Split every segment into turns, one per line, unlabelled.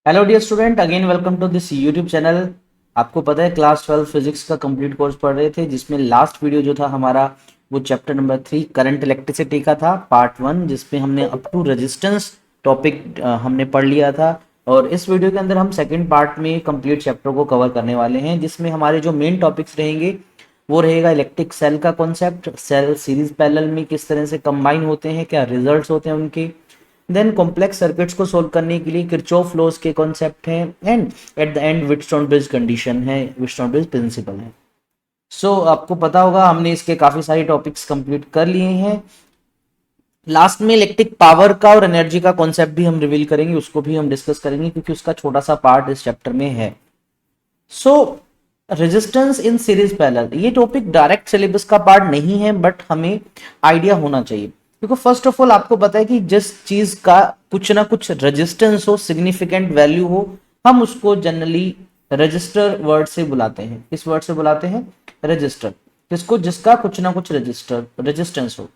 Hello dear student, again welcome to this YouTube channel. आपको पता है क्लास 12 फिजिक्स का कंप्लीट कोर्स पढ़ रहे थे, जिसमें लास्ट वीडियो जो था हमारा वो चैप्टर नंबर 3 करंट इलेक्ट्रिसिटी का था, पार्ट 1, जिसमें हमने अप टू रेजिस्टेंस टॉपिक हमने पढ़ लिया था। और इस वीडियो के अंदर हम सेकेंड पार्ट में कंप्लीट चैप्टर को कवर करने वाले हैं, जिसमें हमारे जो मेन टॉपिक्स रहेंगे वो रहेगा इलेक्ट्रिक सेल का कॉन्सेप्ट, सेल सीरीज पैरेलल में किस तरह से कंबाइन होते हैं, क्या रिजल्ट्स होते हैं उनके। देन कॉम्प्लेक्स सर्किट्स को सोल्व करने के लिए किरचॉफ लॉज के कॉन्सेप्ट हैं, and at the end Wheatstone bridge condition है, व्हिटस्टोन ब्रिज प्रिंसिपल है। आपको पता होगा हमने इसके काफी सारे टॉपिक्स कंप्लीट कर लिए हैं। लास्ट में इलेक्ट्रिक पावर का और एनर्जी का कॉन्सेप्ट भी हम रिवील करेंगे, उसको भी हम डिस्कस करेंगे क्योंकि उसका छोटा सा पार्ट इस चैप्टर में है। सो रेजिस्टेंस इन सीरीज पैरेलल, ये टॉपिक डायरेक्ट सिलेबस का पार्ट नहीं है, बट हमें आइडिया होना चाहिए, क्योंकि फर्स्ट ऑफ ऑल आपको पता है कि जिस चीज का कुछ ना कुछ रेजिस्टेंस हो, सिग्निफिकेंट वैल्यू हो, हम उसको जनरली रजिस्टर वर्ड से बुलाते हैं। किस वर्ड से बुलाते हैं? रजिस्टर। जिसको जिसका कुछ ना कुछ रजिस्टर रेजिस्टेंस हो,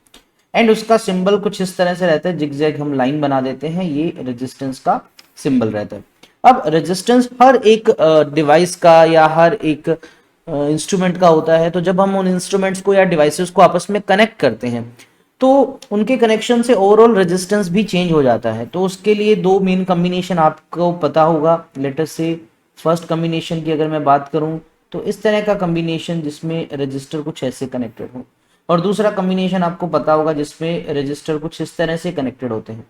एंड उसका सिंबल कुछ इस तरह से रहता है, जिगजैग हम लाइन बना देते हैं, ये रेजिस्टेंस का सिंबल रहता है। अब रेजिस्टेंस हर एक डिवाइस का या हर एक इंस्ट्रूमेंट का होता है, तो जब हम उन इंस्ट्रूमेंट्स को या डिवाइसेस को आपस में कनेक्ट करते हैं तो उनके कनेक्शन से ओवरऑल रेजिस्टेंस भी चेंज हो जाता है। तो उसके लिए दो मेन कॉम्बिनेशन आपको पता होगा। लेट अस से फर्स्ट कॉम्बिनेशन की अगर मैं बात करूं तो इस तरह का कॉम्बिनेशन जिसमें रजिस्टर कुछ ऐसे कनेक्टेड हो, और दूसरा कॉम्बिनेशन आपको पता होगा जिसमें रजिस्टर कुछ इस तरह से कनेक्टेड होते हैं।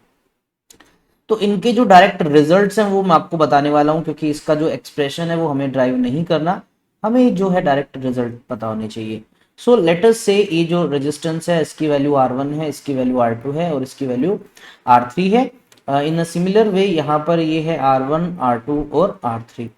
तो इनके जो डायरेक्ट रिजल्ट्स हैं वो मैं आपको बताने वाला हूं, क्योंकि इसका जो एक्सप्रेशन है वो हमें ड्राइव नहीं करना, हमें जो है डायरेक्ट रिजल्ट पता होने चाहिए। सो लेट अस से ये जो रेजिस्टेंस है इसकी वैल्यू R1 है, इसकी वैल्यू R2 है और इसकी वैल्यू R3 है। इन अ सिमिलर वे यहाँ पर ये है R1, R2 और R3।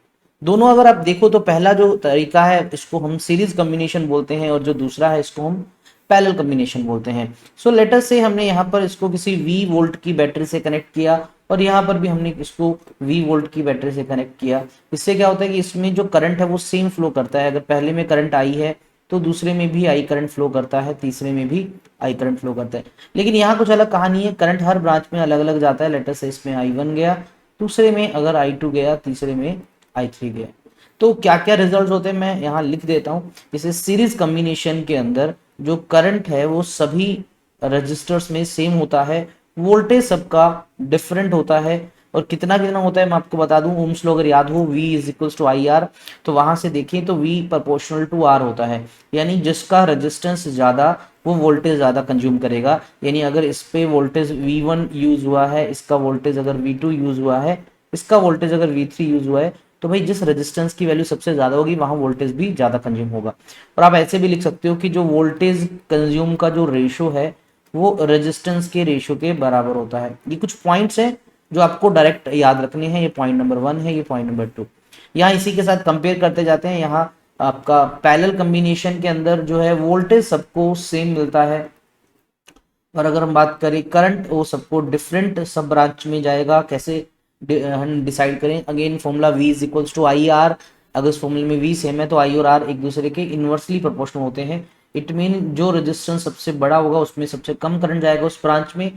दोनों अगर आप देखो तो पहला जो तरीका है इसको हम सीरीज कॉम्बिनेशन बोलते हैं, और जो दूसरा है इसको हम पैरेलल कॉम्बिनेशन बोलते हैं। सो लेट अस से हमने यहाँ पर इसको किसी V वोल्ट की बैटरी से कनेक्ट किया, और यहाँ पर भी हमने इसको V वोल्ट की बैटरी से कनेक्ट किया। इससे क्या होता है कि इसमें जो करंट है वो सेम फ्लो करता है। अगर पहले में करंट आई है तो दूसरे में भी आई करंट फ्लो करता है, तीसरे में भी आई करंट फ्लो करता है। लेकिन यहाँ कुछ अलग कहानी है, करंट हर ब्रांच में अलग अलग जाता है। लेट अस से इसमें I1 गया, दूसरे में अगर I2 गया, तीसरे में I3 गया। तो क्या क्या रिजल्ट होते हैं मैं यहाँ लिख देता हूँ। जैसे सीरीज कॉम्बिनेशन के अंदर जो करंट है वो सभी रजिस्टर्स में सेम होता है, वोल्टेज सबका डिफरेंट होता है, और कितना कितना होता है मैं आपको बता दूं। ओम्स लॉ अगर याद हो, V is equals to I R, तो वहां से देखें तो V प्रोपोर्शनल टू R होता है, यानी जिसका रेजिस्टेंस ज्यादा वो वोल्टेज ज्यादा कंज्यूम करेगा। यानी अगर इस पे वोल्टेज V1 यूज हुआ है, इसका वोल्टेज अगर V2 यूज हुआ है, इसका वोल्टेज अगर V3 यूज हुआ है, तो भाई जिस रेजिस्टेंस की वैल्यू सबसे ज्यादा होगी वहां वोल्टेज भी ज्यादा कंज्यूम होगा। और आप ऐसे भी लिख सकते हो कि जो वोल्टेज कंज्यूम का जो रेशो है वो रेजिस्टेंस के रेशो के बराबर होता है। ये कुछ पॉइंट्स हैं जो आपको डायरेक्ट याद रखने हैं। ये पॉइंट नंबर 1 है, ये पॉइंट नंबर 2। यहाँ इसी के साथ कंपेयर करते जाते हैं। यहाँ आपका पैरेलल कॉम्बिनेशन के अंदर जो है वोल्टेज सबको सेम मिलता है, और अगर हम बात करें करंट, वो सबको डिफरेंट सब ब्रांच में जाएगा। कैसे हम डिसाइड करें? Again formula V is equals to I R. अगर इस फॉर्मूले में V सेम है तो I और R एक दूसरे के इनवर्सली प्रोपोर्शनल होते हैं। इट मीन जो रेजिस्टेंस सबसे बड़ा होगा उसमें सबसे कम करंट जाएगा उस ब्रांच में।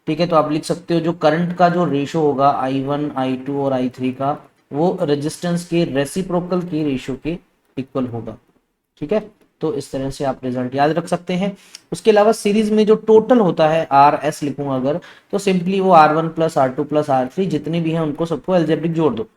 ठीक है, तो आप लिख सकते हो जो करंट का जो रेशो होगा I1, I2 और I3 का, वो रेजिस्टेंस के रेसिप्रोकल के रेशो के इक्वल होगा। ठीक है, तो इस तरह से आप रिजल्ट याद रख सकते हैं। उसके अलावा सीरीज में जो टोटल होता है RS लिखूंगा अगर, तो सिंपली वो R1 plus R2 plus R3 जितने भी हैं उनको सबको एल्जेब्रिक जोड़ दो।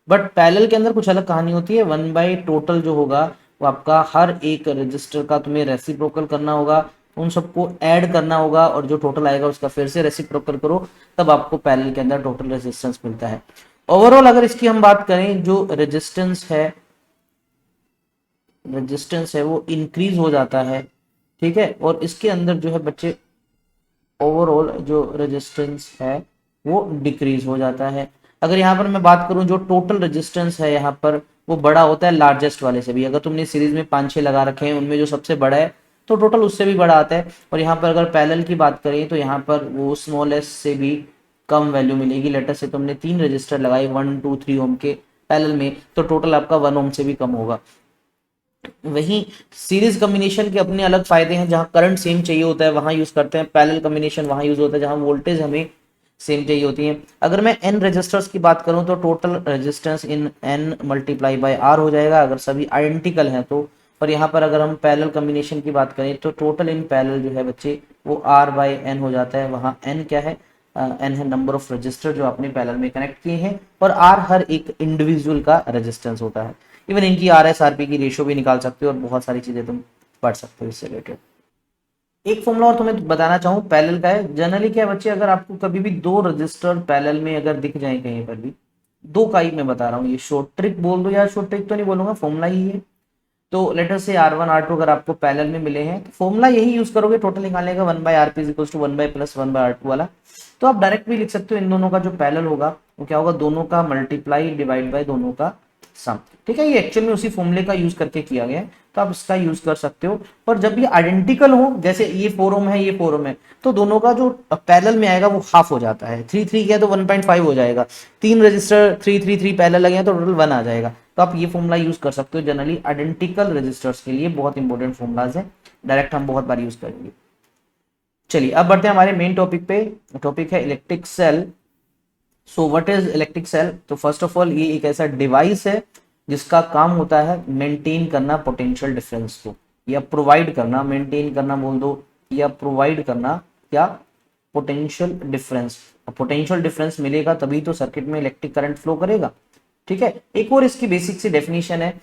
बट पैरेलल के अंदर कुछ अलग कहानी होती है। 1/टोटल जो होगा वो आपका हर एक रजिस्टर का तुम्हें रेसिप्रोकल करना होगा, उन सबको ऐड करना होगा, और जो टोटल आएगा उसका फिर से रेसिप्रोकल करो, तब आपको पैरेलल के अंदर टोटल रेजिस्टेंस मिलता है। ओवरऑल अगर इसकी हम बात करें, जो रेजिस्टेंस है वो इंक्रीज हो जाता है। ठीक है, और इसके अंदर जो है बच्चे ओवरऑल जो रेजिस्टेंस है वो डिक्रीज हो जाता है। अगर यहाँ पर मैं बात करूं, जो टोटल रेजिस्टेंस है यहाँ पर वो बड़ा होता है लार्जेस्ट वाले से भी। अगर तुमने सीरीज में 5-6 लगा रखे हैं, उनमें जो सबसे बड़ा है तो टोटल उससे भी बड़ा आता है। और यहाँ पर अगर पैरेलल की बात करें तो यहाँ पर वो स्मॉलेस्ट से भी कम वैल्यू मिलेगी। लेटर से तुमने 3 रजिस्टर लगाए 1, 2, 3 ओम के पैरेलल में, तो टोटल आपका 1 ओम से भी कम होगा। वहीं सीरीज कॉम्बिनेशन के अपने अलग फायदे हैं। जहां करंट सेम चाहिए होता है वहां यूज करते हैं पैरेलल कॉम्बिनेशन, वहां यूज होता है जहां वोल्टेज हमें सेम चाहिए होती हैं। अगर मैं n रेजिस्टर्स की बात करूं तो total resistance in n multiply by r हो जाएगा अगर सभी आइडेंटिकल हैं तो। पर यहाँ पर अगर हम पैरेलल कॉम्बिनेशन की बात करें तो टोटल इन पैरेलल जो है बच्चे वो r बाय n हो जाता है। वहाँ n क्या है, n है नंबर ऑफ रजिस्टर जो आपने पैरेलल में कनेक्ट किए हैं, और r हर एक इंडिविजुअल का रेजिस्टेंस होता है। इवन इनकी RS/RP की रेशियो भी निकाल सकते हो और बहुत सारी चीजें तुम पढ़ सकते हो इससे रिलेटेड। एक फॉर्मूला और तुम्हें बताना चाहूँ पैरेलल का है। जनरली क्या है बच्चे, अगर आपको कभी भी दो रजिस्टर पैरेलल में अगर दिख जाए कहीं पर भी, दो का ही मैं बता रहा हूँ, ये शॉर्ट ट्रिक बोल दो या शॉर्ट ट्रिक तो नहीं बोलूंगा, फॉर्मूला ही है। तो लेटर से R1 R2 अगर आपको पैरेलल में मिले हैं तो फॉर्मूला यही यूज करोगे टोटल निकालने का, 1/RP = 1/+1/R2 वाला। तो आप डायरेक्ट भी लिख सकते हो इन दोनों का जो पैरेलल होगा वो क्या होगा, दोनों का मल्टीप्लाई डिवाइड बाय दोनों का सम। ठीक है, ये एक्चुअल में उसी फॉर्मूले का यूज करके किया गया है, तो आप इसका यूज कर सकते हो। पर जब ये आइडेंटिकल हो, जैसे ये 4 ओम है ये 4 ओम है, तो दोनों का जो पैरेलल में आएगा वो हाफ हो जाता है। 3 किया तो 1.5 हो जाएगा, 3 रजिस्टर 3 पैरेलल लगे हैं तो टोटल 1 आ जाएगा। तो आप ये फॉर्मूला यूज कर सकते हो जनरली आइडेंटिकल रजिस्टर्स के लिए, बहुत इंपॉर्टेंट फॉर्मूलाज है, डायरेक्ट हम बहुत बार यूज करेंगे। चलिए अब बढ़ते हैं हमारे मेन टॉपिक पे। टॉपिक है electric cell. So what is electric cell? तो फर्स्ट ऑफ ऑल ये एक ऐसा डिवाइस है जिसका काम होता है मेंटेन करना पोटेंशियल डिफरेंस को, या प्रोवाइड करना, मेंटेन करना बोल दो, या प्रोवाइड करना क्या, पोटेंशियल डिफरेंस। पोटेंशियल डिफरेंस मिलेगा तभी तो सर्किट में इलेक्ट्रिक करंट फ्लो करेगा। ठीक है, एक और इसकी बेसिक सी डेफिनेशन है,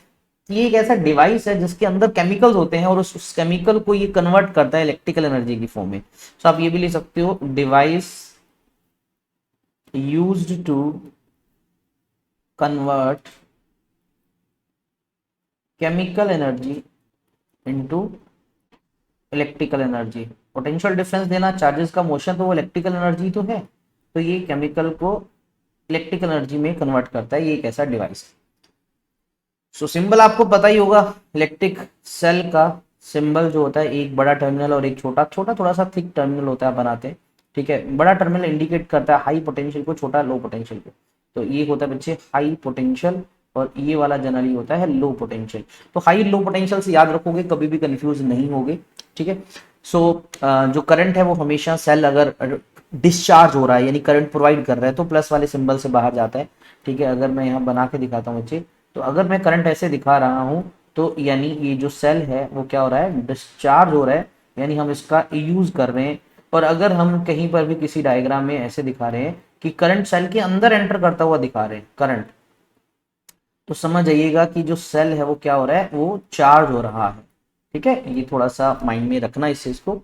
ये एक ऐसा डिवाइस है जिसके अंदर केमिकल्स होते हैं और उस केमिकल को ये कन्वर्ट करता है इलेक्ट्रिकल एनर्जी की फॉर्म में। तो आप ये भी ले सकते हो, device used to convert chemical energy into electrical energy. Potential difference देना, चार्जेस का मोशन, तो वो इलेक्ट्रिकल एनर्जी तो है, तो ये केमिकल को इलेक्ट्रिकल एनर्जी में कन्वर्ट करता है, ये एक ऐसा डिवाइस है। सो सिंबल आपको पता ही होगा, इलेक्ट्रिक सेल का सिंबल जो होता है, एक बड़ा टर्मिनल और एक छोटा छोटा थोड़ा सा थिक टर्मिनल होता है बनाते हैं। ठीक है, बड़ा टर्मिनल इंडिकेट करता है हाई पोटेंशियल को, छोटा लो पोटेंशियल को। तो ये होता है बच्चे हाई पोटेंशियल, और ये वाला जनरली होता है लो पोटेंशियल। तो हाई लो पोटेंशियल से याद रखोगे, कभी भी कंफ्यूज नहीं होगे। ठीक है, सो जो करंट है वो हमेशा सेल अगर डिस्चार्ज हो रहा है यानी करंट प्रोवाइड कर रहा है तो प्लस वाले सिंबल से बाहर जाता है। ठीक है, अगर मैं यहाँ बना के दिखाता हूँ बच्चे, तो अगर मैं करंट ऐसे दिखा रहा हूँ तो यानी ये जो सेल है वो क्या हो रहा है, डिस्चार्ज हो रहा है, यानी हम इसका यूज कर रहे हैं। और अगर हम कहीं पर भी किसी डायग्राम में ऐसे दिखा रहे हैं कि करंट सेल के अंदर एंटर करता हुआ दिखा रहे हैं करंट, तो समझ जाइएगा कि जो सेल है वो क्या हो रहा है, वो चार्ज हो रहा है। ठीक है, ये थोड़ा सा माइंड में रखना इस चीज को।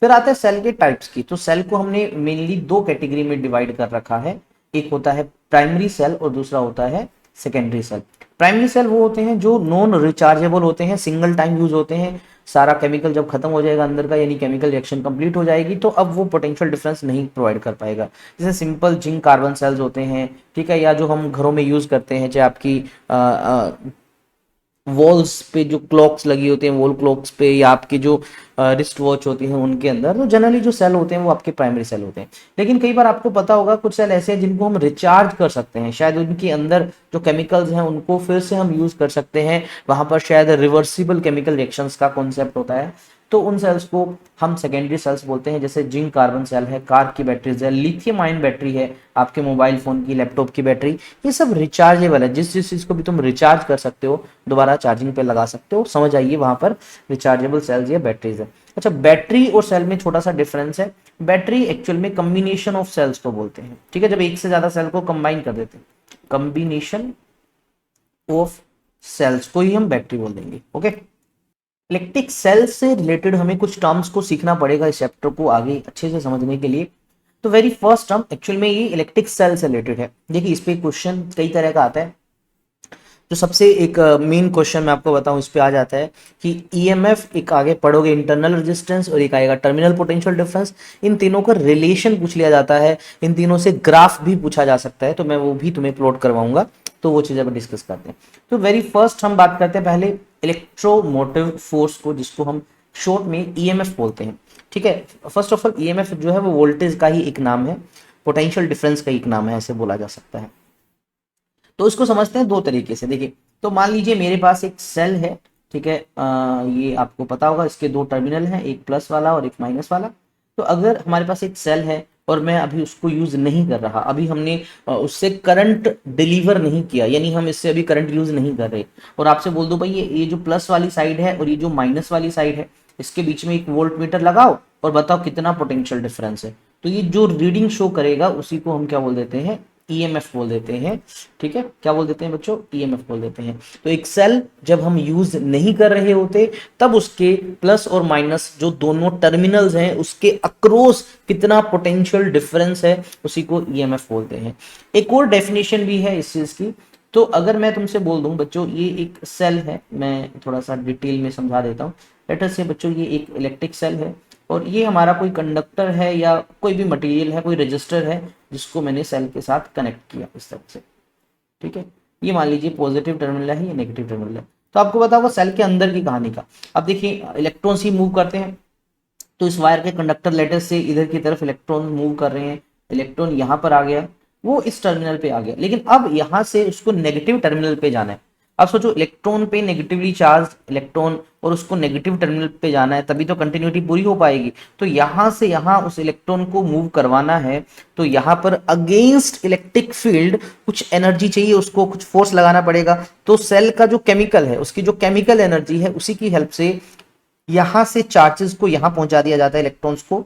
फिर आते हैं सेल के टाइप्स की। तो सेल को हमने मेनली दो कैटेगरी में डिवाइड कर रखा है, एक होता है प्राइमरी सेल और दूसरा होता है सेकेंडरी सेल। प्राइमरी सेल वो होते हैं जो नॉन रिचार्जेबल होते हैं, सिंगल टाइम यूज होते हैं, सारा केमिकल जब खत्म हो जाएगा अंदर का यानी केमिकल रिएक्शन कंप्लीट हो जाएगी तो अब वो पोटेंशियल डिफरेंस नहीं प्रोवाइड कर पाएगा। जैसे सिंपल जिंक कार्बन सेल्स होते हैं। ठीक है, या जो हम घरों में यूज करते हैं, चाहे आपकी वॉल्स पे जो क्लॉक्स लगी होती हैं, वॉल क्लॉक्स पे, या आपकी जो रिस्ट वॉच होती हैं उनके अंदर, तो जनरली जो सेल होते हैं वो आपके प्राइमरी सेल होते हैं। लेकिन कई बार आपको पता होगा कुछ सेल ऐसे हैं जिनको हम रिचार्ज कर सकते हैं, शायद उनके अंदर जो केमिकल्स हैं उनको फिर से हम यूज कर सकते हैं, वहां पर शायद रिवर्सिबल केमिकल रिएक्शंस का कॉन्सेप्ट होता है, तो उन सेल्स को हम सेकेंडरी सेल्स बोलते हैं। जैसे जिंक कार्बन सेल है, कार की बैटरीज है, लिथियम आयन बैटरी है, आपके मोबाइल फोन की, लैपटॉप की बैटरी, ये सब रिचार्जेबल है। जिस जिस चीज को भी तुम रिचार्ज कर सकते हो दोबारा चार्जिंग पे लगा सकते हो, समझ आइए वहां पर रिचार्जेबल सेल्स या बैटरीज है। अच्छा, बैटरी और सेल में छोटा सा डिफरेंस है। बैटरी एक्चुअल में कम्बिनेशन ऑफ सेल्स को बोलते हैं। ठीक है, जब एक से ज्यादा सेल को कंबाइन कर देते हैं, कम्बिनेशन ऑफ सेल्स को ही हम बैटरी बोल देंगे। ओके, इलेक्ट्रिक सेल से रिलेटेड हमें कुछ टर्म्स को सीखना पड़ेगा इस चैप्टर को आगे अच्छे से समझने के लिए। तो वेरी फर्स्ट टर्म एक्चुअल में ये इलेक्ट्रिक सेल से रिलेटेड है। देखिए इस पे क्वेश्चन कई तरह का आता है। जो सबसे एक मेन क्वेश्चन मैं आपको बताऊं इस पे आ जाता है कि ईएमएफ, एक आगे पढ़ोगे इंटरनल रेजिस्टेंस और एक आएगा टर्मिनल पोटेंशियल डिफरेंस, इन तीनों का रिलेशन पूछ लिया जाता है, इन तीनों से ग्राफ भी पूछा जा सकता है, तो मैं वो भी तुम्हें प्लॉट करवाऊंगा, तो वो चीजें अपन डिस्कस करते हैं। तो वेरी फर्स्ट हम बात करते हैं पहले इलेक्ट्रोमोटिव फोर्स को, जिसको हम शॉर्ट में ईएमएफ बोलते हैं। ठीक है, फर्स्ट ऑफ ऑल ईएमएफ जो है वो वोल्टेज का ही एक नाम है, पोटेंशियल डिफरेंस का एक नाम है, ऐसे बोला जा सकता है। तो इसको समझते हैं दो तरीके से। देखिए, तो मान लीजिए मेरे पास एक सेल है। ठीक है, ये आपको पता होगा, इसके दो टर्मिनल हैं, एक प्लस वाला और एक माइनस वाला। तो अगर हमारे पास एक सेल है और मैं अभी उसको यूज नहीं कर रहा, अभी हमने उससे करंट डिलीवर नहीं किया, यानी हम इससे अभी करंट यूज नहीं कर रहे, और आपसे बोल दो भाई ये जो प्लस वाली साइड है और ये जो माइनस वाली साइड है, इसके बीच में एक वोल्ट मीटर लगाओ और बताओ कितना पोटेंशियल डिफरेंस है, तो ये जो रीडिंग शो करेगा उसी को हम क्या बोल देते हैं, ईएमएफ बोल देते हैं। ठीक है, क्या बोल देते हैं बच्चों, ईएमएफ बोल देते हैं। तो एक सेल जब हम यूज नहीं कर रहे होते तब उसके प्लस और माइनस जो दोनों टर्मिनल्स हैं उसके अक्रॉस कितना पोटेंशियल डिफरेंस है, उसी को ईएमएफ बोलते हैं। एक और डेफिनेशन भी है इस चीज की, तो अगर मैं तुमसे बोल दूं बच्चों ये एक सेल है, मैं थोड़ा सा डिटेल में समझा देता हूँ। लेट अस से बच्चों ये एक इलेक्ट्रिक सेल है और ये हमारा कोई कंडक्टर है या कोई भी मटेरियल है, कोई रजिस्टर है जिसको मैंने सेल के साथ कनेक्ट किया इस तरह से। ठीक है, ये मान लीजिए पॉजिटिव टर्मिनल है, ये नेगेटिव टर्मिनल है। तो आपको पता होगा सेल के अंदर की कहानी का। अब देखिए इलेक्ट्रॉन्स ही मूव करते हैं, तो इस वायर के कंडक्टर लेटर से इधर की तरफ इलेक्ट्रॉन मूव कर रहे हैं, इलेक्ट्रॉन यहाँ पर आ गया, वो इस टर्मिनल पे आ गया, लेकिन अब यहाँ से उसको नेगेटिव टर्मिनल पे जाना है। अब सोचो इलेक्ट्रॉन पे नेगेटिवली चार्ज इलेक्ट्रॉन और उसको नेगेटिव टर्मिनल पे जाना है, तभी तो कंटिन्यूटी पूरी हो पाएगी। तो यहाँ से यहाँ उस इलेक्ट्रॉन को मूव करवाना है, तो यहाँ पर अगेंस्ट इलेक्ट्रिक फील्ड कुछ एनर्जी चाहिए, उसको कुछ फोर्स लगाना पड़ेगा। तो सेल का जो केमिकल है, उसकी जो केमिकल एनर्जी है, उसी की हेल्प से यहां से चार्जेस को यहां पहुंचा दिया जाता है इलेक्ट्रॉन्स को,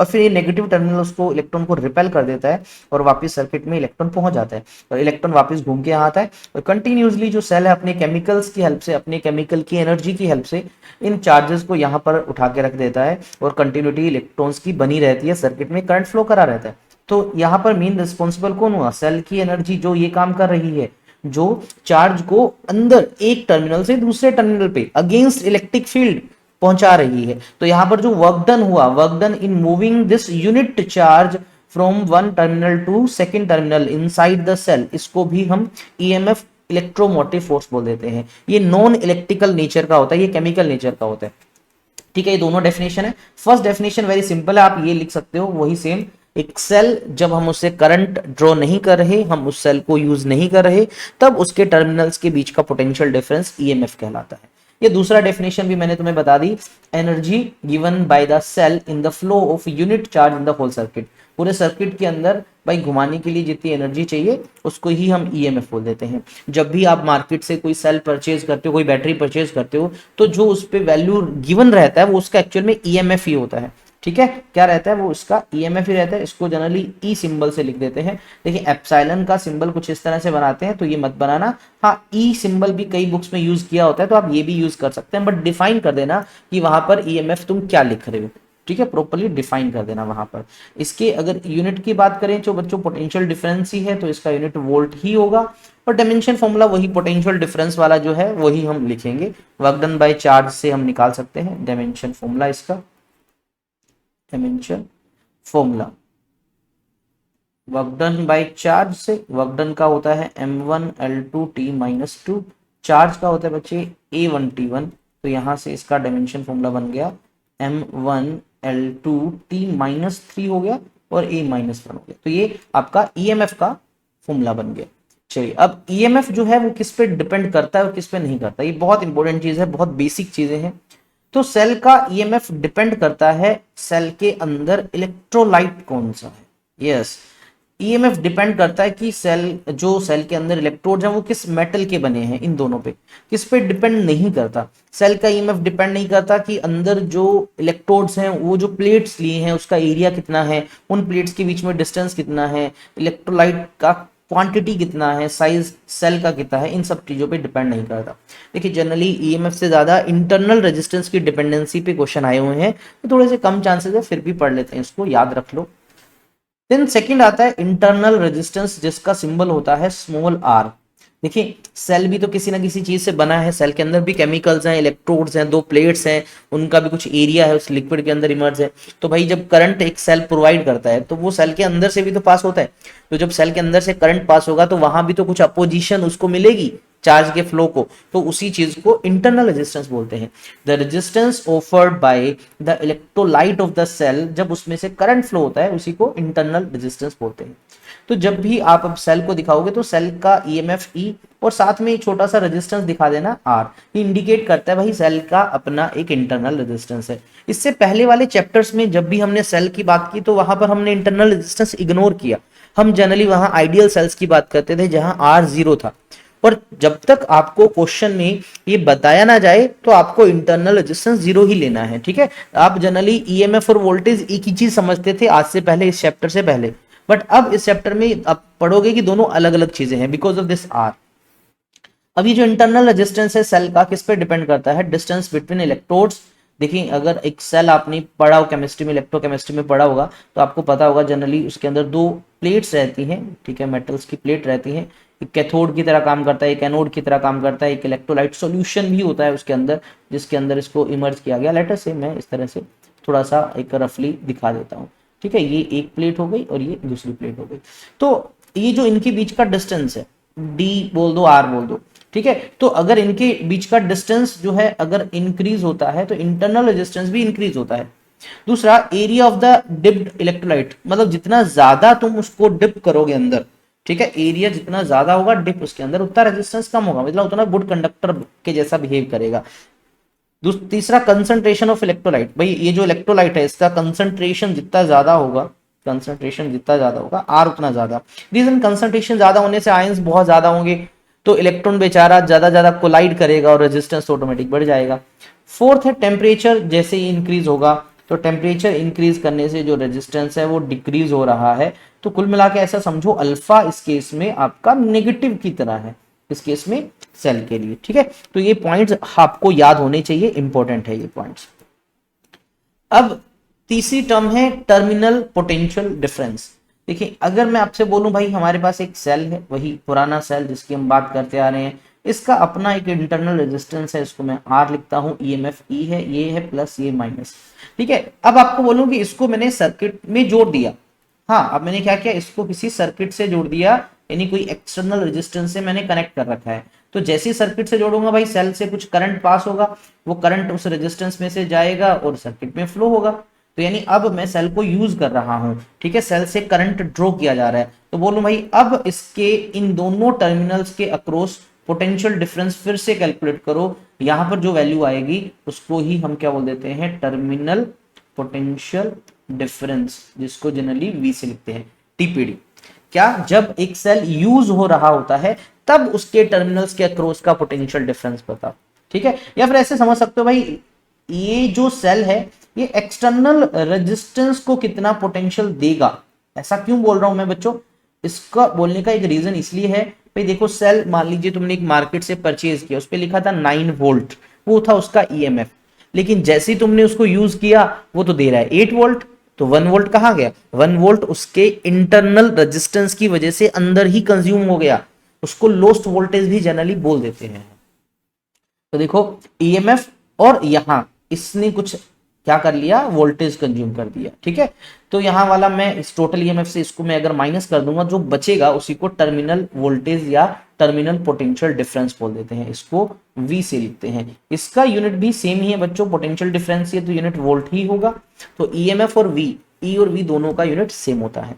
और फिर ये नेगेटिव टर्मिनल उसको इलेक्ट्रॉन को रिपेल कर देता है और वापस सर्किट में इलेक्ट्रॉन पहुंच जाता है और इलेक्ट्रॉन वापस घूम के यहाँ आता है और कंटिन्यूसली जो सेल है अपने केमिकल्स की हेल्प से, अपने केमिकल की एनर्जी की हेल्प से इन चार्जेस को यहाँ पर उठा के रख देता है और कंटिन्यूटी इलेक्ट्रॉन्स की बनी रहती है, सर्किट में करंट फ्लो करा रहता है। तो यहाँ पर मेन रिस्पॉन्सिबल कौन हुआ, सेल की एनर्जी जो ये काम कर रही है, जो चार्ज को अंदर एक टर्मिनल से दूसरे टर्मिनल पे अगेंस्ट इलेक्ट्रिक फील्ड पहुंचा रही है। तो यहां पर जो वर्क डन हुआ, work done in moving this unit charge from one terminal to second terminal inside the cell, इसको भी हम ईएमएफ इलेक्ट्रोमोटिव फोर्स बोल देते हैं। ये नॉन इलेक्ट्रिकल नेचर का होता है, ये केमिकल नेचर का होता है। ठीक है, ये दोनों डेफिनेशन है। फर्स्ट डेफिनेशन वेरी सिंपल है, आप ये लिख सकते हो वही सेम, एक सेल जब हम उससे करंट ड्रॉ नहीं कर रहे, हम उस सेल को यूज नहीं कर रहे, तब उसके टर्मिनल्स के बीच का पोटेंशियल डिफरेंस ईएमएफ कहलाता है। ये दूसरा डेफिनेशन भी मैंने तुम्हें बता दी, energy given by the cell in the flow of unit charge in the whole circuit. पूरे सर्किट के अंदर भाई घुमाने के लिए जितनी एनर्जी चाहिए उसको ही हम ईएमएफ बोल देते हैं। जब भी आप मार्केट से कोई सेल परचेज करते हो, कोई बैटरी परचेज करते हो, तो जो उस पर वैल्यू गिवन रहता है वो उसका एक्चुअल में ईएमएफ ही होता है। ठीक है, क्या रहता है वो इसका ईएमएफ ही रहता है। इसको जनरली ई सिंबल से लिख देते हैं। देखिए एप्सिलॉन का सिंबल कुछ इस तरह से बनाते हैं, तो ये मत बनाना। हाँ, ई सिंबल भी कई बुक्स में यूज किया होता है, तो आप ये भी यूज कर सकते हैं, बट डिफाइन कर देना कि वहां पर ईएमएफ तुम क्या लिख रहे हो। ठीक है, प्रॉपर्ली डिफाइन कर देना वहां पर। इसके अगर यूनिट की बात करें तो बच्चों पोटेंशियल डिफरेंस ही है, तो इसका यूनिट वोल्ट ही होगा, और डायमेंशन फॉर्मूला वही पोटेंशियल डिफरेंस वाला जो है वही हम लिखेंगे। वर्क डन बाय चार्ज से हम निकाल सकते हैं डायमेंशन फॉर्मूला, इसका dimension formula work done by charge से, वर्क डन का होता है m1l2t - 2, चार्ज का होता है बच्चे a1t1, तो यहां से इसका डायमेंशन फॉर्मूला बन गया m1l2t - 3 हो गया और a - 1 हो गया। तो ये आपका ईएमएफ का फॉर्मूला बन गया। चलिए, अब ईएमएफ जो है वो किस पे डिपेंड करता है और किस पे नहीं करता, ये बहुत इंपॉर्टेंट चीज है, बहुत बेसिक चीजें हैं। तो सेल का ईएमएफ डिपेंड करता है सेल के अंदर इलेक्ट्रोलाइट कौन सा है। यस, ईएमएफ डिपेंड करता है कि सेल के अंदर इलेक्ट्रोड हैं वो किस मेटल के बने हैं, इन दोनों पे। किस पे डिपेंड नहीं करता, सेल का ईएमएफ डिपेंड नहीं करता कि अंदर जो इलेक्ट्रोड्स हैं वो जो प्लेट्स लिए हैं उसका एरिया कितना है, उन प्लेट्स के बीच में डिस्टेंस कितना है, इलेक्ट्रोलाइट का क्वांटिटी कितना है, साइज सेल का कितना है, इन सब चीजों पे डिपेंड नहीं करता। देखिए जनरली ईएमएफ से ज्यादा इंटरनल रेजिस्टेंस की डिपेंडेंसी पे क्वेश्चन आए हुए हैं, तो थोड़े से कम चांसेस है, फिर भी पढ़ लेते हैं, इसको याद रख लो। देन सेकंड आता है इंटरनल रेजिस्टेंस, जिसका सिंबल होता है स्मॉल आर। देखिए सेल भी तो किसी ना किसी चीज से बना है, सेल के अंदर भी केमिकल्स हैं, इलेक्ट्रोड्स हैं, दो प्लेट्स हैं, उनका भी कुछ एरिया है उस लिक्विड के अंदर इमर्ज है। तो भाई जब करंट एक सेल प्रोवाइड करता है तो वो सेल के अंदर से भी तो पास होता है, तो जब सेल के अंदर से करंट पास होगा तो वहां भी तो कुछ अपोजिशन उसको मिलेगी, चार्ज के फ्लो को, तो उसी चीज को इंटरनल रेजिस्टेंस बोलते हैं। The resistance offered by the electrolyte of the cell, जब उसमें से करंट फ्लो होता है उसी को इंटरनल रेजिस्टेंस बोलते हैं। तो जब भी आप अब सेल को दिखाओगे तो सेल का ईएमएफ ई और साथ में एक छोटा सा रेजिस्टेंस दिखा देना आर, ये इंडिकेट करता है भाई सेल का अपना एक इंटरनल रेजिस्टेंस है। इससे पहले वाले चैप्टर्स में जब भी हमने सेल की बात की तो वहां पर हमने इंटरनल रेजिस्टेंस इग्नोर किया, हम जनरली वहां आइडियल सेल्स की बात करते थे जहां आर जीरो था। और जब तक आपको क्वेश्चन में ये बताया ना जाए तो आपको इंटरनल रेजिस्टेंस जीरो ही लेना है, ठीक है। आप जनरली ईएमएफ और वोल्टेज एक ही चीज समझते थे आज से पहले, इस चैप्टर से पहले, बट अब इस चैप्टर में आप पढ़ोगे कि दोनों अलग अलग चीजें हैं बिकॉज ऑफ दिस आर। अब ये जो इंटरनल रेजिस्टेंस है सेल का किस पे डिपेंड करता है, डिस्टेंस बिटवीन इलेक्ट्रोड्स। देखिए अगर एक सेल आपने पढ़ा हो केमिस्ट्री में, इलेक्ट्रोकेमिस्ट्री में पढ़ा होगा तो आपको पता होगा जनरली उसके अंदर दो प्लेट्स रहती हैं, ठीक है, मेटल्स की प्लेट रहती हैं। एक कैथोड की तरह काम करता है, एक एनोड की तरह काम करता है, एक इलेक्ट्रोलाइट सॉल्यूशन भी होता है उसके अंदर जिसके अंदर इसको इमर्ज किया गया। लेटर से मैं इस तरह से थोड़ा सा एक रफली दिखा देता हूँ, ठीक है। ये एक प्लेट हो गई और ये दूसरी प्लेट हो गई। तो ये जो इनके बीच का डिस्टेंस है, डी बोल दो आर बोल दो, ठीक है। तो अगर इनके बीच का डिस्टेंस जो है अगर इंक्रीज होता है तो इंटरनल रेजिस्टेंस भी इंक्रीज होता है। दूसरा, area of the dipped electrolyte, मतलब जितना ज्यादा तुम उसको डिप करोगे अंदर, ठीक है, एरिया जितना ज्यादा होगा डिप उसके अंदर उतना रेजिस्टेंस कम होगा, मतलब उतना गुड कंडक्टर के जैसा बिहेव करेगा। तीसरा, कंसंट्रेशन ऑफ इलेक्ट्रोलाइट, भाई ये जो इलेक्ट्रोलाइट है इसका कंसंट्रेशन जितना ज्यादा होगा, कंसंट्रेशन जितना ज्यादा होगा आर उतना ज्यादा। रीजन, कंसंट्रेशन ज्यादा होने से आयंस बहुत ज्यादा होंगे तो इलेक्ट्रॉन बेचारा ज्यादा ज्यादा कोलाइड करेगा और रेजिस्टेंस ऑटोमेटिक बढ़ जाएगा। फोर्थ है टेम्परेचर, जैसे ही इंक्रीज होगा तो टेम्परेचर इंक्रीज करने से जो रेजिस्टेंस है वो डिक्रीज हो रहा है। तो कुल मिला के ऐसा समझो अल्फा इस केस में आपका नेगेटिव की तरह है, इस केस में सेल के लिए, ठीक है। तो ये पॉइंट्स आपको याद होने चाहिए, इंपॉर्टेंट है ये पॉइंट्स। अब तीसरी टर्म है टर्मिनल पोटेंशियल डिफरेंस। देखिए अगर मैं आपसे बोलूं भाई हमारे पास एक सेल है, वही पुराना सेल जिसकी हम बात करते आ रहे हैं, इसका अपना एक इंटरनल रेजिस्टेंस है, इसको मैं आर लिखता हूं, ईएमएफ ई है, ये है प्लस ये माइनस, ठीक है। अब आपको बोलूं कि इसको मैंने सर्किट में जोड़ दिया, हाँ अब मैंने क्या किया, इसको किसी सर्किट से जोड़ दिया, यानी कोई एक्सटर्नल रेजिस्टेंस से मैंने कनेक्ट कर रखा है। तो जैसे ही सर्किट से जोड़ूंगा भाई सेल से कुछ करंट पास होगा, वो करंट उस रेजिस्टेंस में से जाएगा और सर्किट में फ्लो होगा। तो यानी अब मैं सेल को यूज कर रहा हूं, ठीक है, सेल से करंट ड्रॉ किया जा रहा है। तो बोलूं भाई अब इसके इन दोनों टर्मिनल्स के अक्रॉस पोटेंशियल डिफरेंस फिर से कैलकुलेट करो, यहां पर जो वैल्यू आएगी उसको ही हम क्या बोल देते हैं, टर्मिनल पोटेंशियल डिफरेंस, जिसको जनरली वी से लिखते हैं, टीपीडी। क्या, जब एक सेल यूज हो रहा होता है तब उसके टर्मिनल्स के अक्रॉस का पोटेंशियल डिफरेंस बताओ, ठीक है। या फिर ऐसे समझ सकते हो भाई ये जो सेल है ये एक्सटर्नल रेजिस्टेंस को कितना पोटेंशियल देगा। ऐसा क्यों बोल रहा हूं मैं बच्चों, इसका बोलने का एक रीजन इसलिए है, भाई देखो सेल मान लीजिए तुमने एक मार्केट से परचेज किया, उस पर लिखा था 9 वोल्ट, वो था उसका ईएमएफ, लेकिन जैसे ही तुमने उसको यूज किया वो तो दे रहा है 8 वोल्ट, तो 1 वोल्ट कहाँ गया, 1 वोल्ट उसके इंटरनल रेजिस्टेंस की वजह से अंदर ही कंज्यूम हो गया, उसको लोस्ट वोल्टेज भी जनरली बोल देते हैं। तो देखो ईएमएफ और यहां इसने कुछ क्या कर लिया, वोल्टेज कंज्यूम कर दिया, ठीक है। तो यहां वाला मैं इस टोटल ईएमएफ से इसको मैं अगर माइनस कर दूंगा, जो बचेगा उसी को टर्मिनल वोल्टेज या टर्मिनल पोटेंशियल डिफरेंस बोल देते हैं, इसको वी से लिखते हैं। इसका यूनिट भी सेम ही है बच्चों, पोटेंशियल डिफरेंस है तो यूनिट वोल्ट ही होगा। तो ईएमएफ और वी, ई और वी दोनों का यूनिट सेम होता है।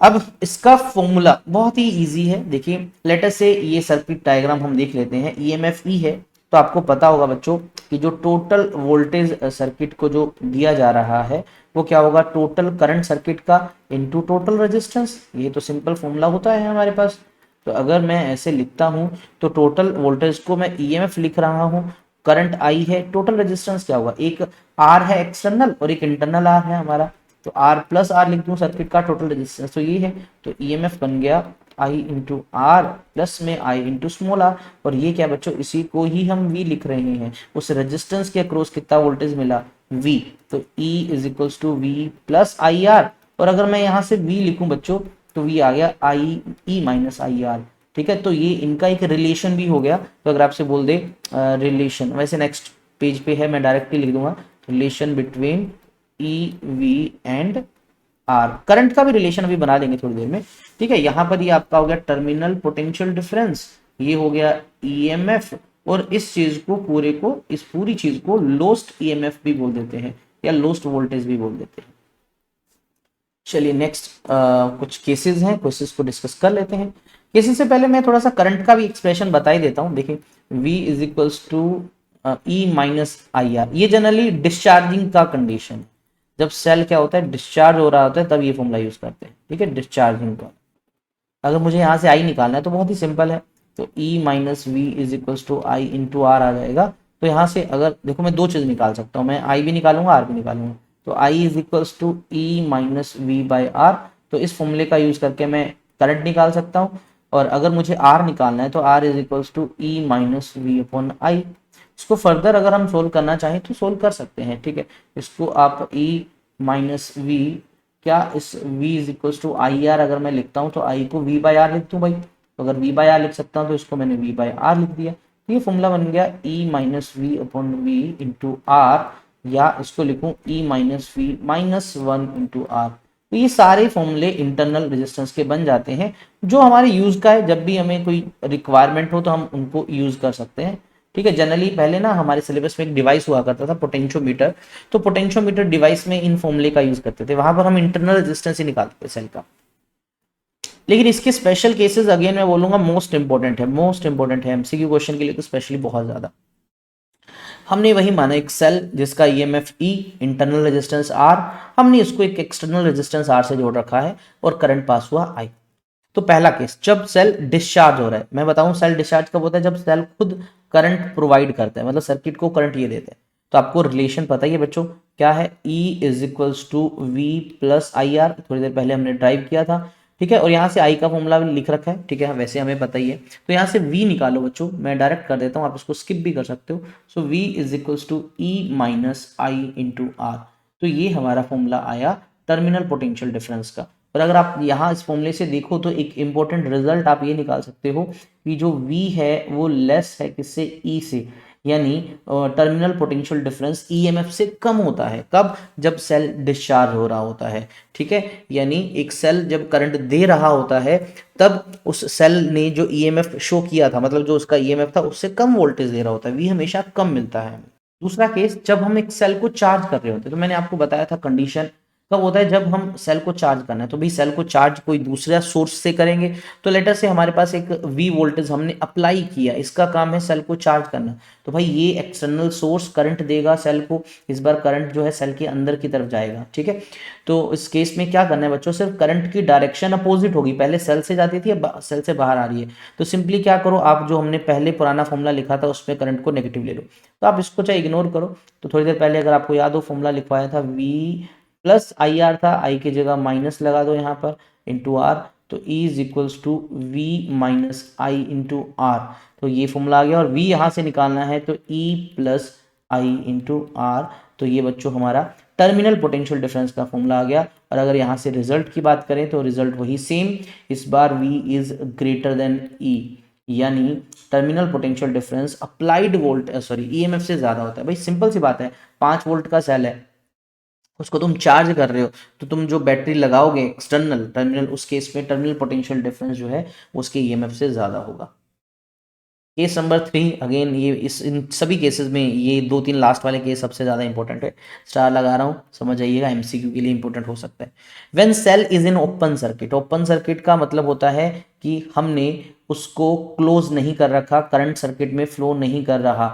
अब इसका फॉर्मूला बहुत ही इजी है, देखिए लेटर से ये सर्किट डायग्राम हम देख लेते हैं। ईएमएफ ई है तो आपको पता होगा बच्चों कि जो टोटल वोल्टेज सर्किट को जो दिया जा रहा है वो क्या होगा, टोटल करंट सर्किट का इनटू टोटल रेजिस्टेंस, ये तो सिंपल फॉर्मूला होता है हमारे पास। तो अगर मैं ऐसे लिखता हूं तो टोटल वोल्टेज को मैं ईएमएफ लिख रहा हूं, करंट आई है, टोटल रेजिस्टेंस क्या होगा, एक आर है एक्सटर्नल और एक इंटरनल आर है हमारा, तो आर प्लस आर लिख दूं सर्किट का टोटल रेजिस्टेंस, तो ये है। तो ईएमएफ बन गया आई इंटू आर प्लस में आई इंटू स्मॉल आर, और ये क्या बच्चों, इसी को ही हम वी लिख रहे हैं, उस रेजिस्टेंस के अक्रॉस कितना वोल्टेज मिला, वी, तो E is equals to V plus I R. और अगर मैं यहाँ से V लिखूं बच्चों तो V आ गया आई ई माइनस आई आर, ठीक है। तो ये इनका एक रिलेशन भी हो गया। तो अगर आपसे बोल दे रिलेशन, वैसे नेक्स्ट पेज पे है मैं डायरेक्टली लिख दूंगा, relation between E V and R, current का भी रिलेशन अभी बना देंगे थोड़ी देर में, ठीक है। यहां पर ये आपका हो गया टर्मिनल पोटेंशियल डिफरेंस ये हो गया ईएमएफ, और इस चीज को पूरे को, इस पूरी चीज को लोस्ट ईएमएफ भी बोल देते हैं या लोस्ट वोल्टेज भी बोल देते हैं। चलिए नेक्स्ट कुछ केसेस हैं, केसेस को डिस्कस कर लेते हैं। केसेस से पहले मैं थोड़ा सा करंट का भी एक्सप्रेशन बता ही देता हूँ। देखिए V is equals to E minus I R, ये जनरली डिस्चार्जिंग का कंडीशन है। जब सेल क्या होता है, डिस्चार्ज हो रहा होता है, तब ये फॉर्मूला यूज करते हैं, ठीक है, डिस्चार्जिंग का। अगर मुझे यहाँ से आई निकालना है तो बहुत ही सिंपल है, तो E minus V is equals to I into R आ जाएगा। तो यहाँ से अगर देखो मैं दो चीज निकाल सकता हूँ, मैं आई भी निकालूंगा आर भी निकालूंगा। तो I is equals to E minus V by R, तो इस फॉर्मूले का यूज करके मैं करंट निकाल सकता हूँ। और अगर मुझे आर निकालना है तो R is equals to E minus V upon I. इसको फर्दर अगर हम सोल्व करना चाहें तो सोल्व कर सकते हैं, ठीक है। इसको आप ई माइनस वी, क्या इस v is equal to I R अगर मैं लिखता हूँ तो i को v बाई आर लिख दूँ भाई। तो अगर v बाई आर लिख सकता हूँ तो इसको मैंने v बाई आर लिख दिया। तो ये फॉर्मूला बन गया e minus V upon V into R, या इसको लिखूँ e minus V minus one into R. तो ये सारे फॉर्मूले इंटरनल रेजिस्टेंस के बन जाते हैं, जो हमारे यूज का है। जब भी हमें कोई रिक्वायरमेंट हो तो हम उनको यूज कर सकते हैं, ठीक है। जनरली पहले ना हमारे सिलेबस में एक डिवाइस हुआ करता था, पोटेंशियोमीटर। तो पोटेंशियोमीटर डिवाइस में इन फॉर्मूले का यूज करते थे, वहां पर हम इंटरनल रेजिस्टेंस ही निकालते थे सेल का। लेकिन इसके स्पेशल केसेस अगेन मैं बोलूंगा मोस्ट इंपॉर्टेंट है, मोस्ट इंपॉर्टेंट है एमसीक्यू क्वेश्चन के लिए तो स्पेशली बहुत ज्यादा। हमने वही माना एक सेल जिसका ईएमएफ ई, इंटरनल रेजिस्टेंस आर, हमने इसको एक एक्सटर्नल रेजिस्टेंस आर से जोड़ रखा है और करंट पास हुआ आई। तो पहला केस, जब सेल डिस्चार्ज हो रहा है। मैं बताऊं सेल डिस्चार्ज कब होता है, जब सेल खुद करंट प्रोवाइड करता है, मतलब सर्किट को करंट ये देता है। तो आपको रिलेशन पता ही है बच्चों, क्या है, E is equals to V plus I R, थोड़ी देर पहले हमने ड्राइव किया था, ठीक है। और यहाँ से I का फॉर्मूला भी लिख रखा है, ठीक है, वैसे हमें पता ही है। तो यहाँ से V निकालो बच्चों, मैं डायरेक्ट कर देता हूँ, आप इसको स्किप भी कर सकते हो। So V is equals to E minus I into R. तो ये हमारा फॉर्मूला आया टर्मिनल पोटेंशियल डिफरेंस का। और अगर आप यहाँ इस फॉर्मूले से देखो तो एक इंपॉर्टेंट रिजल्ट आप ये निकाल सकते हो कि जो V है वो लेस है किससे, E से, यानी टर्मिनल पोटेंशियल डिफरेंस ईएमएफ से कम होता है। कब, जब सेल डिस्चार्ज हो रहा होता है, ठीक है। यानी एक सेल जब करंट दे रहा होता है तब उस सेल ने जो ईएमएफ शो किया था, मतलब जो उसका ईएमएफ था उससे कम वोल्टेज दे रहा होता है, V हमेशा कम मिलता है। दूसरा केस, जब हम एक सेल को चार्ज कर रहे होते हैं, तो मैंने आपको बताया था कंडीशन कब होता है, जब हम सेल को चार्ज करना है। तो भी सेल को चार्ज कोई दूसरा सोर्स से करेंगे। तो लेटर से हमारे पास एक V वोल्टेज हमने अप्लाई किया, इसका काम है सेल को चार्ज करना। तो भाई ये एक्सटर्नल सोर्स करंट देगा सेल को, इस बार करंट जो है सेल के अंदर की तरफ जाएगा, ठीक है। तो इस केस में क्या करना है बच्चों, सिर्फ करंट की डायरेक्शन अपोजिट होगी, पहले सेल से जाती थी अब सेल से बाहर आ रही है। तो सिंपली क्या करो, आप जो हमने पहले पुराना फॉर्मूला लिखा था उसमें करंट को नेगेटिव ले लो। तो आप इसको चाहे इग्नोर करो। तो थोड़ी देर पहले अगर आपको याद हो फॉर्मूला लिखवाया था, V प्लस आई आर था, आई की जगह माइनस लगा दो यहाँ पर, इंटू आर। तो E is equals to V minus I into R. तो ये फॉर्मूला आ गया, और V यहाँ से निकालना है तो E plus I into R. तो ये बच्चों हमारा टर्मिनल पोटेंशियल डिफरेंस का फॉर्मूला आ गया। और अगर यहाँ से रिजल्ट की बात करें तो रिजल्ट वही सेम, इस बार V is greater than E, यानी terminal potential difference applied volt EMF से ज्यादा होता है। भाई सिंपल सी बात है, 5 वोल्ट का सेल है, उसको तुम चार्ज कर रहे हो, तो तुम जो बैटरी लगाओगे एक्सटर्नल टर्मिनल, उस केस में टर्मिनल पोटेंशियल डिफरेंस जो है उसके ईएमएफ से ज्यादा होगा। केस नंबर 3, अगेन ये इन सभी केसेस में ये 2-3 लास्ट वाले केस सबसे ज्यादा इंपॉर्टेंट है। स्टार लगा रहा हूँ, समझ जाइएगा, एमसीक्यू के लिए इंपॉर्टेंट हो सकता है। When cell is in open circuit, open circuit का मतलब होता है कि हमने उसको क्लोज नहीं कर रखा, करंट सर्किट में फ्लो नहीं कर रहा।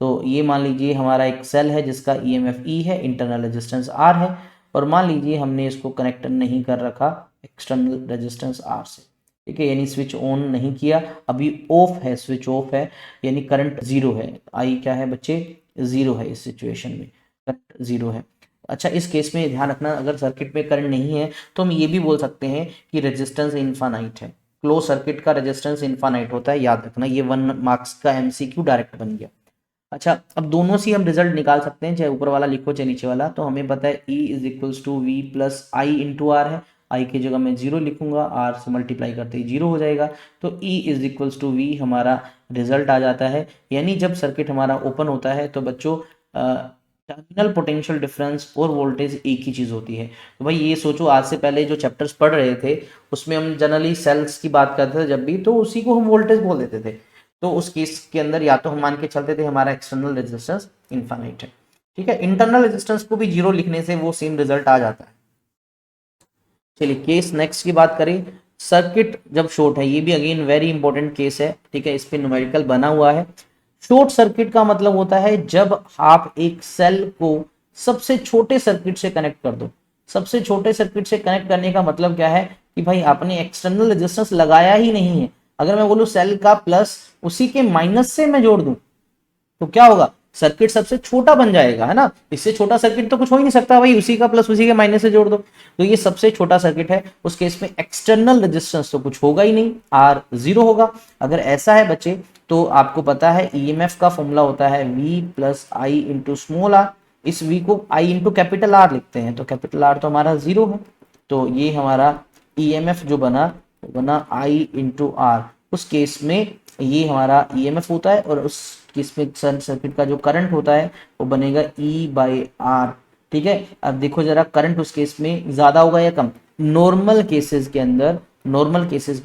तो ये मान लीजिए हमारा एक सेल है जिसका ईएमएफ ई है, इंटरनल रेजिस्टेंस आर है, और मान लीजिए हमने इसको कनेक्ट नहीं कर रखा एक्सटर्नल रेजिस्टेंस आर से, ठीक है, यानी स्विच ऑन नहीं किया, अभी ऑफ है, स्विच ऑफ है, यानी करंट जीरो है। आई क्या है बच्चे, जीरो है, इस सिचुएशन में करंट जीरो है। अच्छा, इस केस में ध्यान रखना, अगर सर्किट में करंट नहीं है तो हम ये भी बोल सकते हैं कि रेजिस्टेंस इनफाइनाइट है। क्लोज सर्किट का रेजिस्टेंस इनफाइनाइट होता है, याद रखना, ये 1 मार्क्स का एमसीक्यू डायरेक्ट बन गया। अच्छा, अब दोनों से हम रिजल्ट निकाल सकते हैं, चाहे ऊपर वाला लिखो चाहे नीचे वाला। तो हमें पता है E is equals to V plus I into R है, आई की जगह मैं जीरो लिखूंगा, आर से मल्टीप्लाई करते ही जीरो हो जाएगा। तो E is equals to V हमारा रिजल्ट आ जाता है। यानी जब सर्किट हमारा ओपन होता है तो बच्चों टर्मिनल पोटेंशियल डिफरेंस और वोल्टेज एक ही चीज होती है। तो भाई ये सोचो, आज से पहले जो चैप्टर्स पढ़ रहे थे उसमें हम जनरली सेल्स की बात करते थे जब भी, तो उसी को हम वोल्टेज बोल देते थे। तो उस केस के अंदर या तो हम मान के चलते थे हमारा एक्सटर्नल रेजिस्टेंस इनफाइनाइट है, ठीक है। इंटरनल रेजिस्टेंस को भी जीरो लिखने से वो सेम रिजल्ट आ जाता है। चलिए केस नेक्स्ट की बात करें, सर्किट जब शॉर्ट है, ये भी अगेन वेरी इंपॉर्टेंट केस है, ठीक है, इस पे न्यूमेरिकल बना हुआ है। शॉर्ट सर्किट का मतलब होता है जब आप एक सेल को सबसे छोटे सर्किट से कनेक्ट कर दो। सबसे छोटे सर्किट से कनेक्ट करने का मतलब क्या है कि भाई आपने एक्सटर्नल रेजिस्टेंस लगाया ही नहीं है। अगर मैं बोलूं सेल का प्लस उसी के माइनस से मैं जोड़ दूं तो क्या होगा, सर्किट सबसे छोटा बन जाएगा, है ना। इससे छोटा सर्किट तो कुछ हो ही नहीं सकता भाई, उसी का प्लस उसी के माइनस से जोड़ दो। तो ये सबसे छोटा सर्किट है, उस केस में एक्सटर्नल रेजिस्टेंस तो कुछ होगा ही नहीं, आर जीरो होगा। अगर ऐसा है बच्चे तो आपको पता है ईएमएफ का फॉर्मूला होता है V plus I into small R. इस V को I इंटू कैपिटल आर लिखते हैं, तो कैपिटल आर तो हमारा जीरो है, तो ये हमारा ईएमएफ जो बना बना I इंटू आर। उस केस में ये हमारा ईएमएफ होता है, और उस केस में सर्किट का जो करंट होता है वो बनेगा E बाई आर, ठीक है। अब देखो जरा करंट उस केस में ज्यादा होगा या कम। नॉर्मल केसेस के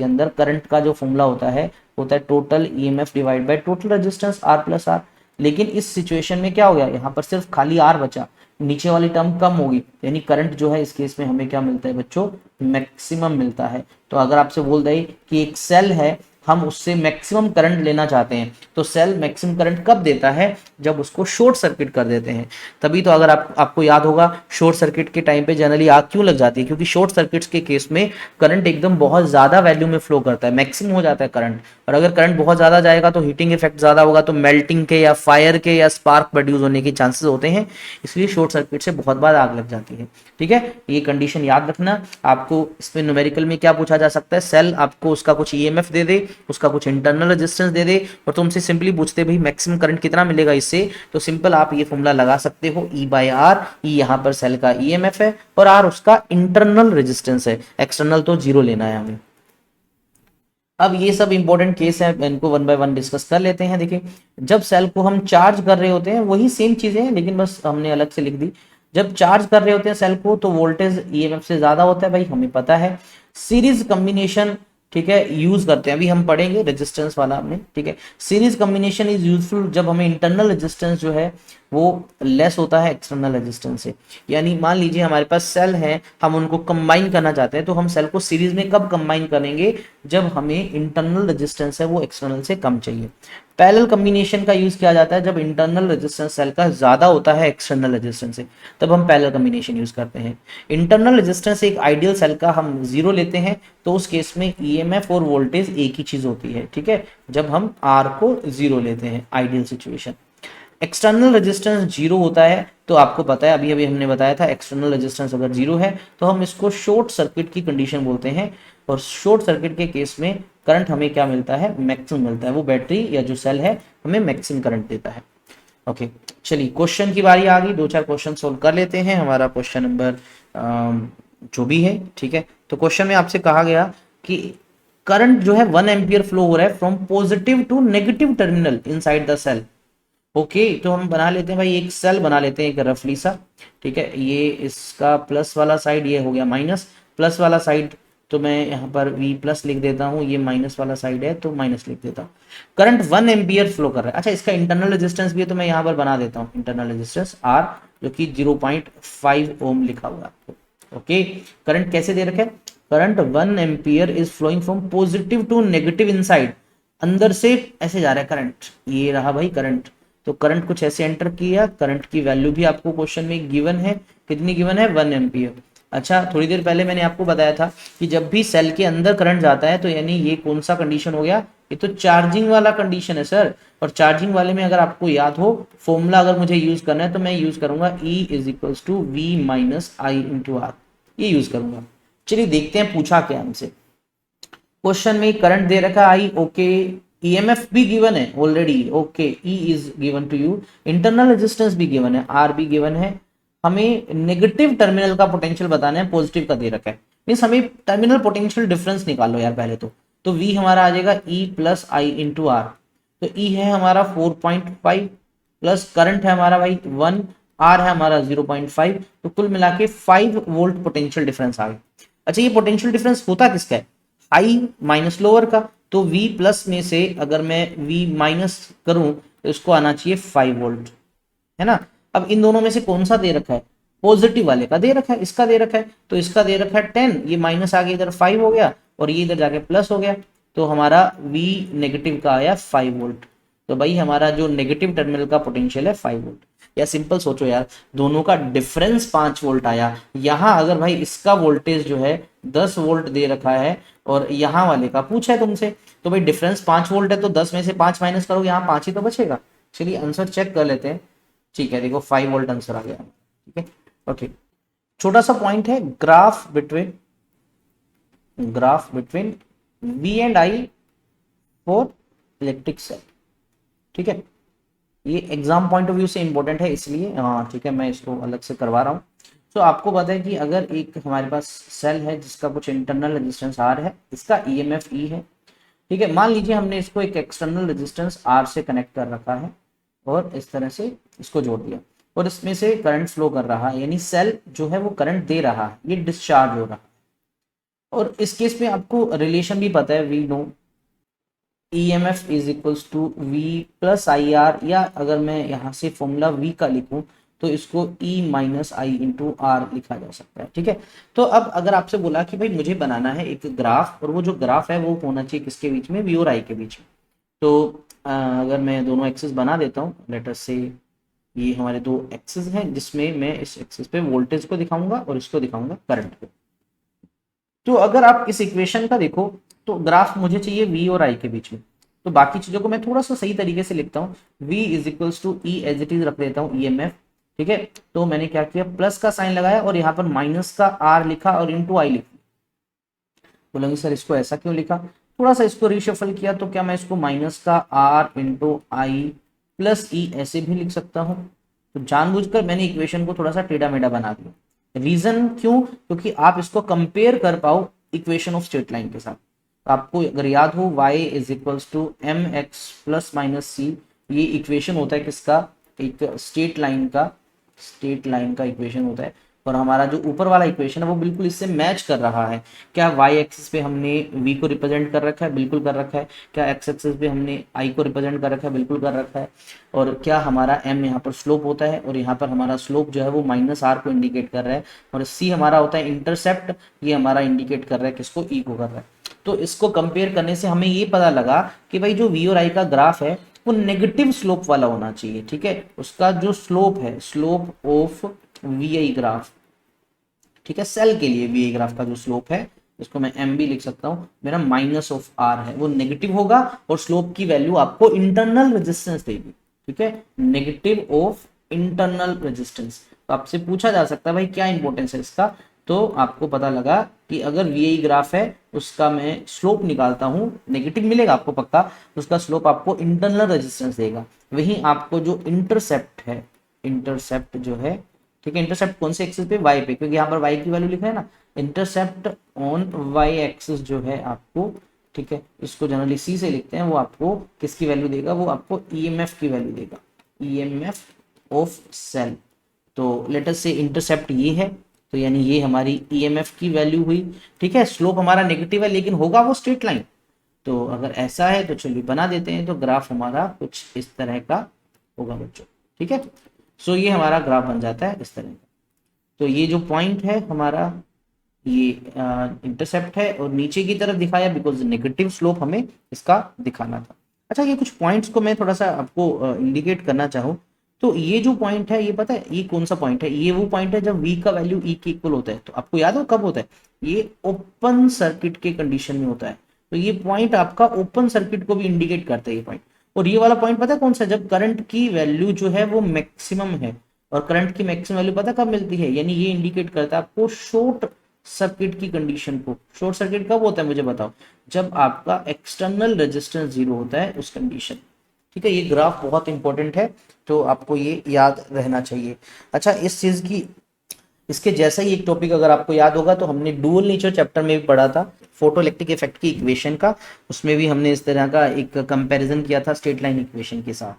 अंदर करंट का जो फॉर्मूला होता है total EMF divide by total resistance R plus R. लेकिन इस सिचुएशन में क्या हो गया, यहाँ पर सिर्फ खाली आर बचा, नीचे वाली टर्म कम होगी, यानी करंट जो है इस केस में हमें क्या मिलता है बच्चों, मैक्सिमम मिलता है। तो अगर आपसे बोल दे कि एक सेल है, हम उससे मैक्सिमम करंट लेना चाहते हैं, तो सेल मैक्सिमम करंट कब देता है, जब उसको शॉर्ट सर्किट कर देते हैं। तभी तो अगर आपको याद होगा शॉर्ट सर्किट के टाइम पे जनरली आग क्यों लग जाती है, क्योंकि शॉर्ट सर्किट्स के केस में करंट एकदम बहुत ज्यादा वैल्यू में फ्लो करता है, मैक्सिमम हो जाता है करंट। और अगर करंट बहुत ज्यादा जाएगा तो हीटिंग इफेक्ट ज्यादा होगा, तो मेल्टिंग के या फायर के या स्पार्क प्रोड्यूस होने के चांसेस होते हैं, इसलिए शॉर्ट सर्किट से बहुत बार आग लग जाती है, ठीक है। ये कंडीशन याद रखना। आपको इसमें न्यूमेरिकल में क्या पूछा जा सकता है, सेल आपको उसका कुछ ईएमएफ दे दे, उसका कुछ इंटरनल रेजिस्टेंस दे दे, और तुमसे सिंपली पूछते भाई मैक्सिमम करंट कितना मिलेगा इससे, तो सिंपल आप ये फॉर्मूला लगा सकते हो, E बाई आर। ई यहाँ पर सेल का ईएमएफ है और आर उसका इंटरनल रेजिस्टेंस है, एक्सटर्नल तो जीरो लेना है हमें। अब ये सब इंपॉर्टेंट केस है, इनको वन बाय वन डिस्कस कर लेते हैं। देखिए जब सेल को हम चार्ज कर रहे होते हैं, वही सेम चीजें हैं लेकिन बस हमने अलग से लिख दी। जब चार्ज कर रहे होते हैं सेल को तो वोल्टेज ईएमएफ से ज्यादा होता है, भाई हमें पता है। सीरीज कॉम्बिनेशन, ठीक है, यूज करते हैं, अभी हम पढ़ेंगे रेजिस्टेंस वाला हमने, ठीक है। सीरीज कॉम्बिनेशन इज यूजफुल जब हमें इंटरनल रेजिस्टेंस जो है वो लेस होता है एक्सटर्नल रेजिस्टेंस से। यानी मान लीजिए हमारे पास सेल है, हम उनको कंबाइन करना चाहते हैं, तो हम सेल को सीरीज में कब कंबाइन करेंगे, जब हमें इंटरनल रेजिस्टेंस है वो एक्सटर्नल से कम चाहिए। पैरेलल कॉम्बिनेशन का यूज किया जाता है जब इंटरनल रेजिस्टेंस सेल का ज्यादा होता है एक्सटर्नल रेजिस्टेंस से, तब हम पैरेलल कॉम्बिनेशन यूज करते हैं। इंटरनल रेजिस्टेंस एक आइडियल सेल का हम जीरो लेते हैं, तो उस केस में ईएमएफ और वोल्टेज एक ही चीज होती है, ठीक है, जब हम आर को जीरो लेते हैं ideal situation. External resistance zero होता है, तो आपको पता है अभी अभी हमने बताया था एक्सटर्नल रेजिस्टेंस अगर जीरो है तो हम इसको शॉर्ट सर्किट की कंडीशन बोलते हैं, और शॉर्ट सर्किट के केस में करंट हमें क्या मिलता है, मैक्सिमम मिलता है, वो बैटरी या जो सेल है हमें मैक्सिमम करंट देता है। ओके चलिए क्वेश्चन की बारी आ गई, दो चार क्वेश्चन सोल्व कर लेते हैं। हमारा क्वेश्चन नंबर जो भी है, ठीक है। तो क्वेश्चन में आपसे कहा गया कि करंट जो है 1 एम्पियर फ्लो हो रहा है from positive to negative terminal inside the cell. Okay तो हम बना लेते हैं भाई, एक सेल बना लेते हैं एक रफली सा, ठीक है। ये इसका प्लस वाला साइड ये हो गया माइनस, प्लस वाला साइड तो मैं यहाँ पर V प्लस लिख देता हूँ, ये माइनस वाला साइड है तो माइनस लिख देता हूँ। करंट 1 एम्पियर फ्लो कर रहा है। अच्छा इसका इंटरनल रेजिस्टेंस भी है तो मैं यहाँ पर बना देता हूँ इंटरनल रेजिस्टेंस R, जो कि 0.5 ओम लिखा हुआ है। ओके करंट कैसे दे रखा है, current 1 ampere is flowing from positive to negative inside, अंदर से ऐसे जा रहा है करंट, ये रहा भाई करंट। तो करंट कुछ ऐसे एंटर किया, करंट की वैल्यू भी आपको क्वेश्चन में गिवन है, कितनी गिवन है, 1 एम्पियर। अच्छा थोड़ी देर पहले मैंने आपको बताया था कि जब भी सेल के अंदर करंट जाता है तो यानी ये कौन सा कंडीशन हो गया, ये तो चार्जिंग वाला कंडीशन है सर। और चार्जिंग वाले में अगर आपको याद हो फॉर्मूला अगर मुझे यूज करना है तो मैं यूज करूंगा E is equals to V minus I into R, ये यूज करूंगा। चलिए देखते हैं पूछा क्या हमसे। क्वेश्चन में करंट दे रखा है I, ओके, ईएमएफ भी गिवन है already, okay, E is given to you, internal resistance भी गिवन है, R भी गिवन है। हमें नेगेटिव टर्मिनल का पोटेंशियल बताना है, पॉजिटिव का दे रखा है, मीन्स हमें टर्मिनल पोटेंशियल डिफरेंस निकालो यार पहले तो V हमारा आ जाएगा E plus I into R. तो E है हमारा 4.5 प्लस करंट है हमारा भाई 1, R है हमारा 0.5, तो कुल मिला के 5 वोल्ट पोटेंशियल डिफरेंस आ गया। अच्छा ये पोटेंशियल डिफरेंस होता किसका है, हाई माइनस लोअर का, तो V प्लस में से अगर मैं V माइनस करूं तो इसको आना चाहिए 5 वोल्ट, है ना। अब इन दोनों में से कौन सा दे रखा है, पॉजिटिव वाले का दे रखा है, इसका दे रखा है, तो इसका दे रखा है 10, ये माइनस आगे इधर 5 हो गया और ये इधर जाके प्लस हो गया, तो हमारा V नेगेटिव का आया 5 वोल्ट। तो भाई हमारा जो नेगेटिव टर्मिनल का पोटेंशियल है 5 वोल्ट। या सिंपल सोचो यार, दोनों का डिफरेंस 5 वोल्ट आया। यहाँ अगर भाई इसका वोल्टेज जो है 10 वोल्ट दे रखा है और यहाँ वाले का पूछा है तुमसे, तो भाई डिफरेंस 5 वोल्ट है, तो 10 में से 5 माइनस करोगे, यहाँ 5 ही तो बचेगा। चलिए आंसर चेक कर लेते हैं। ठीक है, देखो 5 वोल्ट आंसर आ गया। ठीक है, ओके। छोटा सा पॉइंट है, graph between V and I for electric cell. ठीक है, ये एग्जाम पॉइंट ऑफ व्यू से इंपॉर्टेंट है, इसलिए हाँ ठीक है मैं इसको अलग से करवा रहा हूँ। तो आपको पता है कि अगर एक हमारे पास सेल है जिसका कुछ इंटरनल रेजिस्टेंस R है, इसका EMF E है। ठीक है, मान लीजिए हमने इसको एक एक्सटर्नल रेजिस्टेंस R से कनेक्ट कर रखा है और इस तरह से इसको जोड़ दिया और इसमें से करंट फ्लो कर रहा है, यानी सेल जो है वो करंट दे रहा है, ये डिस्चार्ज हो रहा है। और इस केस में आपको रिलेशन भी पता है, we know EMF is equals to V plus IR, या अगर मैं यहाँ से फॉर्मूला V का लिखूं तो इसको E minus I into R लिखा जा सकता है। ठीक है, तो अब अगर आपसे बोला कि भाई मुझे बनाना है एक ग्राफ, और वो जो ग्राफ है वो होना चाहिए किसके बीच में, V और I के बीच में। तो अगर मैं दोनों एक्सिस बना देता हूँ, लेट अस से ये हमारे दो एक्सिस हैं जिसमें मैं इस एक्सिस पे वोल्टेज को दिखाऊंगा और इसको दिखाऊंगा करंट को। तो अगर आप इस इक्वेशन का देखो तो ग्राफ मुझे चाहिए V और I के बीच में, तो बाकी चीजों को मैं थोड़ा सा सही तरीके से लिखता हूँ। V is equals to E as it is रख देता हूँ EMF। ठीक है, तो मैंने क्या किया, प्लस का साइन लगाया और यहाँ पर माइनस का R लिखा और इंटू I लिखा। बोलेंगे सर इसको ऐसा क्यों लिखा, थोड़ा सा इसको रिशफल किया, तो क्या मैं इसको माइनस का R इंटू आई प्लस E ऐसे भी लिख सकता हूँ। तो जानबूझकर मैंने इक्वेशन को थोड़ा सा टेढ़ा मेढ़ा बना दिया। रीजन क्यों, क्योंकि आप इसको कंपेयर कर पाओ इक्वेशन ऑफ स्ट्रेट लाइन के साथ। तो आपको अगर याद हो y is equals to m x plus minus c, ये इक्वेशन होता है किसका, एक स्ट्रेट लाइन का इक्वेशन होता है। और हमारा जो ऊपर वाला इक्वेशन है वो बिल्कुल इससे मैच कर रहा है। क्या y एक्सिस पे हमने v को रिप्रेजेंट कर रखा है, बिल्कुल कर रखा है। क्या x एक्सिस पे हमने i को रिप्रेजेंट कर रखा है, बिल्कुल कर रखा है। और क्या हमारा m यहाँ पर स्लोप होता है, और यहाँ पर हमारा स्लोप जो है वो माइनस r को इंडिकेट कर रहा है, और c हमारा होता है इंटरसेप्ट, ये हमारा इंडिकेट कर रहा है किसको, e को कर रहा है। तो इसको कंपेयर करने से हमें ये पता लगा कि भाई जो v और i का ग्राफ है वो नेगेटिव स्लोप वाला होना चाहिए। ठीक है, उसका जो स्लोप है, स्लोप ऑफ वी ग्राफ, ठीक है, सेल के लिए वी ग्राफ का जो स्लोप है, इसको मैं एम भी लिख सकता हूँ, मेरा माइनस ऑफ आर है, वो नेगेटिव होगा और स्लोप की वैल्यू आपको इंटरनल रेजिस्टेंस देगी। ठीक है, नेगेटिव ऑफ इंटरनल रेजिस्टेंस। तो आपसे पूछा जा सकता है भाई क्या इंपॉर्टेंस है इसका, तो आपको पता लगा कि अगर वी ग्राफ है उसका मैं स्लोप निकालता हूँ, नेगेटिव मिलेगा आपको पक्का, उसका स्लोप आपको इंटरनल रेजिस्टेंस देगा। वहीं आपको जो इंटरसेप्ट है, इंटरसेप्ट जो है, ठीक है, इंटरसेप्ट कौन से एक्सिस पे, वाई पे, क्योंकि यहाँ पर वाई की वैल्यू लिखा है ना, इंटरसेप्ट ऑन वाई एक्सिस जो है आपको, ठीक है, इसको जनरली सी से लिखते हैं, वो आपको किसकी वैल्यू देगा, वो आपको ईएमएफ की वैल्यू देगा, ईएमएफ ऑफ सेल। तो लेट अस से इंटरसेप्ट ये है, तो यानी ये हमारी ईएमएफ की वैल्यू हुई। ठीक है, स्लोप हमारा नेगेटिव है लेकिन होगा वो स्ट्रेट लाइन। तो अगर ऐसा है तो चलिए बना देते हैं, तो ग्राफ हमारा कुछ इस तरह का होगा बच्चों। ठीक है, सो ये हमारा ग्राफ बन जाता है इस तरह का। तो ये जो पॉइंट है हमारा, ये इंटरसेप्ट है और नीचे की तरफ दिखाया बिकॉज नेगेटिव स्लोप हमें इसका दिखाना था। अच्छा, ये कुछ पॉइंट्स को मैं थोड़ा सा आपको इंडिकेट करना चाहूँ, तो ये जो पॉइंट है ये पता है ये कौन सा पॉइंट है, ये वो पॉइंट है जब v का वैल्यू e के इक्वल होता है। तो आपको याद हो कब होता है, ये ओपन सर्किट के कंडीशन में होता है। तो ये पॉइंट आपका ओपन सर्किट को भी इंडिकेट करता है ये पॉइंट। और ये वाला पॉइंट पता है कौन सा, जब करंट की वैल्यू जो है वो मैक्सिमम है। और करंट की मैक्सिमम वैल्यू पता कब मिलती है, यानी ये इंडिकेट करता है आपको शॉर्ट सर्किट की कंडीशन को। शॉर्ट सर्किट कब होता है मुझे बताओ, जब आपका एक्सटर्नल रेजिस्टेंस जीरो होता है उस कंडीशन। ठीक है, ये ग्राफ बहुत इंपॉर्टेंट है, तो आपको ये याद रहना चाहिए। अच्छा, इस चीज की, इसके जैसा ही एक टॉपिक अगर आपको याद होगा तो हमने डुअल नेचर चैप्टर में भी पढ़ा था, फोटो इलेक्ट्रिक इफेक्ट की इक्वेशन का, उसमें भी हमने इस तरह का एक कंपैरिजन किया था स्ट्रेट लाइन इक्वेशन के साथ।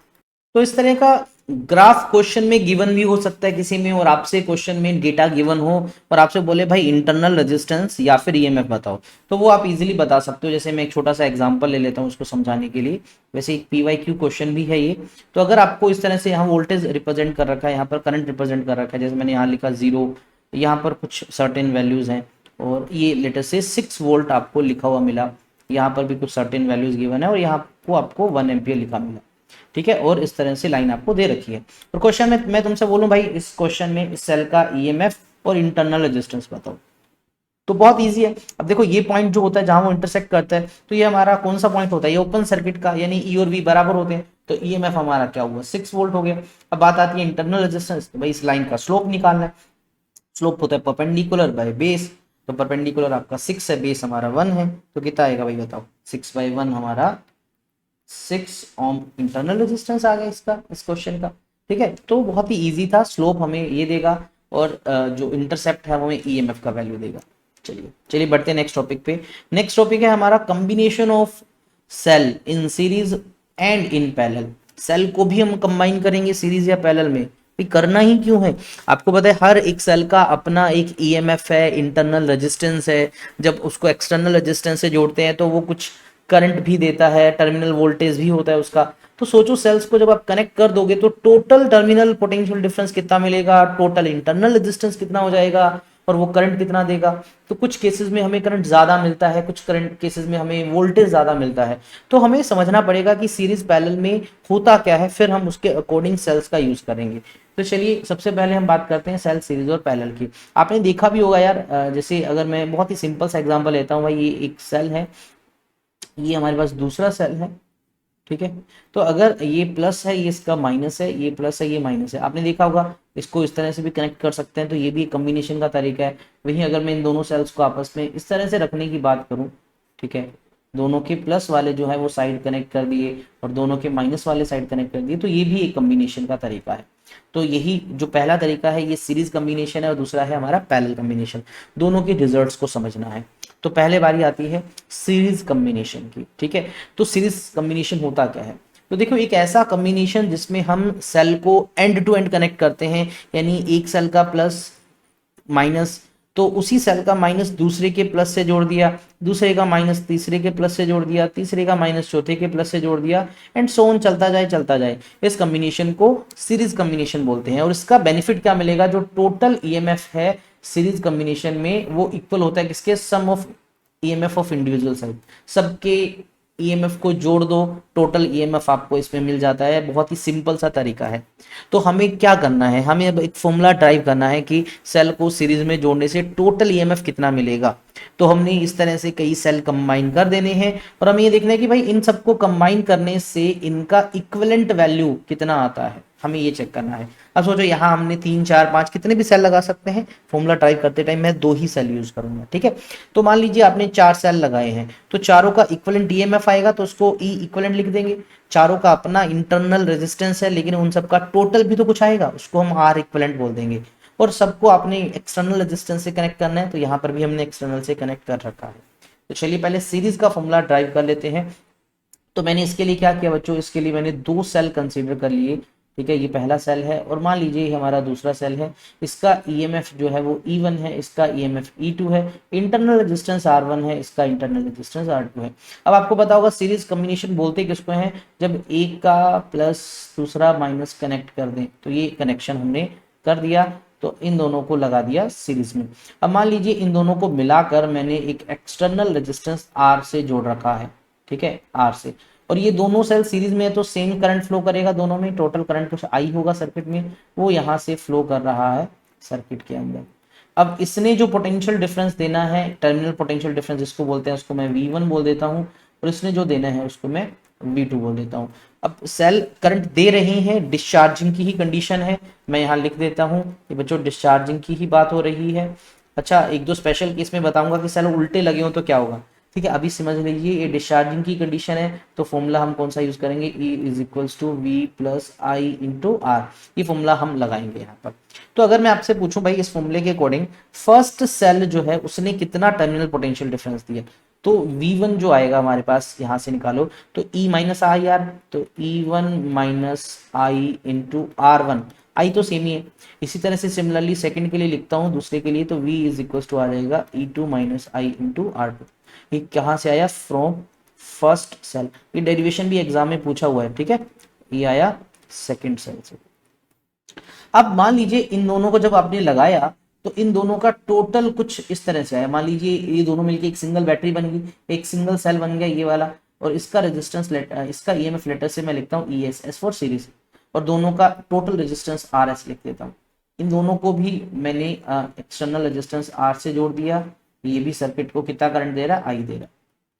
तो इस तरह का ग्राफ क्वेश्चन में गिवन भी हो सकता है किसी में, और आपसे क्वेश्चन में डेटा गिवन हो और आपसे बोले भाई इंटरनल रेजिस्टेंस या फिर ईएमएफ बताओ, तो वो आप इजीली बता सकते हो। जैसे मैं एक छोटा सा एग्जांपल ले लेता हूँ उसको समझाने के लिए। वैसे एक पीवाईक्यू क्वेश्चन भी है ये। तो अगर आपको इस तरह से यहाँ वोल्टेज रिप्रेजेंट कर रखा है, यहाँ पर करंट रिप्रेजेंट कर रखा है, जैसे मैंने यहाँ लिखा 0, यहाँ पर कुछ सर्टेन वैल्यूज हैं, और ये लेटर से 6 वोल्ट आपको लिखा हुआ मिला, यहाँ पर भी कुछ सर्टेन वैल्यूज गिवन है, और यहाँ को आपको 1 एम्पियर लिखा मिला, ठीक है। और इस तरह से लाइन आपको दे रखी है। और क्वेश्चन में मैं तुमसे बोलूं भाई इस क्वेश्चन में इस सेल का ईएमएफ और इंटरनल रेजिस्टेंस बताओ, तो बहुत इजी है। अब देखो ये पॉइंट जो होता है जहां वो इंटरसेक्ट करता है, तो ये हमारा कौन सा पॉइंट होता है, ये ओपन सर्किट का, यानी ई और वी बराबर होते हैं, तो ईएमएफ हमारा क्या हुआ 6 वोल्ट हो गया। अब बात आती है इंटरनल रेजिस्टेंस, तो भाई इस लाइन का स्लोप निकालना है। स्लोप होता है परपेंडिकुलर बाय बेस, तो परपेंडिकुलर आपका 6 है, बेस हमारा 1 है, तो कितना आएगा भाई बताओ, 6/1 हमारा 6 ओम इंटरनल रेजिस्टेंस आ गया इसका, इस क्वेश्चन का, ठीक है। तो बहुत ही इजी था। स्लोप हमें ये देगा और जो इंटरसेप्ट है वो हमें ईएमएफ का वैल्यू देगा। चलिए चलिए बढ़ते हैं नेक्स्ट टॉपिक पे। नेक्स्ट टॉपिक है हमारा combination of cell in series and in parallel. Cell को भी हम कंबाइन करेंगे सीरीज या पैरेलल में, भी करना ही क्यों है, आपको पता है हर एक सेल का अपना एक ईएमएफ है, इंटरनल रेजिस्टेंस है। जब उसको एक्सटर्नल रेजिस्टेंस से जोड़ते हैं तो वो कुछ करंट भी देता है, टर्मिनल वोल्टेज भी होता है उसका। तो सोचो सेल्स को जब आप कनेक्ट कर दोगे तो टोटल टर्मिनल पोटेंशियल डिफरेंस कितना मिलेगा, टोटल इंटरनल रेजिस्टेंस कितना हो जाएगा, और वो करंट कितना देगा। तो कुछ केसेस में हमें करंट ज्यादा मिलता है, कुछ करंट केसेस में हमें वोल्टेज ज्यादा मिलता है। तो हमें समझना पड़ेगा कि सीरीज पैरेलल में होता क्या है, फिर हम उसके अकॉर्डिंग सेल्स का यूज करेंगे। तो चलिए सबसे पहले हम बात करते हैं सेल सीरीज और पैरेलल की। आपने देखा भी होगा यार, जैसे अगर मैं बहुत ही सिंपल सा एग्जांपल लेता हूँ, भाई ये एक सेल है, ये हमारे पास दूसरा सेल है, ठीक है। तो अगर ये प्लस है, ये इसका माइनस है, ये प्लस है, ये माइनस है, आपने देखा होगा इसको इस तरह से भी कनेक्ट कर सकते हैं, तो ये भी एक कम्बिनेशन का तरीका है। वहीं अगर मैं इन दोनों सेल्स को आपस में इस तरह से रखने की बात करूं, ठीक है, दोनों के प्लस वाले जो है वो साइड कनेक्ट कर दिए और दोनों के माइनस वाले साइड कनेक्ट कर दिए, तो ये भी एक कम्बिनेशन का तरीका है। तो यही जो पहला तरीका है ये सीरीज कम्बिनेशन है, और दूसरा है हमारा पैरेलल कम्बिनेशन। दोनों के रिजल्ट्स को समझना है। तो पहले बारी आती है सीरीज कम्बिनेशन की, ठीक है। तो सीरीज कम्बिनेशन होता क्या है, तो देखो एक ऐसा कम्बिनेशन जिसमें हम सेल को एंड टू एंड कनेक्ट करते हैं, यानी एक सेल का प्लस माइनस तो उसी सेल का माइनस दूसरे के प्लस से जोड़ दिया, दूसरे का माइनस तीसरे के प्लस से जोड़ दिया, तीसरे का माइनस चौथे के प्लस से जोड़ दिया, एंड सो ऑन चलता जाए चलता जाए। इस कम्बिनेशन को सीरीज कम्बिनेशन बोलते हैं। और इसका बेनिफिट क्या मिलेगा, जो टोटल ईएमएफ है सीरीज कम्बिनेशन में वो इक्वल होता है किसके, sum of EMF of individual side. सबके ईएमएफ को जोड़ दो, टोटल ईएमएफ आपको इसमें मिल जाता है। बहुत ही सिंपल सा तरीका है। तो हमें क्या करना है, हमें अब एक फॉर्मूला ड्राइव करना है कि सेल को सीरीज में जोड़ने से टोटल ईएमएफ कितना मिलेगा। तो हमने इस तरह से कई सेल कंबाइन कर देने हैं, और हमें ये देखना है कि भाई इन सबको कंबाइन करने से इनका इक्विवेलेंट वैल्यू कितना आता है, हमें ये चेक करना है। अब सोचो यहाँ हमने 3 4 5 कितने भी सेल लगा सकते हैं, फॉर्मूला ड्राइव करते टाइम मैं 2 ही सेल यूज करूंगा, ठीक है। तो मान लीजिए आपने 4 सेल लगाए हैं, तो चारों का इक्विवेलेंट ईएमएफ आएगा, तो उसको ई इक्विवेलेंट लिख देंगे। चारों का अपना इंटरनल रेजिस्टेंस है, लेकिन उन सबका टोटल भी तो कुछ आएगा, उसको हम आर इक्विवेलेंट बोल देंगे। और सबको अपने एक्सटर्नल रेजिस्टेंस से कनेक्ट करना है, तो यहाँ पर भी हमने एक्सटर्नल से कनेक्ट कर रखा है। तो चलिए पहले सीरीज का फॉर्मूला ड्राइव कर लेते हैं। तो मैंने इसके लिए क्या किया बच्चों, इसके लिए मैंने 2 सेल कंसीडर कर लिए, ठीक है। ये पहला सेल है, और मान लीजिए ये हमारा दूसरा सेल है। इसका ईएमएफ जो है वो E1 है, इसका ईएमएफ E2 है, इंटरनल रेजिस्टेंस R1 है, इसका इंटरनल रेजिस्टेंस R2 है। अब आपको पता होगा सीरीज कम्बिनेशन बोलते किसको हैं, जब एक का प्लस दूसरा माइनस कनेक्ट कर दें, तो ये कनेक्शन हमने कर दिया, तो इन दोनों को लगा दिया सीरीज में। अब मान लीजिए इन दोनों को मिलाकर मैंने एक एक्सटर्नल रेजिस्टेंस R से जोड़ रखा है, ठीक है, R से। और ये दोनों सेल सीरीज में है तो सेम करंट फ्लो करेगा दोनों में, टोटल करंट कुछ आई होगा सर्किट में, वो यहाँ से फ्लो कर रहा है सर्किट के अंदर। अब इसने जो पोटेंशियल डिफरेंस देना है, टर्मिनल पोटेंशियल डिफरेंस जिसको बोलते हैं, उसको मैं V1 बोल देता हूँ, और इसने जो देना है उसको मैं V2 बोल देता हूँ। अब सेल करंट दे रही हैं, डिस्चार्जिंग की ही कंडीशन है, मैं यहाँ लिख देता हूँ कि बच्चों डिस्चार्जिंग की ही बात हो रही है। अच्छा, एक दो स्पेशल केस में बताऊंगा कि सेल उल्टे लगे हो तो क्या होगा, ठीक है। अभी समझ लीजिए ये डिस्चार्जिंग की कंडीशन है, तो फॉर्मूला हम कौन सा यूज करेंगे, E is equals to V plus I into R, ये फॉर्मूला हम लगाएंगे यहाँ पर। तो अगर मैं आपसे पूछूं भाई इस फॉर्मूले के अकॉर्डिंग फर्स्ट सेल जो है उसने कितना टर्मिनल पोटेंशियल डिफरेंस दिया, तो V1 जो आएगा हमारे पास यहाँ से निकालो तो E माइनस आई आर, तो E1 minus I into R1, आई तो सेम ही है। इसी तरह से सिमिलरली सेकंड के लिए लिखता हूँ, दूसरे के लिए, तो V इज इक्वल टू आ जाएगा E2 minus I into R2। ये कहाँ से आया? From first cell. ये डेरिवेशन भी एग्जाम में पूछा हुआ है, ठीक है। ये आया सेकंड सेल से। अब मान लीजिए इन दोनों को जब आपने लगाया तो इन दोनों का टोटल कुछ इस तरह से आया। मान लीजिए ये दोनों मिलके एक सिंगल बैटरी बन गई, एक सिंगल सेल बन गया ये वाला, और इसका रेजिस्टेंस इसका ईएमएफ लेटर से मैं लिखता हूँ ES, एस फॉर सीरीज, और दोनों का टोटल रेजिस्टेंस RS लिख देता हूँ। इन दोनों को भी मैंने एक्सटर्नल रेजिस्टेंस R से जोड़ दिया। ये भी सर्किट को कितना करंट दे रहा है? I दे रहा है,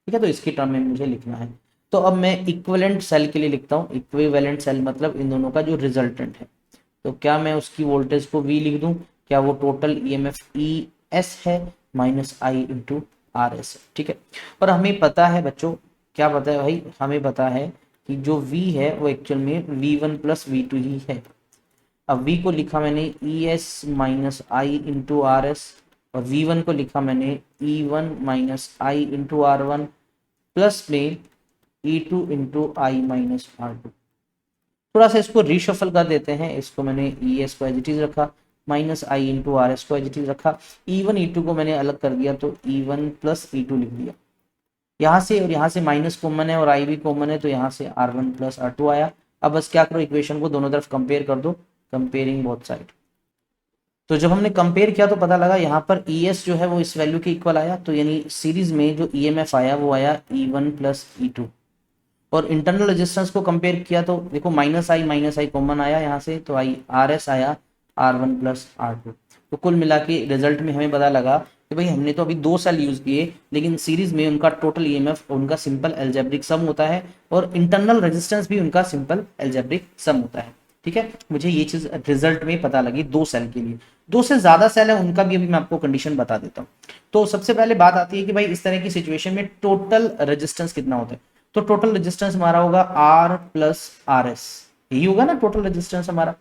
ठीक है। तो इसकी टर्म में मुझे लिखना है। तो अब मैं इक्विवेलेंट सेल के लिए लिखता हूँ। इक्विवेलेंट सेल मतलब इन दोनों का जो रिजल्टेंट है। तो क्या मैं उसकी वोल्टेज को V लिख दूं? क्या वो टोटल EMF ES है माइनस आई इंटू RS है, ठीक है। और हमें पता है बच्चों, क्या पता है भाई? हमें पता है कि जो V है वो एक्चुअल में V1 प्लस V2 ही है। अब V को लिखा मैंने ES minus I into RS, और V1 को लिखा मैंने E1 minus I into R1 plus में E2 इंटू आई माइनस R2। थोड़ा सा इसको रीशफल कर देते हैं। इसको मैंने ES को एज इट इज रखा, माइनस आई इंटू RS को एज इट इज रखा, E1 E2 को मैंने अलग कर दिया तो E1 प्लस E2 लिख दिया। यहाँ से और यहाँ से माइनस कॉमन है और I भी कॉमन है, तो यहाँ से R1 प्लस R2 आया। अब बस क्या करो, इक्वेशन को दोनों तरफ कंपेयर कर दो, कंपेयरिंग बोथ साइड। तो जब हमने कंपेयर किया तो पता लगा यहाँ पर ES जो है वो इस वैल्यू के इक्वल आया, तो यानी सीरीज में जो EMF आया वो आया E1 प्लस E2। और इंटरनल रेजिस्टेंस को कंपेयर किया तो देखो माइनस आई कॉमन आया यहाँ से, तो आई RS आया R1 प्लस R2। तो कुल मिला के रिजल्ट में हमें पता लगा कि भाई हमने तो अभी 2 सेल यूज किए, लेकिन सीरीज में उनका टोटल EMF उनका सिंपल एल्जेब्रिक सम होता है, और इंटरनल रेजिस्टेंस भी उनका सिंपल एल्जेब्रिक सम होता है, ठीक है। मुझे ये चीज रिजल्ट में पता लगी 2 सेल के लिए। 2 से ज्यादा सेल है उनका भी अभी मैं आपको कंडीशन बता देता हूँ। तो सबसे पहले बात आती है कि भाई इस तरह की सिचुएशन में टोटल रेजिस्टेंस कितना होता है। तो टोटल रेजिस्टेंस हमारा होगा R प्लस RS, यही होगा ना टोटल रेजिस्टेंस हमारा,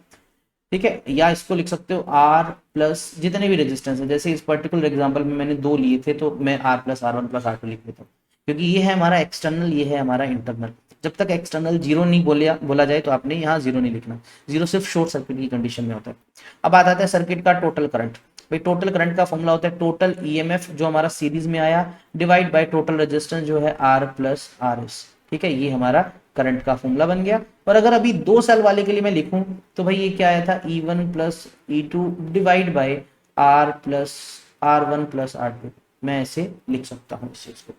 ठीक है। या इसको लिख सकते हो R प्लस जितने भी रेजिस्टेंस है। जैसे इस पर्टिकुलर एग्जांपल में मैंने 2 लिए थे, तो मैं R plus R1 plus R2 लिख देता हूँ, क्योंकि ये है हमारा एक्सटर्नल, ये है हमारा इंटरनल। जब तक एक्सटर्नल जीरो नहीं बोला जाए तो आपने यहाँ जीरो नहीं लिखना। जीरो सिर्फ शॉर्ट सर्किट की कंडीशन में होता है। अब बात आता है सर्किट का टोटल करंट। भाई टोटल करंट का फॉर्मूला होता है टोटल EMF जो हमारा सीरीज में आया डिवाइड बाय टोटल रेजिस्टेंस जो है R प्लस RS, ठीक है। ये हमारा करंट का फॉर्मूला बन गया। और अगर अभी 2 सेल वाले के लिए मैं लिखूं तो भाई ये क्या आया था, E1 plus E2 divide by R plus R1 plus R2। मैं ऐसे लिख सकता हूँ इस चीज को।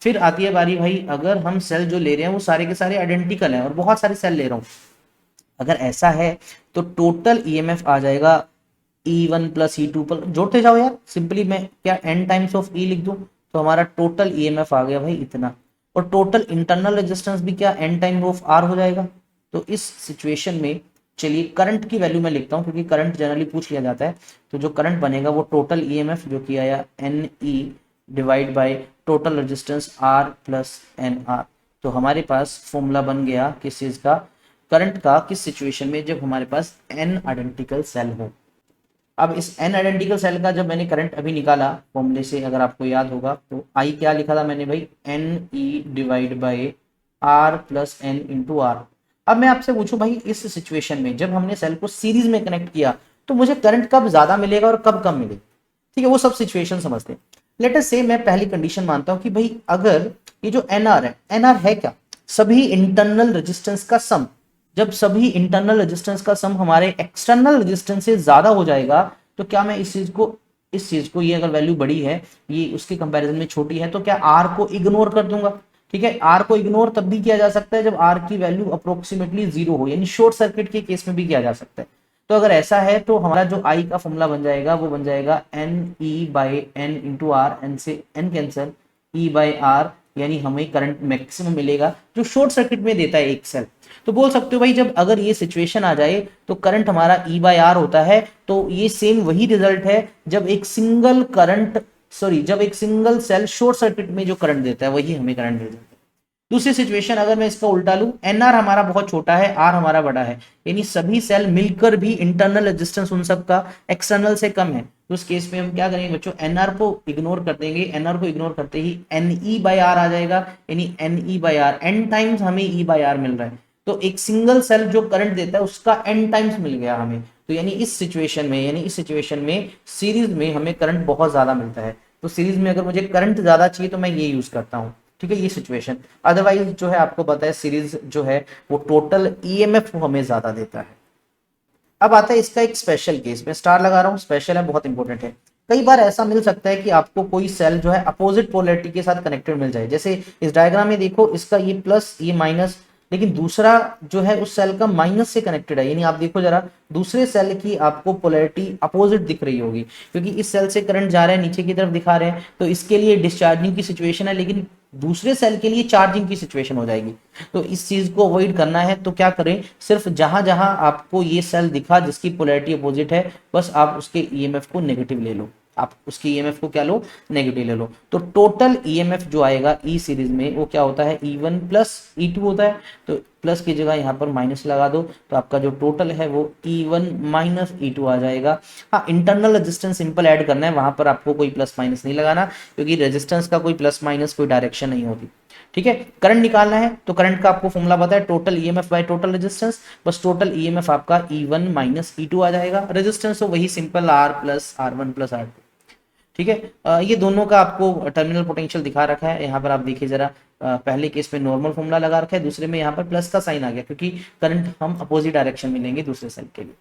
फिर आती है बारी भाई, अगर हम सेल जो ले रहे हैं वो सारे के सारे आइडेंटिकल हैं और बहुत सारे सेल ले रहा हूँ, अगर ऐसा है तो टोटल EMF आ जाएगा E1 प्लस E2 पर, जोड़ते जाओ यार, सिंपली मैं क्या n टाइम्स ऑफ E लिख दूं तो हमारा टोटल EMF आ गया भाई इतना। और टोटल इंटरनल रेजिस्टेंस भी क्या n टाइम ऑफ R हो जाएगा। तो इस सिचुएशन में चलिए करंट की वैल्यू मैं लिखता हूँ, क्योंकि करंट जनरली पूछ लिया जाता है। तो जो करंट बनेगा वो टोटल EMF जो कि आया NE divide by total resistance R plus NR। तो हमारे पास फॉर्मूला बन गया किस चीज का, करंट का, किस सिचुएशन में, जब हमारे पास n आइडेंटिकल सेल हो। अब इस n आइडेंटिकल सेल का जब मैंने करंट अभी निकाला फॉर्मूले से, अगर आपको याद होगा, तो I क्या लिखा था मैंने भाई, NE divide by R plus N into R। अब मैं आपसे पूछूं भाई इस सिचुएशन में जब हमने सेल को सीरीज में कनेक्ट किया तो मुझे करंट कब ज्यादा मिलेगा और कब कम मिलेगा, ठीक है। वो सब सिचुएशन समझते हैं। लेट अस से मैं पहली कंडीशन मानता हूं कि भाई अगर ये जो NR है, NR है क्या, सभी इंटरनल रेजिस्टेंस का सम। जब सभी इंटरनल रेजिस्टेंस का सम हमारे एक्सटर्नल रेजिस्टेंस से ज्यादा हो जाएगा तो क्या मैं इस चीज को ये अगर वैल्यू बड़ी है, ये उसके कंपैरिजन में छोटी है, तो क्या R को इग्नोर कर दूंगा, ठीक है। R को इग्नोर तब भी किया जा सकता है जब R की वैल्यू अप्रोक्सीमेटली 0 हो, यानी शॉर्ट सर्किट के केस में भी किया जा सकता है। तो अगर ऐसा है तो हमारा जो I का फॉर्मूला बन जाएगा वो बन जाएगा NE by N into R, N से N cancel, E by R, यानी हमें करंट मैक्सिमम मिलेगा जो शॉर्ट सर्किट में देता है एक सेल। तो बोल सकते हो भाई जब अगर ये सिचुएशन आ जाए तो करंट हमारा E बाई R होता है, तो ये सेम वही रिजल्ट है जब एक सिंगल सेल शॉर्ट सर्किट में जो करंट देता है वही हमें करंट दे देता है। दूसरी सिचुएशन अगर मैं इसका उल्टा लूं, एनआर हमारा बहुत छोटा है, आर हमारा बड़ा है, यानी सभी सेल मिलकर भी इंटरनल रेजिस्टेंस उन सब का एक्सटर्नल से कम है, तो उस केस में हम क्या करेंगे बच्चों, एनआर को इग्नोर कर देंगे, एनआर को इग्नोर करते ही एन ई बाई आर आ जाएगा, यानी N E by R, N times हमें ई बाई आर मिल रहा है, तो एक सिंगल सेल जो करंट देता है उसका एन टाइम्स मिल गया हमें, तो यानी इस सिचुएशन में सीरीज में हमें करंट बहुत ज्यादा मिलता है, तो सीरीज में अगर मुझे करंट ज्यादा चाहिए तो मैं ये यूज करता हूँ, ठीक है, ये सिचुएशन। अदरवाइज जो है आपको पता है सीरीज जो है वो टोटल ईएमएफ हमें ज्यादा देता है। अब आता है इसका एक स्पेशल केस, मैं स्टार लगा रहा हूँ, स्पेशल है, बहुत इंपॉर्टेंट है। कई बार ऐसा मिल सकता है कि आपको कोई सेल जो है अपोजिट पोलैरिटी के साथ कनेक्टेड मिल जाए, जैसे इस डायग्राम में देखो, इसका ये प्लस ये माइनस, लेकिन दूसरा जो है उस सेल का माइनस से कनेक्टेड है, यानी आप देखो जरा दूसरे सेल की आपको पोलैरिटी अपोजिट दिख रही होगी, क्योंकि इस सेल से करंट जा रहा है नीचे की तरफ दिखा रहे हैं, तो इसके लिए डिस्चार्जिंग की सिचुएशन है, लेकिन दूसरे सेल के लिए चार्जिंग की सिचुएशन हो जाएगी। तो इस चीज को अवॉइड करना है तो क्या करें, सिर्फ जहां जहां आपको ये सेल दिखा जिसकी पोलैरिटी अपोजिट है, बस आप उसके ईएमएफ को नेगेटिव ले लो, आप उसकी ईएमएफ को क्या लो, नेगेटिव ले लो, तो टोटल ईएमएफ जो आएगा ई सीरीज में वो क्या होता है, E1 प्लस E2 होता है, तो प्लस की जगह यहाँ पर माइनस लगा दो, तो आपका जो टोटल है वो E1 माइनस E2 आ जाएगा। हाँ, इंटरनल रेजिस्टेंस सिंपल ऐड करना है, वहां पर आपको कोई प्लस माइनस नहीं लगाना, क्योंकि रेजिस्टेंस का कोई प्लस माइनस कोई डायरेक्शन नहीं होती, ठीक है। करंट निकालना है तो करंट का आपको फॉर्मूला पता है, total EMF bye total resistance, बस टोटल ईएमएफ आपका E1 माइनस E2 आ जाएगा, रेजिस्टेंस तो वही simple R plus R1 plus R2, ठीक है। ये दोनों का आपको टर्मिनल पोटेंशियल दिखा रखा है, यहाँ पर आप देखिए जरा, पहले केस में नॉर्मल फॉर्मूला लगा रखा है, दूसरे में यहाँ पर प्लस का साइन आ गया, क्योंकि करंट हम अपोजिट डायरेक्शन में लेंगे दूसरे सेल के लिए।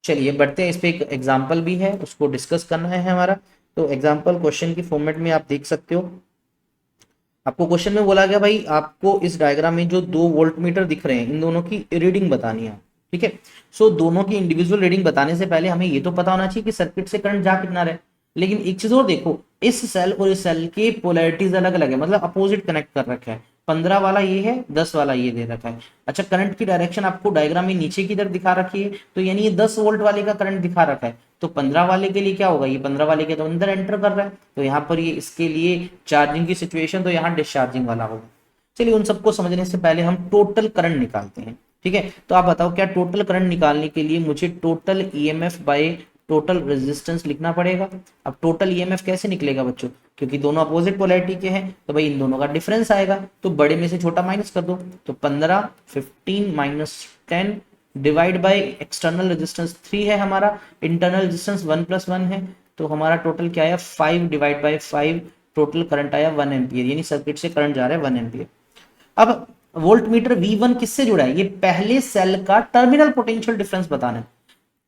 चलिए बढ़ते हैं, इस पे एक एग्जाम्पल भी है, उसको डिस्कस करना है हमारा, तो एग्जाम्पल क्वेश्चन की फॉर्मेट में आप देख सकते हो। आपको क्वेश्चन में बोला गया भाई आपको इस डायग्राम में जो दो वोल्ट मीटर दिख रहे हैं इन दोनों की रीडिंग बतानी है, ठीक है। सो दोनों की इंडिविजुअल रीडिंग बताने से पहले हमें ये तो पता होना चाहिए कि सर्किट से करंट जा कितना रहे, लेकिन एक चीज और देखो, इस सेल और इस सेल के पोलैरिटीज अलग अलग है, मतलब अपोजिट कनेक्ट कर रखा है, 15 वाला ये है, 10 वाला ये दे रखा है। अच्छा, करंट की डायरेक्शन आपको डायग्राम में नीचे की तरफ दिखा रखी है, तो यानी ये 10 वोल्ट वाले का करंट दिखा रखा है, तो 15 वाले के लिए क्या होगा, ये 15 वाले के तो अंदर एंटर कर रहा है, तो यहाँ पर ये इसके लिए चार्जिंग की सिचुएशन, तो यहाँ डिस्चार्जिंग वाला होगा। चलिए उन सबको समझने से पहले हम टोटल करंट निकालते हैं, ठीक है। तो आप बताओ क्या टोटल करंट निकालने के लिए मुझे total EMF bye total resistance लिखना पड़ेगा। अब टोटल ईएमएफ कैसे निकलेगा बच्चों, क्योंकि दोनों अपोजिट पोलैरिटी के हैं, तो भाई इन दोनों का डिफरेंस आएगा, तो बड़े में से छोटा माइनस कर दो, तो 15 15 minus 10 divide by external resistance 3 है हमारा, इंटरनल रेजिस्टेंस 1 प्लस 1 है, तो हमारा टोटल क्या आया 5 डिवाइड बाय 5, टोटल करंट आया 1 एम्पियर, यानी सर्किट से करंट जा रहा है 1 एम्पियर। अब वोल्ट मीटर V1 किससे जुड़ा है, ये पहले सेल का टर्मिनल पोटेंशियल डिफरेंस बताना है,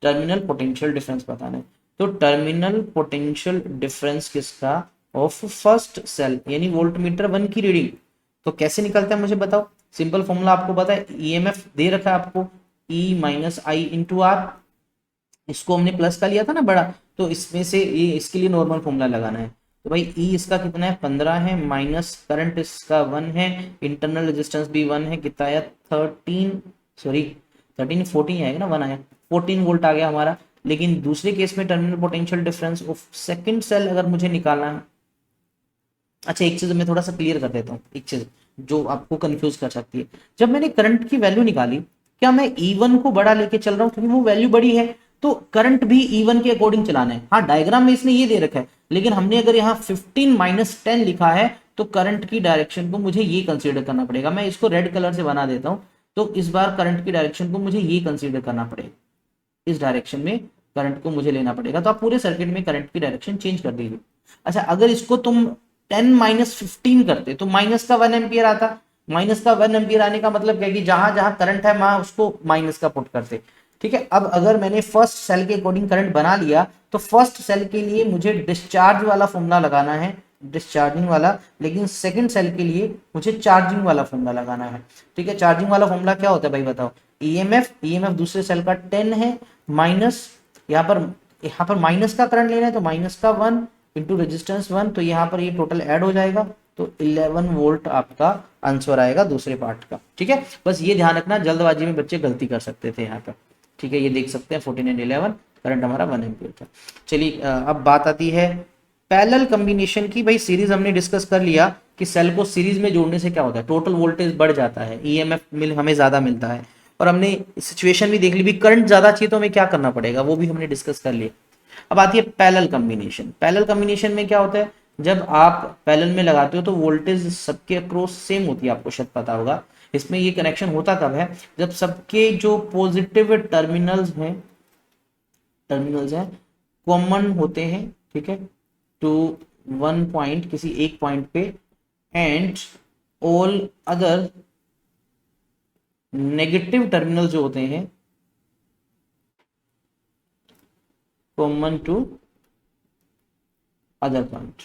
टर्मिनल पोटेंशियल डिफरेंस बताना है, तो टर्मिनल पोटेंशियल डिफरेंस किसका, ऑफ फर्स्ट सेल, यानी वोल्ट मीटर 1 की रीडिंग। तो कैसे निकलता है मुझे बताओ, सिंपल फॉर्मूला आपको पता है, ईएमएफ दे रखा है आपको E minus I into R, इसको हमने प्लस का लिया था ना बड़ा, तो इसमें से ये इसके लिए नॉर्मल फॉर्मूला लगाना है, तो भाई E इसका कितना है 15 है, माइनस करंट इसका 1 है, इंटरनल रेजिस्टेंस भी 1 है, कितना आया 13 14 आएगा ना, 1 आया 14 वोल्ट आ गया हमारा। लेकिन दूसरे केस में terminal potential difference of second cell अगर मुझे निकालना है, अच्छा एक चीज मैं थोड़ा सा क्लियर कर देता हूँ, एक चीज जो आपको कंफ्यूज कर सकती है, जब मैंने करंट की वैल्यू निकाली, क्या मैं E1 को बड़ा लेके चल रहा हूँ क्योंकि वो वैल्यू बड़ी है, तो करंट भी E1 के अकॉर्डिंग चलाना है। हाँ, डायग्राम में इसने ये दे रखा है, लेकिन हमने अगर यहाँ 15 माइनस 10 लिखा है, तो करंट की डायरेक्शन को मुझे ये कंसीडर करना पड़ेगा। मैं इसको रेड कलर से बना देता हूँ, तो इस बार करंट की डायरेक्शन को मुझे ये कंसीडर करना पड़ेगा, इस डायरेक्शन में करंट को मुझे लेना पड़ेगा, तो आप पूरे सर्किट में करंट की डायरेक्शन चेंज कर दीजिए। अच्छा, अगर इसको तुम 10 माइनस 15 करते तो माइनस का 1 एम्पियर आता, माइनस का 1 एम्पियर आने का मतलब क्या कि जहां जहां करंट है वहां उसको माइनस का पुट करते, ठीक है। अब अगर मैंने फर्स्ट सेल के अकॉर्डिंग करंट बना लिया, तो फर्स्ट सेल के लिए मुझे डिस्चार्ज वाला फॉर्मूला लगाना है, डिस्चार्जिंग वाला, लेकिन सेकंड सेल के लिए मुझे चार्जिंग वाला फॉर्मूला लगाना है, ठीक है। चार्जिंग वाला फॉर्मूला क्या होता है भाई बताओ, ईएमएफ दूसरे सेल का 10 है, माइनस यहाँ पर माइनस का करंट लेना है, तो माइनस का 1 इंटू रेजिस्टेंस 1, तो यहाँ पर ये टोटल ऐड हो जाएगा, तो 11 वोल्ट आपका आंसर आएगा दूसरे पार्ट का, ठीक है। बस ये ध्यान रखना, जल्दबाजी में बच्चे गलती कर सकते थे यहाँ पर, ठीक है। ये देख सकते हैं 14 एंड 11 करंट हमारा 1 एम्पियर था। चलिए अब बात आती है पैरेलल कॉम्बिनेशन की। भाई सीरीज हमने डिस्कस कर लिया, कि सेल को सीरीज में जोड़ने से क्या होता है, टोटल वोल्टेज बढ़ जाता है, ईएमएफ मिल हमें ज्यादा मिलता है। और हमने सिचुएशन भी देख ली, भी करंट ज्यादा चाहिए तो हमें क्या करना पड़ेगा, वो भी हमने डिस्कस कर लिया। अब आती है पैरेलल कॉम्बिनेशन। पैरेलल कॉम्बिनेशन में क्या होता है, जब आप पैरेलल में लगाते हो तो वोल्टेज सबके अक्रॉस सेम होती है, आपको शायद पता होगा। इसमें ये कनेक्शन होता कब है, जब सबके जो पॉजिटिव टर्मिनल्स हैं कॉमन होते हैं, ठीक है, टू वन पॉइंट, किसी एक पॉइंट पे, and all other negative terminal जो होते हैं कॉमन टू अदर पॉइंट।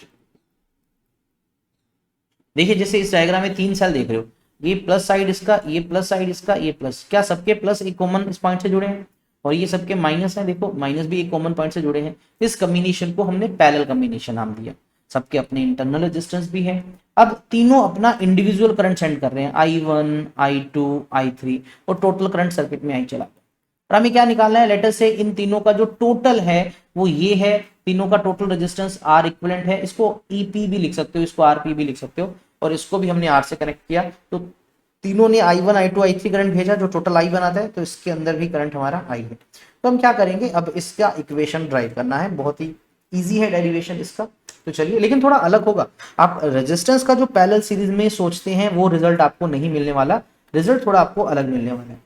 देखिए जैसे इस डायग्राम में 3 सेल देख रहे हो, ये प्लस साइड इसका, ये प्लस साइड इसका, ये प्लस, क्या सबके प्लस एक कॉमन इस पॉइंट से जुड़े हैं, और ये सबके माइनस है, देखो माइनस भी एक कॉमन पॉइंट से जुड़े हैं। इस कॉम्बिनेशन को हमने पैरेलल कॉम्बिनेशन नाम दिया। सबके अपने इंटरनल रेजिस्टेंस भी है। अब तीनों अपना इंडिविजुअल करंट सेंड कर रहे हैं, I1, I2, I3, और टोटल करंट सर्किट में आई चला। और हमें क्या निकालना है, लेटर से इन तीनों का जो टोटल है वो ये है, तीनों का टोटल रेजिस्टेंस R इक्विवेलेंट है। इसको EP भी लिख सकते हो, इसको RP भी लिख सकते हो, और इसको भी हमने R से कनेक्ट किया। तो तीनों ने I1, I2, I3 करंट भेजा, जो टोटल I बनाता है, तो इसके अंदर भी करंट हमारा I है। तो हम क्या करेंगे, अब इसका इक्वेशन ड्राइव करना है, बहुत ही इजी है डेरिवेशन इसका। तो चलिए, लेकिन थोड़ा अलग होगा। आप रेजिस्टेंस का जो पैरेलल सीरीज में सोचते हैं वो रिजल्ट आपको नहीं मिलने वाला, रिजल्ट थोड़ा आपको अलग मिलने वाला है।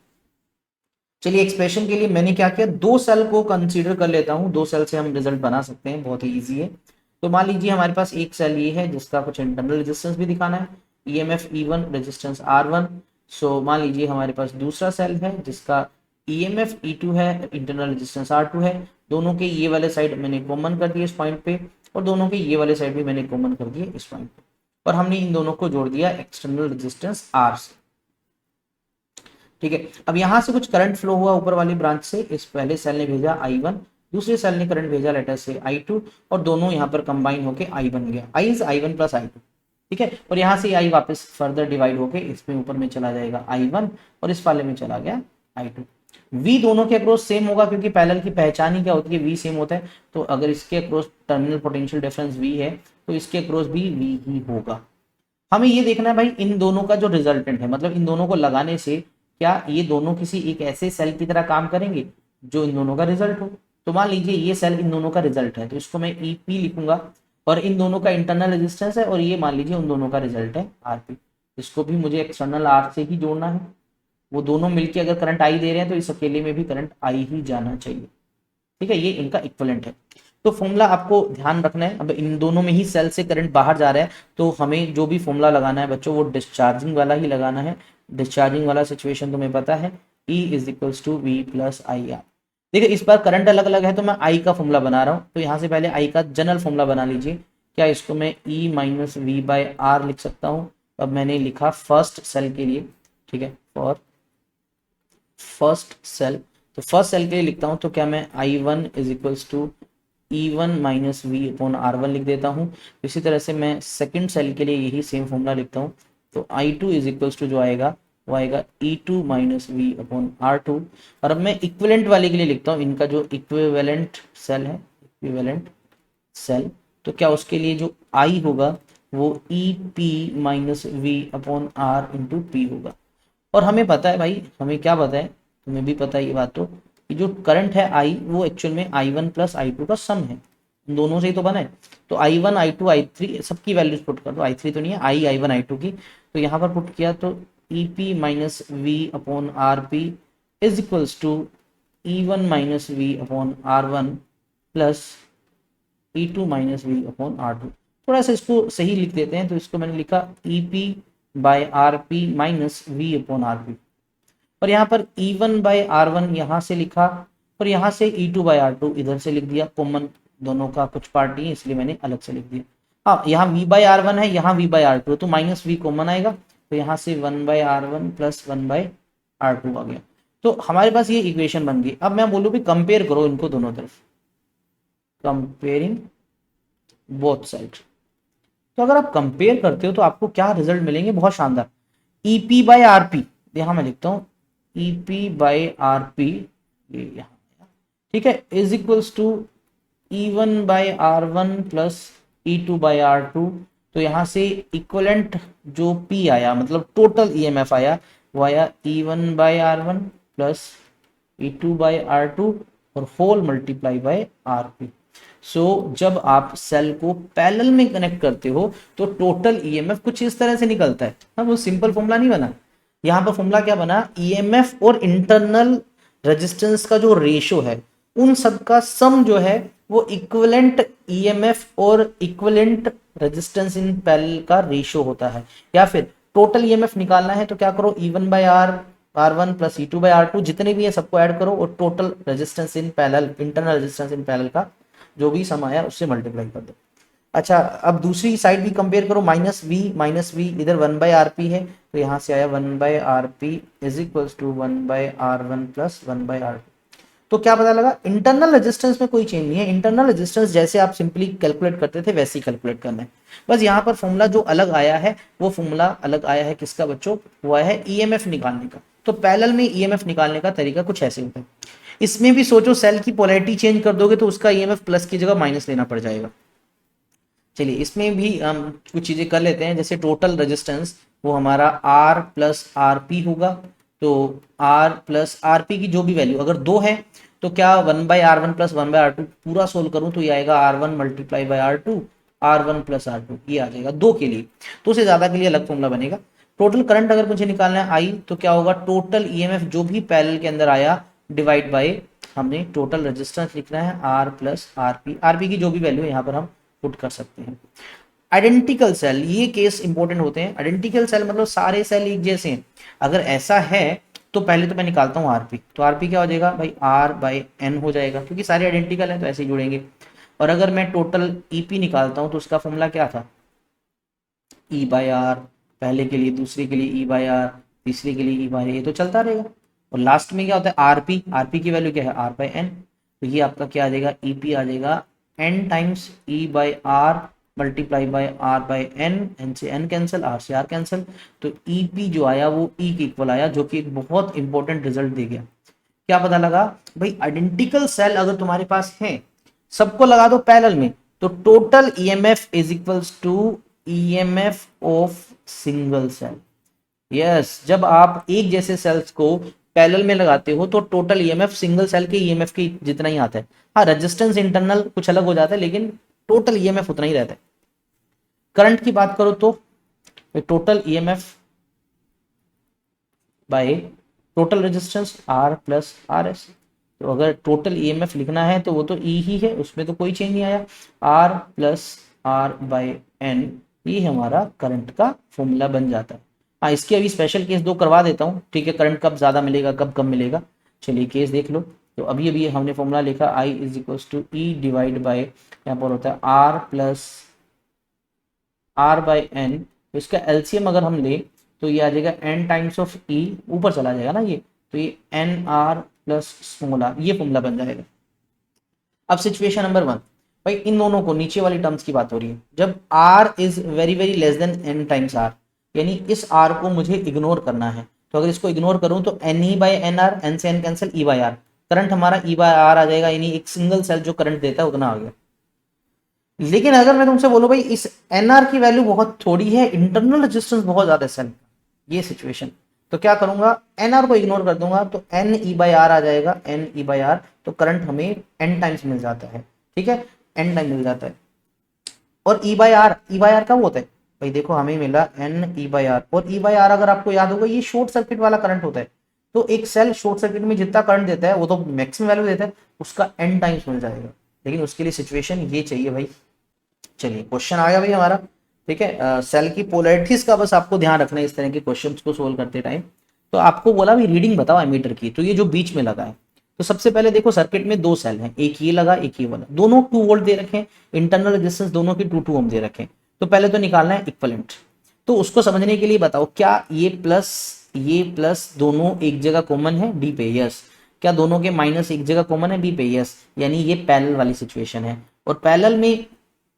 चलिए, एक्सप्रेशन के लिए मैंने क्या किया, 2 सेल को कंसीडर कर लेता हूं, 2 सेल से हम रिजल्ट बना सकते हैं, बहुत ही इजी है। तो मान लीजिए हमारे पास एक सेल ये है जिसका कुछ इंटरनल रेजिस्टेंस भी दिखाना है, ईएमएफ E1, रेजिस्टेंस R1। सो मान लीजिए हमारे पास दूसरा सेल है जिसका ईएमएफ E2 है, इंटरनल रेजिस्टेंस R2 है। दोनों के ये वाले साइड मैंने कॉमन कर दिए इस पॉइंट पे, और दोनों के ये वाले साइड भी मैंने कॉमन कर दिए इस पॉइंट पे, और हमने इन दोनों को जोड़ दिया एक्सटर्नल रेजिस्टेंस R से। ठीक है, अब यहां से कुछ करंट फ्लो हुआ ऊपर वाली ब्रांच से, इस पहले सेल ने भेजा I1, दूसरे सेल ने करंट भेजा लेटर से I2, और दोनों यहाँ पर कंबाइन होके I बन गया, I is I1 plus I2। ठीक है, और यहाँ से I वापस फर्दर डिवाइड होके इसमें ऊपर में चला जाएगा I1, और इस वाले में चला गया I2। V दोनों के अक्रॉस सेम होगा, क्योंकि पैरेलल की पहचान ही क्या होती है, V सेम होता है। तो अगर इसके across terminal potential difference V है, तो इसके अक्रॉस भी V ही होगा। हमें ये देखना है भाई, इन दोनों का जो रिजल्टेंट है, मतलब इन दोनों को लगाने से क्या ये दोनों किसी एक ऐसे सेल की तरह काम करेंगे जो इन दोनों का रिजल्ट हो। तो मान लीजिए ये सेल इन दोनों का रिजल्ट है, तो इसको मैं EP लिखूंगा, और इन दोनों का इंटरनल रेजिस्टेंस है, और ये मान लीजिए उन दोनों का रिजल्ट है RP। इसको भी मुझे एक्सटर्नल R से ही जोड़ना है। वो दोनों मिलकर अगर करंट I दे रहे हैं तो इस अकेले में भी करंट I ही जाना चाहिए। ठीक है, ये इनका इक्विवेलेंट है। तो फॉर्मूला आपको ध्यान रखना है। अब इन दोनों में ही सेल से करंट बाहर जा रहा है, तो हमें जो भी फॉर्मूला लगाना है बच्चों, वो डिस्चार्जिंग वाला ही लगाना है। डिस्चार्जिंग वाला सिचुएशन तुम्हें पता है, E is equals to V plus IR। देखिए इस बार करंट अलग अलग है, तो मैं I का फॉर्मूला बना रहा हूँ। तो यहाँ से पहले I का जनरल फॉर्मूला बना लीजिए। क्या इसको मैं E minus V by R लिख सकता हूँ। अब मैंने लिखा फर्स्ट सेल के लिए, ठीक है, फॉर फर्स्ट सेल। तो फर्स्ट सेल के लिए लिखता हूँ, तो क्या मैं I1 is equals to E1 minus V upon R1 लिख देता हूँ। इसी तरह से मैं सेकंड सेल के लिए यही सेम फॉर्मूला लिखता हूँ। तो I2 इज इक्वल्स टू जो आएगा वो आएगा E2 minus V upon R2। और अब मैं इक्विवेलेंट वाले के लिए लिखता हूँ, इनका जो इक्विवेलेंट सेल है, इक्विवेलेंट सेल, तो क्या उसके लिए जो I होगा वो EP minus V upon R into P होगा। और हमें पता है भाई, हमें क्या पता है, तुम्हें भी पता है ये बात, तो कि जो करंट है I वो एक्चुअल में I1 प्लस I2 का सम है, इन दोनों से ही तो बना है। तो I1, I2, I3 सबकी वैल्यूज पुट कर दो, I3 तो नहीं है, I1, I2 की। तो यहाँ पर पुट किया तो EP minus V upon RP is equals to E1 minus V upon R1 plus E2 minus V upon R2। थोड़ा सा इसको सही लिख देते हैं, तो इसको मैंने लिखा EP by RP minus V upon RP। और यहाँ पर E1 बाय R1 यहाँ से लिखा, और यहाँ से E2 बाय R2 इधर से लिख दिया। कॉमन दोनों का कुछ पार्ट नहीं है, इसलिए मैंने अलग से लिख दिया। हाँ, यहाँ V बाय R1 है, यहाँ V बाय R2, तो माइनस V कॉमन आएगा, तो यहाँ से 1 bye R1 plus 1 bye R2 आ गया। तो हमारे पास ये इक्वेशन बन गई। अब मैं बोलूँ भी कंपेयर करो इनको दोनों तरफ, कंपेयरिंग बोथ साइड। तो अगर आप कंपेयर करते हो तो आपको क्या रिजल्ट मिलेंगे, बहुत शानदार। EP बाय RP, यहाँ मैं लिखता हूँ EP बाय RP, ये यहाँ, ठीक है, is equals to E1 by R1 plus E2 by R2। तो यहाँ से इक्वलेंट जो P आया मतलब टोटल ईएमएफ आया वो आया E1 by R1 plus E2 by R2 और होल मल्टीप्लाई बाई RP। सो जब आप सेल को पैरेलल में कनेक्ट करते हो तो टोटल ईएमएफ कुछ इस तरह से निकलता है। हाँ, वो सिंपल फॉर्मूला नहीं बना, यहाँ पर फॉर्मूला क्या बना, ईएमएफ और इंटरनल रेजिस्टेंस का जो रेशो है उन सब का सम जो है वो इक्विवेलेंट ईएमएफ और इक्विवेलेंट रेजिस्टेंस इन पैरेलल का रेशो होता है। या फिर टोटल ईएमएफ निकालना है तो क्या करो, E1 by R1 plus E2 by R2 जितने भी है सबको ऐड करो और total resistance in parallel, internal resistance in parallel का जो भी सम आया उससे मल्टीप्लाई कर दो। अच्छा, अब दूसरी साइड भी कंपेयर करो, माइनस वी इधर 1 बाई आर पी है तो यहाँ से आया 1 by R P is equal to 1 by R1 plus 1 by R2। तो क्या पता लगा, इंटरनल रेजिस्टेंस में कोई चेंज नहीं है, इंटरनल रेजिस्टेंस जैसे आप सिंपली कैलकुलेट करते थे वैसे ही कैलकुलेट करना है। बस यहाँ पर फॉर्मूला जो अलग आया है वो फॉर्मूला अलग आया है किसका बच्चों, वो आया है ईएमएफ निकालने का। तो पैरेलल में ईएमएफ निकालने का तरीका कुछ ऐसे होता है। इसमें भी सोचो सेल की पोलैरिटी चेंज कर दोगे तो उसका ईएमएफ प्लस की जगह माइनस लेना पड़ जाएगा। चलिए इसमें भी हम कुछ चीजें कर लेते हैं, जैसे टोटल रेजिस्टेंस वो हमारा R प्लस आर पी होगा। तो R प्लस आर पी की जो भी वैल्यू अगर 2 है तो क्या 1 by R1 plus 1 by R2 पूरा सोल्व करूं तो ये आएगा R1 multiply by R2 R1 plus R2 ये आ जाएगा 2 के लिए। तो उससे ज्यादा के लिए अलग फॉर्मूला बनेगा। टोटल करंट अगर मुझे निकालना है I तो क्या होगा, टोटल ईएमएफ जो भी पैरेलल के अंदर आया डिवाइड बाय हमने टोटल रेजिस्टेंस लिखना है R प्लस आरपी की जो भी वैल्यू है यहाँ पर हम पुट कर सकते हैं। आइडेंटिकल सेल, ये केस इंपॉर्टेंट होते हैं। आइडेंटिकल सेल मतलब सारे सेल एक जैसे हैं। अगर ऐसा है तो पहले तो मैं निकालता हूँ आरपी, तो आरपी क्या हो जाएगा भाई, R बाई N हो जाएगा क्योंकि सारे आइडेंटिकल हैं तो ऐसे ही जुड़ेंगे। और अगर मैं टोटल ईपी निकालता हूँ तो उसका फॉर्मूला क्या था, E बाई आर, पहले के लिए दूसरे के लिए E बाई आर, तीसरे के लिए E बाई, ये तो चलता रहेगा। और लास्ट में क्या होता है आरपी, आरपी की वैल्यू क्या है R बाई N, तो ये आपका क्या आ जाएगा, ईपी आ जाएगा N times E by R multiply by R by N से N कैंसिल, R से R कैंसिल। तो EP जो आया वो E के इक्वल आया, जो कि एक बहुत इंपॉर्टेंट रिजल्ट दे गया। क्या पता लगा भाई, आइडेंटिकल सेल अगर तुम्हारे पास है सबको लगा दो पैरेलल में तो total EMF is equals to EMF of single cell. Yes, जब आप एक जैसे सेल्स को पैरेलल में लगाते हो तो टोटल ईएमएफ सिंगल सेल के ईएमएफ के जितना ही आता है। हाँ, रेजिस्टेंस इंटरनल कुछ अलग हो जाता है लेकिन टोटल ईएमएफ उतना ही रहता है। करंट की बात करो तो total EMF bye total resistance R plus R S. तो अगर टोटल ईएमएफ लिखना है तो वो तो E ही है, उसमें तो कोई चेंज नहीं आया। R plus R by N ये हमारा करंट का फॉर्मूला बन जाता है। हाँ, इसके अभी स्पेशल केस 2 करवा देता हूँ, ठीक है, करंट कब ज्यादा मिलेगा कब कम मिलेगा। चलिए केस देख लो। तो अभी अभी हमने फॉर्मूला लिखा I is equal to E divide by, यहाँ पर होता है R plus R by N। तो इसका एलसीएम अगर हम ले तो ये आ जाएगा N टाइम्स ऑफ E, ऊपर चला जाएगा ना ये, तो ये NR प्लस स्मॉल r, ये फॉर्मूला बन जाएगा। अब सिचुएशन नंबर 1, भाई इन दोनों को, नीचे वाली टर्म्स की बात हो रही है, जब R is very very less than N times R, यानी इस R को मुझे इग्नोर करना है। तो अगर इसको इग्नोर करूं तो NE बाई NR, N से N cancel, E by R, current हमारा E बाई R आ जाएगा, यानी एक सिंगल सेल जो करंट देता है उतना आ गया। लेकिन अगर मैं तुमसे बोलूं भाई इस NR की वैल्यू बहुत थोड़ी है, इंटरनल रेजिस्टेंस बहुत ज्यादा है सेल, ये सिचुएशन, तो क्या करूंगा, NR को इग्नोर कर दूंगा तो NE बाई R आ जाएगा, NE बाई R, तो करंट हमें N टाइम्स मिल जाता है, ठीक है, N टाइम मिल जाता है। और E बाई आर कब होता है भाई, देखो हमें मिला NE बाई R, और E बाई R अगर आपको याद होगा ये शॉर्ट सर्किट वाला करंट होता है। तो एक सेल शॉर्ट सर्किट में जितना करंट देता है वो तो मैक्सिमम वैल्यू देता है, उसका N टाइम्स मिल जाएगा, लेकिन उसके लिए सिचुएशन ये चाहिए भाई। चलिए क्वेश्चन आ गया भाई हमारा, ठीक है, सेल की पोलैरिटीज का बस आपको ध्यान रखना है इस तरह के क्वेश्चंस को सोल्व करते टाइम। तो आपको बोला भी रीडिंग बताओ एमीटर की, तो ये जो बीच में लगा है, तो सबसे पहले देखो सर्किट में 2 सेल हैं, एक ये लगा एक ये वाला, दोनों 2 वोल्ट दे रखे हैं, इंटरनल रेजिस्टेंस दोनों की 2 ओम दे रखे हैं। तो पहले तो निकालना है इक्विवेलेंट, तो उसको समझने के लिए बताओ क्या ये प्लस दोनों एक जगह कॉमन है डी पे, यस। क्या दोनों के माइनस एक जगह कॉमन है बी पे, यस, यानी ये पैरेलल वाली सिचुएशन है। और पैरेलल में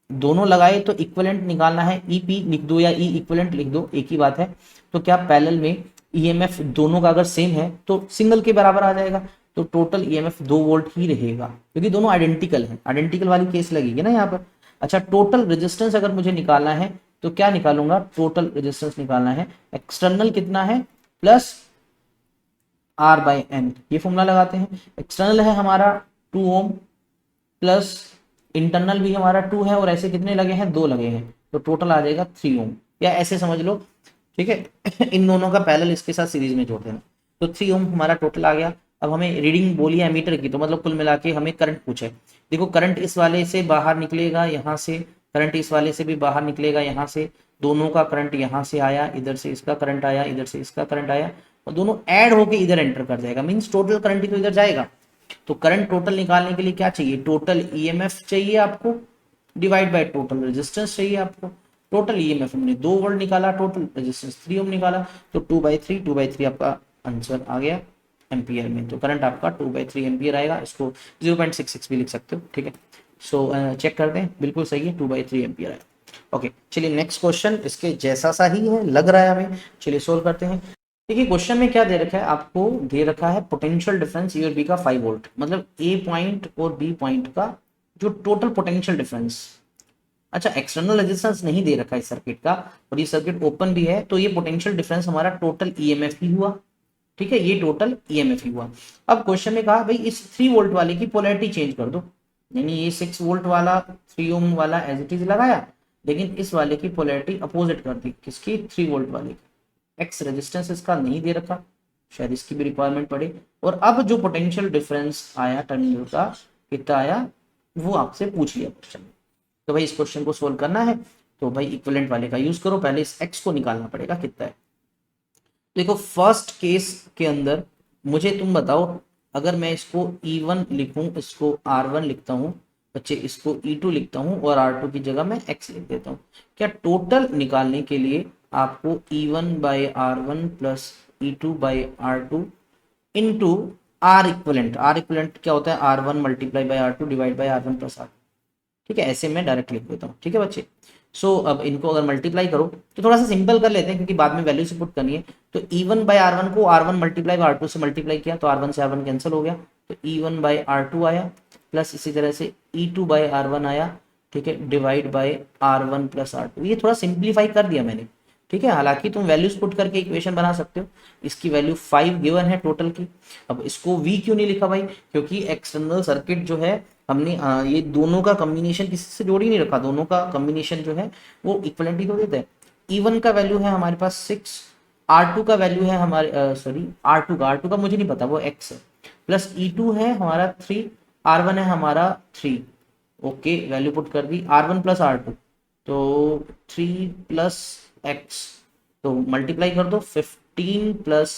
दोनों लगाए तो इक्विवेलेंट निकालना है, EP लिख दो या E इक्विवेलेंट लिख दो, एक ही बात है। तो क्या पैरेलल में EMF दोनों का अगर सेम है तो सिंगल के बराबर आ जाएगा, तो टोटल EMF 2 वोल्ट ही रहेगा क्योंकि दोनों आइडेंटिकल हैं, आइडेंटिकल वाली केस लगेगी ना यहाँ पर। अच्छा, टोटल रेजिस्टेंस अगर मुझे निकालना है तो क्या निकालूंगा, टोटल रेजिस्टेंस निकालना है, एक्सटर्नल कितना है प्लस आर बाई एन, ये फॉर्मूला लगाते हैं। एक्सटर्नल है हमारा 2 ओम प्लस इंटरनल भी हमारा 2 है, और ऐसे कितने लगे हैं, 2 लगे हैं, तो टोटल आ जाएगा 3 ओम, या ऐसे समझ लो, ठीक है। इन दोनों का पैरेलल इसके साथ सीरीज में जोड़ देना, तो 3 ओम हमारा टोटल आ गया। अब हमें रीडिंग बोली है मीटर की, तो मतलब कुल मिला के हमें करंट पूछे। देखो करंट इस वाले से बाहर निकलेगा यहाँ से, करंट इस वाले से भी बाहर निकलेगा यहाँ से, दोनों का करंट यहाँ से आया, इधर से इसका करंट आया, इधर से इसका करंट आया, और दोनों ऐड होके इधर एंटर कर जाएगा, मीन्स टोटल करंट ही तो इधर जाएगा। तो करंट टोटल निकालने के लिए क्या चाहिए, टोटल ईएमएफ चाहिए आपको, डिवाइड बाय टोटल रेजिस्टेंस चाहिए आपको। टोटल ईएमएफ हमने 2 वोल्ट निकाला, टोटल रेजिस्टेंस 3 ओम निकाला, तो 2/3 आपका आंसर आ गया एम्पियर में। तो करंट आपका 2/3 एम्पियर आएगा, इसको 0.66 भी लिख सकते हो, ठीक है। सो चेक करते हैं, बिल्कुल सही है, 2/3 एम्पियर आएगा। ओके चलिए नेक्स्ट क्वेश्चन इसके जैसा सा ही है, लग रहा है हमें, चलिए सोल्व करते हैं। देखिए क्वेश्चन में क्या दे रखा है, आपको दे रखा है पोटेंशियल डिफरेंस ए और बी का 5 वोल्ट, मतलब ए पॉइंट और बी पॉइंट का जो टोटल पोटेंशियल डिफरेंस। अच्छा एक्सटर्नल रेजिस्टेंस नहीं दे रखा है इस सर्किट का, और ये सर्किट ओपन भी है, तो ये पोटेंशियल डिफरेंस हमारा टोटल ईएमएफ ही हुआ, ठीक है, ये टोटल ईएमएफ ही हुआ। अब क्वेश्चन में कहा भाई इस 3 वोल्ट वाले की पोलैरिटी चेंज कर दो, यानी ये 6 वोल्ट वाला 3 ओम वाला एज इट इज लगाया, लेकिन इस वाले की पोलैरिटी अपोजिट कर दी, किसकी, 3 वोल्ट वाले की। एक्स रेजिस्टेंस इसका नहीं दे रखा, शायद इसकी भी रिक्वायरमेंट पड़े। और अब जो पोटेंशियल डिफरेंस आया टर्मिनल का कितना आया, वो आपसे पूछ लिया क्वेश्चन में। तो भाई इस क्वेश्चन को सोल्व करना है, तो भाई इक्विवेलेंट वाले का यूज करो, पहले इस एक्स को निकालना पड़ेगा कितना है। देखो फर्स्ट केस के अंदर मुझे तुम बताओ, अगर मैं इसको E1 लिखूं, इसको R1 लिखता हूं बच्चे, इसको E2 लिखता हूं और R2 की जगह मैं X लिख देता हूं, क्या टोटल निकालने के लिए आपको E1/R1 plus E2/R2 into R equivalent, R equivalent क्या होता है, R1 multiply by R2 divide by R1 plus R, ठीक है, ऐसे मैं डायरेक्ट लिख देता हूँ, ठीक है बच्चे। सो अब इनको अगर मल्टीप्लाई करो तो थोड़ा सा सिंपल कर लेते हैं, क्योंकि बाद में वैल्यू से पुट करनी है। तो E1/R1 को R1 मल्टीप्लाई बाई R2 से मल्टीप्लाई किया, तो R1 से R1 कैंसिल हो गया, तो E1/R2 आया, प्लस इसी तरह से E2/R1 आया, ठीक है, divide by R1 plus R2। ये थोड़ा सिंप्लीफाई कर दिया मैंने, ठीक है, हालांकि तुम वैल्यूज पुट करके इक्वेशन बना सकते हो। इसकी वैल्यू 5 गिवन है टोटल की। अब इसको V क्यों नहीं लिखा भाई, क्योंकि एक्सटर्नल सर्किट जो है हमने ये दोनों का कॉम्बिनेशन किसी से जोड़ ही नहीं रखा, दोनों का कॉम्बिनेशन जो है वो इक्विवेलेंट ही तो देता है। E1 का वैल्यू है हमारे पास 6, R2 का वैल्यू है हमारे सॉरी R2 का मुझे नहीं पता, वो X है, प्लस E2 है हमारा 3, R1 है हमारा 3। ओके वैल्यू पुट कर दी, R1 प्लस R2 तो 3 प्लस X, तो मल्टीप्लाई कर दो, 15 plus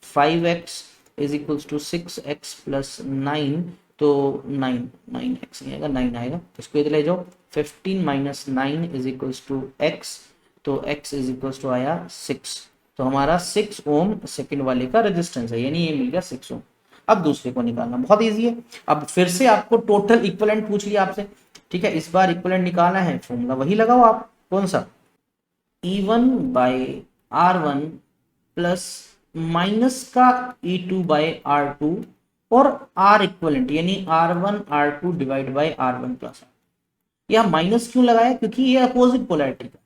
5X is equals to 6X plus 9, तो 9x नहीं आएगा, 9 आएगा, तो इसको इधर ले जाओ, 15 minus 9 is equals to x, तो x इज इक्वल्स टू आया 6, तो हमारा 6 ओम सेकंड वाले का रेजिस्टेंस है, यानी ये मिल गया 6 ओम। अब दूसरे को निकालना बहुत इजी है, अब फिर से आपको टोटल इक्विवेलेंट पूछ लिया आपसे, ठीक है, इस बार इक्विवेलेंट निकालना है, फॉर्मूला वही लगाओ आप, कौन सा, E1/R1 प्लस माइनस का E2/R2 और R इक्वलेंट यानी R1 R2 divide by R1 plus R। यह माइनस क्यों लगाया, क्योंकि ये अपोजिट पोलैरिटी का।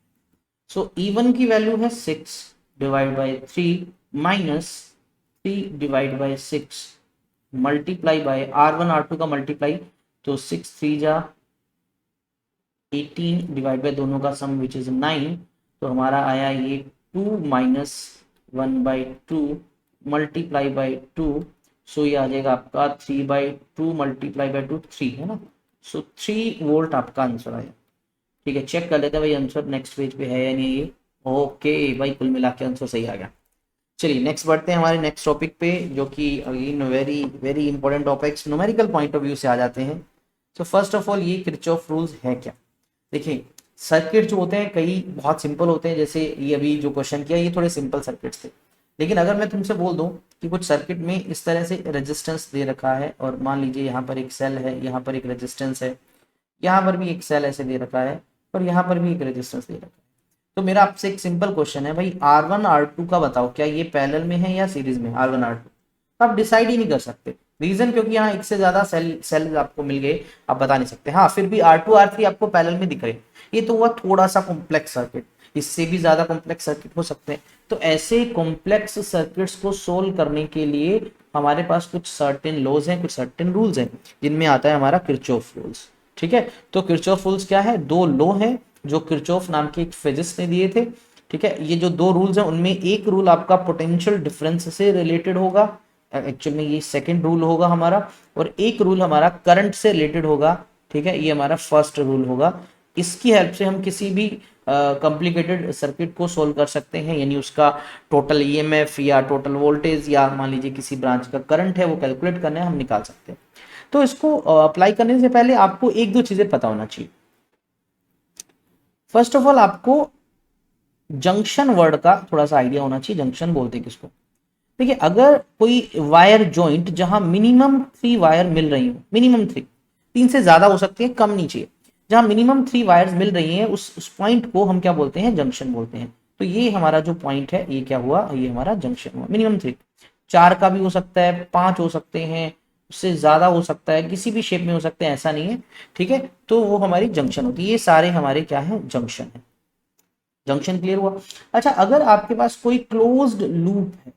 सो E1 की वैल्यू है 6 divide by 3 minus 3 divide by 6 multiply by R1 R2 का मल्टीप्लाई, तो 6 3 जा 18 डिवाइड बाई दोनों का सम विच इज 9, तो हमारा आया ये 2 माइनस 1/2 मल्टीप्लाई बाई 2, सो ये आ जाएगा आपका 3/2 मल्टीप्लाई बाई 2 3 है ना, सो 3 वोल्ट आपका आंसर आया। ठीक है चेक कर लेते हैं भाई आंसर नेक्स्ट पेज पे है या नहीं ये। ओके भाई कुल मिला के आंसर सही आ गया। चलिए नेक्स्ट बढ़ते हैं हमारे नेक्स्ट टॉपिक पे, जो कि again very very important topics numerical point of view से आ जाते हैं। सो फर्स्ट ऑफ ऑल ये किरचॉफ रूल्स है क्या। देखिए सर्किट जो होते हैं कई बहुत सिंपल होते हैं, जैसे ये अभी जो क्वेश्चन किया ये थोड़े सिंपल सर्किट्स थे, लेकिन अगर मैं तुमसे बोल दूं कि कुछ सर्किट में इस तरह से रेजिस्टेंस दे रखा है, और मान लीजिए यहाँ पर एक सेल है, यहाँ पर एक रेजिस्टेंस है, यहाँ पर भी एक सेल ऐसे दे रखा है, और यहाँ पर भी एक रेजिस्टेंस दे रखा है, तो मेरा आपसे एक सिंपल क्वेश्चन है भाई R1 R2 का बताओ क्या ये पैरेलल में है या सीरीज में R1 R2। आप डिसाइड ही नहीं कर सकते, रीजन क्योंकि यहाँ एक से ज्यादा सेल आपको मिल गए, आप बता नहीं सकते। हाँ फिर भी R2 R3 आपको पैरेलल में दिख रहे, ये तो हुआ थोड़ा सा कॉम्प्लेक्स सर्किट, इससे भी ज्यादा कॉम्प्लेक्स सर्किट हो सकते हैं। तो ऐसे कॉम्प्लेक्स सर्किट्स को सोल्व करने के लिए हमारे पास कुछ सर्टेन लॉज हैं, कुछ सर्टेन रूल्स हैं, जिनमें आता है हमारा किरचॉफ रूल्स। ठीक है, तो किरचॉफ रूल्स क्या है? दो लॉ हैं जो किरचॉफ नाम के एक फिजिस्ट ने दिए थे। ठीक है, ये जो दो रूल्स हैं उनमें एक रूल आपका पोटेंशियल डिफरेंस से रिलेटेड होगा, एक्चुअल में ये सेकंड रूल होगा हमारा, और एक रूल हमारा करंट से रिलेटेड होगा। ठीक है, ये हमारा फर्स्ट रूल होगा। इसकी हेल्प से हम किसी भी कॉम्प्लिकेटेड सर्किट को सोल्व कर सकते हैं, यानी उसका टोटल ईएमएफ या टोटल वोल्टेज या मान लीजिए किसी ब्रांच का करंट है वो कैलकुलेट करना है, हम निकाल सकते हैं। तो इसको अप्लाई करने से पहले आपको एक दो चीजें पता होना चाहिए। फर्स्ट ऑफ ऑल आपको जंक्शन वर्ड का थोड़ा सा आइडिया होना चाहिए। जंक्शन बोलते हैं किसको? देखिए, अगर कोई वायर जॉइंट जहां मिनिमम 3 वायर मिल रही हो, मिनिमम 3, 3 से ज्यादा हो सकती है, कम नहीं चाहिए, जहां मिनिमम 3 वायर्स मिल रही हैं उस पॉइंट को हम क्या बोलते हैं? जंक्शन बोलते हैं। तो ये हमारा जो पॉइंट है ये क्या हुआ? ये हमारा जंक्शन हुआ। मिनिमम 3, 4 का भी हो सकता है, 5 हो सकते हैं, उससे ज्यादा हो सकता है, किसी भी शेप में हो सकते हैं, ऐसा नहीं है। ठीक है, तो वो हमारी जंक्शन होती है। ये सारे हमारे क्या है? जंक्शन है। जंक्शन क्लियर हुआ? अच्छा, अगर आपके पास कोई क्लोज्ड लूप है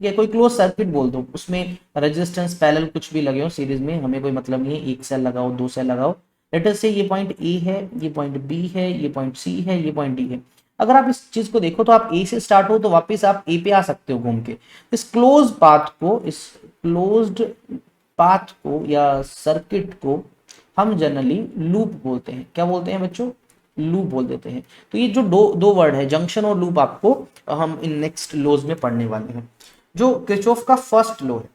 या कोई क्लोज सर्किट बोल दो, उसमें रेजिस्टेंस पैरेलल कुछ भी लगे हो सीरीज में, हमें कोई मतलब नहीं है, एक सेल लगाओ, दो सेल लगाओ, लेट अस से ये पॉइंट ए है, ये पॉइंट बी है, ये पॉइंट सी है, ये पॉइंट डी है। अगर आप इस चीज को देखो तो आप ए से स्टार्ट हो तो वापस आप ए पे आ सकते हो घूम के। इस क्लोज पाथ को, इस क्लोज्ड पाथ को या सर्किट को हम जनरली लूप बोलते हैं। क्या बोलते हैं बच्चों? लूप बोल देते हैं। तो ये जो दो वर्ड है, जंक्शन और लूप, आपको हम इन नेक्स्ट लॉज में पढ़ने वाले हैं। जो किरचॉफ का फर्स्ट लॉ है,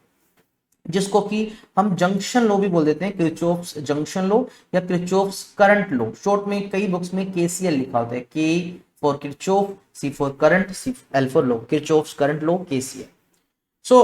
जिसको कि हम जंक्शन लॉ भी बोल देते हैं, किरचॉफ्स जंक्शन लॉ या किरचॉफ्स करंट लॉ, शॉर्ट में कई बुक्स में केसीएल लिखा होता है, K for Kirchhoff, C for current, C L for law, Kirchhoff's current law, KCL. So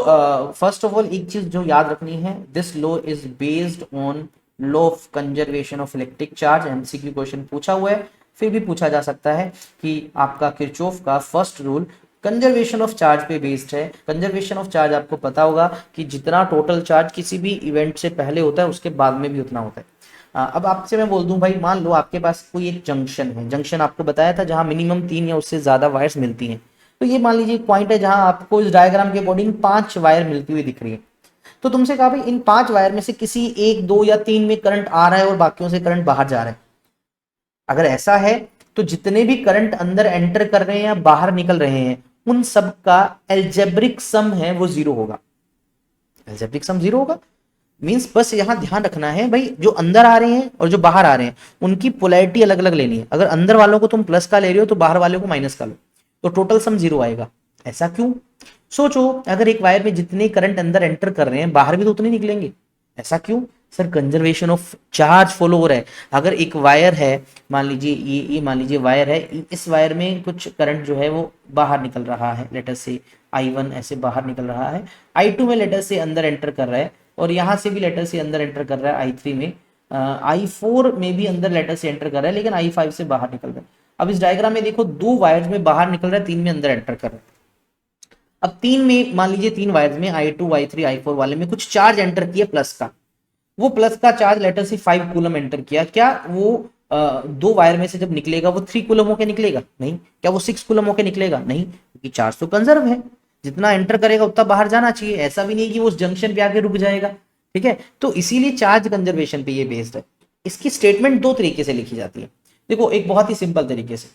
first of all एक चीज जो याद रखनी है, this law is based on law of conservation of electric charge. MCQ question पूछा हुआ है, फिर भी पूछा जा सकता है कि आपका किरचॉफ का first rule conservation of charge पे बेस्ड है। कंजर्वेशन ऑफ चार्ज आपको पता होगा कि जितना टोटल चार्ज किसी भी इवेंट से पहले होता है उसके बाद में भी उतना होता है। अब आपसे मैं बोल दूं भाई, मान लो आपके पास कोई एक जंक्शन है, जंक्शन आपको बताया था जहां मिनिमम 3 या उससे ज्यादा वायर्स मिलती हैं। तो ये मान लीजिए एक पॉइंट है जहां आपको इस डायग्राम के अकॉर्डिंग 5 वायर मिलती हुई दिख रही है। तो तुमसे कहा भाई इन 5 वायर में से किसी 1, 2 या 3 में करंट आ रहा है और बाकियों से करंट बाहर जा रहा है। अगर ऐसा है तो जितने भी करंट अंदर एंटर कर रहे हैं या बाहर निकल रहे हैं उन सब का एल्जेब्रिक सम है वो 0 होगा। एल्जेब्रिक सम 0 होगा मींस बस यहां ध्यान रखना है भाई, जो अंदर आ रहे हैं और जो बाहर आ रहे हैं उनकी पोलैरिटी अलग अलग लेनी है। अगर अंदर वालों को तुम प्लस का ले रहे हो तो बाहर वालों को माइनस का लो, तो टोटल सम 0 आएगा। ऐसा क्यों? सोचो, अगर एक वायर में जितने करंट अंदर एंटर कर रहे हैं बाहर भी तो उतने निकलेंगे। ऐसा क्यों? Sir conservation of charge follow हो रहा है। अगर एक वायर है, मान लीजिए ये मान लीजिए वायर है, इस वायर में कुछ करंट जो है वो बाहर निकल रहा है, लेटर से I1 ऐसे बाहर निकल रहा है, I2 में लेटर से अंदर एंटर कर रहा है, और यहां से भी लेटर से अंदर एंटर कर रहा है I3 में, I4 में भी अंदर लेटर से एंटर कर रहा है, लेकिन I5 से बाहर निकल रहा है। अब इस डायग्राम में देखो, 2 वायर्स में बाहर निकल रहा है, 3 में अंदर एंटर कर रहा है। अब 3 में मान लीजिए 3 वायर्स में I2, I3, I4 वाले में कुछ चार्ज एंटर किया प्लस का, वो प्लस का चार्ज लेटर से 5 कूलम एंटर किया। क्या वो 2 वायर में से जब निकलेगा वो 3 कूलम होके निकलेगा? नहीं। क्या वो 6 कूलम होके निकलेगा? नहीं, क्योंकि चार्ज तो कंजर्व है, जितना एंटर करेगा उतना बाहर जाना चाहिए। ऐसा भी नहीं कि वो उस जंक्शन पे आके रुक जाएगा। ठीक है, तो इसीलिए चार्ज कंजर्वेशन पे ये बेस्ड है। इसकी स्टेटमेंट 2 तरीके से लिखी जाती है। देखो, एक बहुत ही सिंपल तरीके से,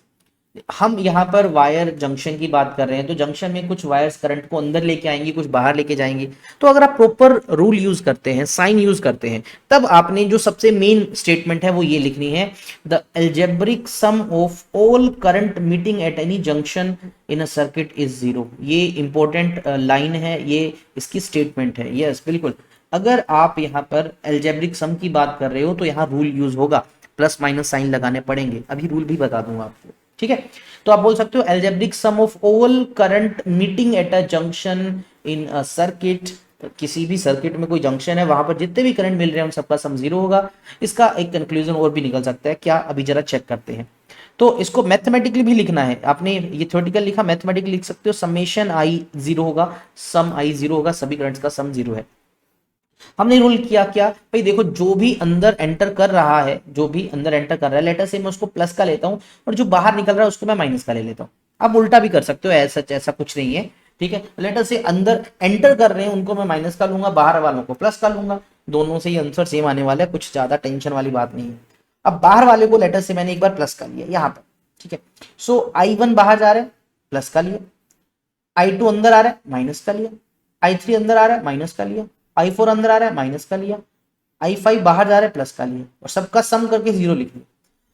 हम यहाँ पर वायर जंक्शन की बात कर रहे हैं, तो जंक्शन में कुछ वायर्स करंट को अंदर लेके आएंगी, कुछ बाहर लेके जाएंगी। तो अगर आप प्रॉपर रूल यूज करते हैं, साइन यूज करते हैं, तब आपने जो सबसे मेन स्टेटमेंट है वो ये लिखनी है, the algebraic sum of all current meeting at any junction in a circuit is 0। ये इंपॉर्टेंट लाइन है, ये इसकी स्टेटमेंट है। यस, बिल्कुल। अगर आप यहाँ पर एल्जेब्रिक सम की बात कर रहे हो तो यहाँ रूल यूज होगा, प्लस माइनस साइन लगाने पड़ेंगे, अभी रूल भी बता दूंगा आपको। ठीक है, तो आप बोल सकते हो algebraic sum of all current meeting at a junction in a circuit. किसी भी सर्किट में कोई जंक्शन है, वहां पर जितने भी करंट मिल रहे हैं उन सबका सम 0 होगा। इसका एक कंक्लूजन और भी निकल सकता है, क्या? अभी जरा चेक करते हैं। तो इसको मैथमेटिकली भी लिखना है, आपने ये थ्योरेटिकल लिखा, मैथमेटिकली लिख सकते हो, समेशन I 0 होगा, सम I 0 होगा, सभी करंट्स का सम 0 है। हमने रूल किया क्या भाई, देखो जो भी अंदर एंटर कर रहा है, जो भी अंदर एंटर कर रहा है, लेटर से मैं उसको प्लस का लेता हूँ और जो बाहर निकल रहा है उसको मैं माइनस का ले लेता हूँ। आप उल्टा भी कर सकते हो, ऐसा ऐसा कुछ नहीं है, ठीक है। लेटर से अंदर एंटर कर रहे हैं उनको मैं माइनस का लूंगा, बाहर वालों को प्लस का लूंगा, दोनों से ही आंसर सेम आने वाला है, कुछ ज्यादा टेंशन वाली बात नहीं है। अब बाहर वाले को लेटर से मैंने एक बार प्लस का लिया यहाँ पर, ठीक है। सो I1 बाहर जा रहा है, प्लस का लिया, I2 अंदर आ रहा है, माइनस का लिया, I3 अंदर आ रहा है, माइनस का लिया, I4 अंदर आ रहा है, माइनस का लिया, I5 बाहर जा रहा है, प्लस का लिया, और सबका सम करके जीरो लिख लिया।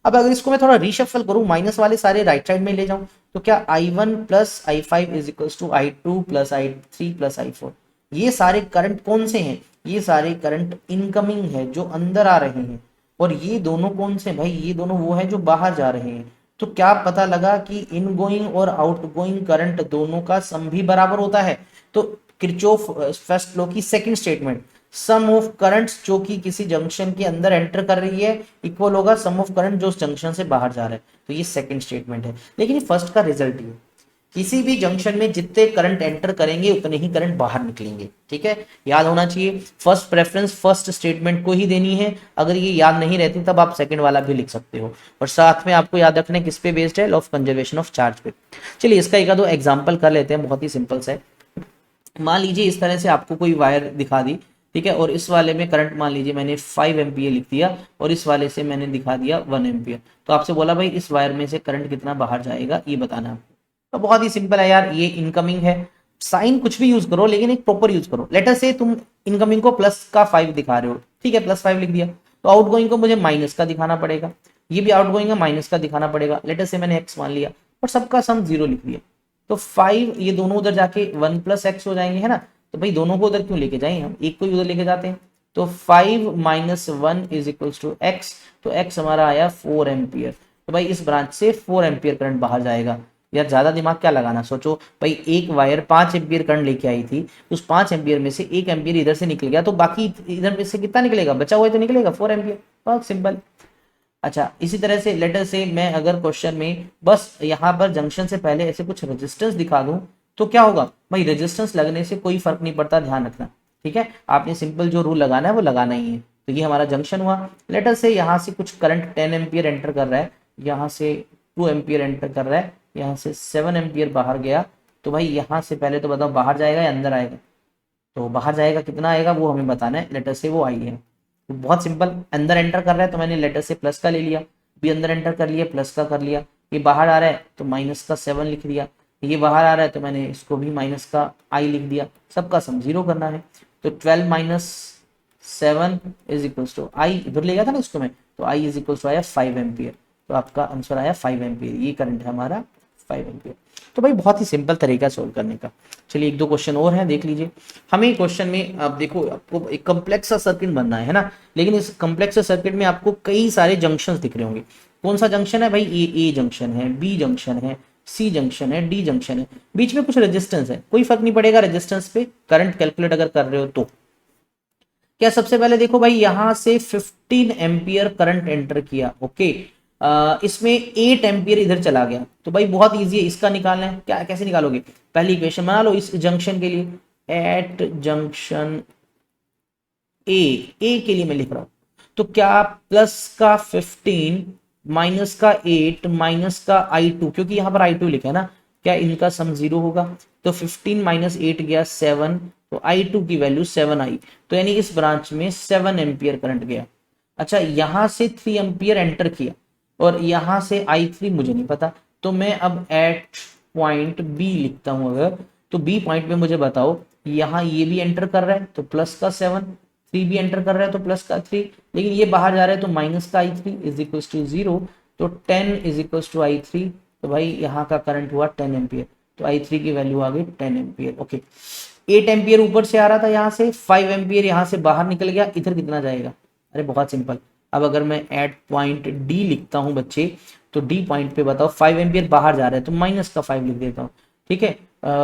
अब अगर इसको मैं थोड़ा रीशफल करूं, माइनस वाले सारे राइट साइड में ले जाऊं, तो क्या I1 plus I5 is equal to I2 plus I3 plus I4। ये सारे करंट कौन से हैं, ये सारे करंट इनकमिंग है जो अंदर आ रहे हैं, और ये दोनों कौन से भाई, ये दोनों वो है जो बाहर जा रहे हैं। तो क्या पता लगा कि इनगोइंग और आउटगोइंग करंट दोनों का सम भी बराबर होता है। तो किरचॉफ फर्स्ट लॉ की second statement, sum of currents जो कि किसी जंक्शन के अंदर एंटर कर रही है इक्वल होगा सम ऑफ करंट जो उस जंक्शन से बाहर जा रहा है। तो ये सेकंड स्टेटमेंट है, लेकिन ये फर्स्ट का रिजल्ट ही है। किसी भी जंक्शन में जितने करंट एंटर करेंगे उतने ही करंट बाहर निकलेंगे, ठीक है। याद होना चाहिए, फर्स्ट प्रेफरेंस फर्स्ट स्टेटमेंट को ही देनी है। अगर ये याद नहीं रहती तब आप सेकंड वाला भी लिख सकते हो, और साथ में आपको याद रखना है किस पे बेस्ड है, law of conservation of charge पे। चलिए इसका एक दो एग्जांपल कर लेते हैं, बहुत ही सिंपल सा है। मान लीजिए इस तरह से आपको कोई वायर दिखा दी, ठीक है, और इस वाले में करंट मान लीजिए मैंने 5 एम्पियर लिख दिया, और इस वाले से मैंने दिखा दिया 1 एम्पियर। तो आपसे बोला भाई इस वायर में से करंट कितना बाहर जाएगा, ये बताना है आपको। तो बहुत ही सिंपल है यार, ये इनकमिंग है, साइन कुछ भी यूज करो लेकिन एक प्रॉपर यूज करो। लेटर से तुम इनकमिंग को प्लस का 5 दिखा रहे हो, ठीक है, +5 लिख दिया, तो आउटगोइंग को मुझे माइनस का दिखाना पड़ेगा, ये भी आउटगोइंग है, माइनस का दिखाना पड़ेगा। लेटर से मैंने एक्स मान लिया और सबका सम 0 लिख दिया। तो 5 ये दोनों उधर जाके 1 + x हो जाएंगे, है ना। तो भाई दोनों को उधर क्यों लेके जाएं, हम एक को ही उधर लेके जाते हैं। तो 5 - 1 = x, तो x हमारा आया 4 एम्पियर। तो भाई इस ब्रांच से 4 एम्पियर करंट बाहर जाएगा। यार ज्यादा दिमाग क्या लगाना, सोचो भाई एक वायर 5 एम्पियर करंट लेके आई थी, उस 5 एम्पियर में से 1 एम्पियर इधर से निकल गया, तो बाकी इधर में से कितना निकलेगा, बचा हुआ तो निकलेगा 4 एम्पियर। बहुत सिंपल। अच्छा इसी तरह से लेटर से मैं अगर क्वेश्चन में बस यहाँ पर जंक्शन से पहले ऐसे कुछ रेजिस्टेंस दिखा दूं, तो क्या होगा भाई, रेजिस्टेंस लगने से कोई फर्क नहीं पड़ता, ध्यान रखना, ठीक है। आपने सिंपल जो रूल लगाना है वो लगाना ही है। तो ये हमारा जंक्शन हुआ। लेटर से यहाँ से कुछ करंट 10 एम्पियर एंटर कर रहा है, यहाँ से 2 एम्पियर एंटर कर रहा है, यहाँ से 7 एम्पियर बाहर गया। तो भाई यहाँ से पहले तो बताओ बाहर जाएगा या अंदर आएगा, तो बाहर जाएगा, कितना आएगा वो हमें बताना है, लेटर से वो आई है। तो बहुत सिंपल, अंदर एंटर कर रहा है तो मैंने लेटर से प्लस का ले लिया, भी अंदर एंटर कर लिया प्लस का कर लिया। ये बाहर आ रहा है तो माइनस का 7 लिख दिया, ये बाहर आ रहा है तो मैंने इसको भी माइनस का आई लिख दिया, सबका सम 0 करना है। तो 12 - 7 = आई, इधर ले गया था ना इसको मैं, तो आई = आया 5 एम्पियर। तो आपका आंसर आया 5 एम्पियर, ये करंट है हमारा 5 एम्पियर। तो भाई बहुत ही सिंपल तरीका सोल्व करने का। चलिए एक दो क्वेश्चन और हैं, देख लीजिए। हमें क्वेश्चन में आप देखो, आपको एक कम्प्लेक्स सा सर्किट बनना है ना, लेकिन इस कम्प्लेक्स सर्किट में आपको कई सारे जंक्शन दिख रहे होंगे। कौन सा जंक्शन है भाई, ए जंक्शन है, बी जंक्शन है, सी जंक्शन है, डी जंक्शन है, बीच में कुछ रेजिस्टेंस है, कोई फर्क नहीं पड़ेगा रेजिस्टेंस पे, करंट कैलकुलेट अगर कर रहे हो तो। क्या सबसे पहले देखो भाई यहां से 15 एम्पियर करंट एंटर किया, ओके। इसमें 8 एम्पियर इधर चला गया, तो भाई बहुत इजी है, इसका निकालना है। क्या कैसे निकालोगे, पहली इक्वेशन बना लो इस जंक्शन के लिए, एट जंक्शन ए के लिए मैं लिख रहा हूं। तो क्या प्लस का 15 माइनस का 8 माइनस का I2, क्योंकि यहां पर I2 लिखा है ना, क्या इनका सम 0 होगा। तो 15 - 8 गया 7, तो I2 की वैल्यू 7 आई। तो यानी इस ब्रांच में 7 एम्पियर करंट गया। अच्छा यहां से 3 एम्पियर एंटर किया, और यहां से I3 मुझे नहीं पता, तो मैं अब एट पॉइंट बी लिखता हूं अगर, तो बी पॉइंट पे मुझे बताओ, यहाँ ये भी एंटर कर रहा है तो प्लस का 7, 3 भी एंटर कर रहा है तो प्लस का 3, लेकिन ये बाहर जा रहा है तो माइनस का I3 = 0, तो 10 = I3। तो भाई यहाँ का करंट हुआ 10 एम्पियर, तो I3 की वैल्यू आ गई 10 एम्पियर, ओके। 8 एम्पियर ऊपर से आ रहा था यहाँ से, 5 एम्पियर यहाँ से बाहर निकल गया, इधर कितना जाएगा, अरे बहुत सिंपल। अब अगर मैं एट पॉइंट डी लिखता हूं बच्चे, तो डी पॉइंट पे बताओ 5 एम्पियर बाहर जा रहा है तो माइनस का 5 लिख देता हूँ, ठीक है।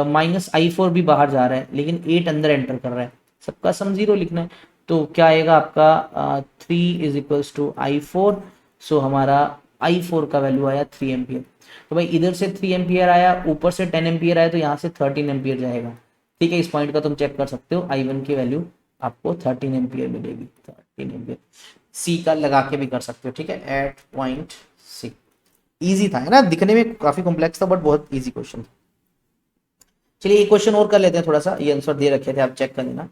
माइनस I4 भी बाहर जा रहा है लेकिन 8 अंदर एंटर कर रहा है, सबका सम 0 लिखना है। तो क्या आएगा आपका 3 = I4। सो हमारा I4 का वैल्यू आया 3 एम्पियर। तो भाई इधर से 3 एम्पियर आया, ऊपर से 10 एम्पियर आया, तो यहाँ से 13 एम्पियर जाएगा, ठीक है। इस पॉइंट का तुम चेक कर सकते हो, I1 की वैल्यू आपको 13 एम्पियर मिलेगी, 13 एम्पियर। सी का लगा के भी कर सकते हो, ठीक है, एट पॉइंट सी। ईजी था, है ना, दिखने में काफी कॉम्प्लेक्स था बट बहुत ईजी क्वेश्चन था। चलिए एक क्वेश्चन और कर लेते हैं, थोड़ा सा ये आंसर दे रखे थे, आप चेक कर लेना।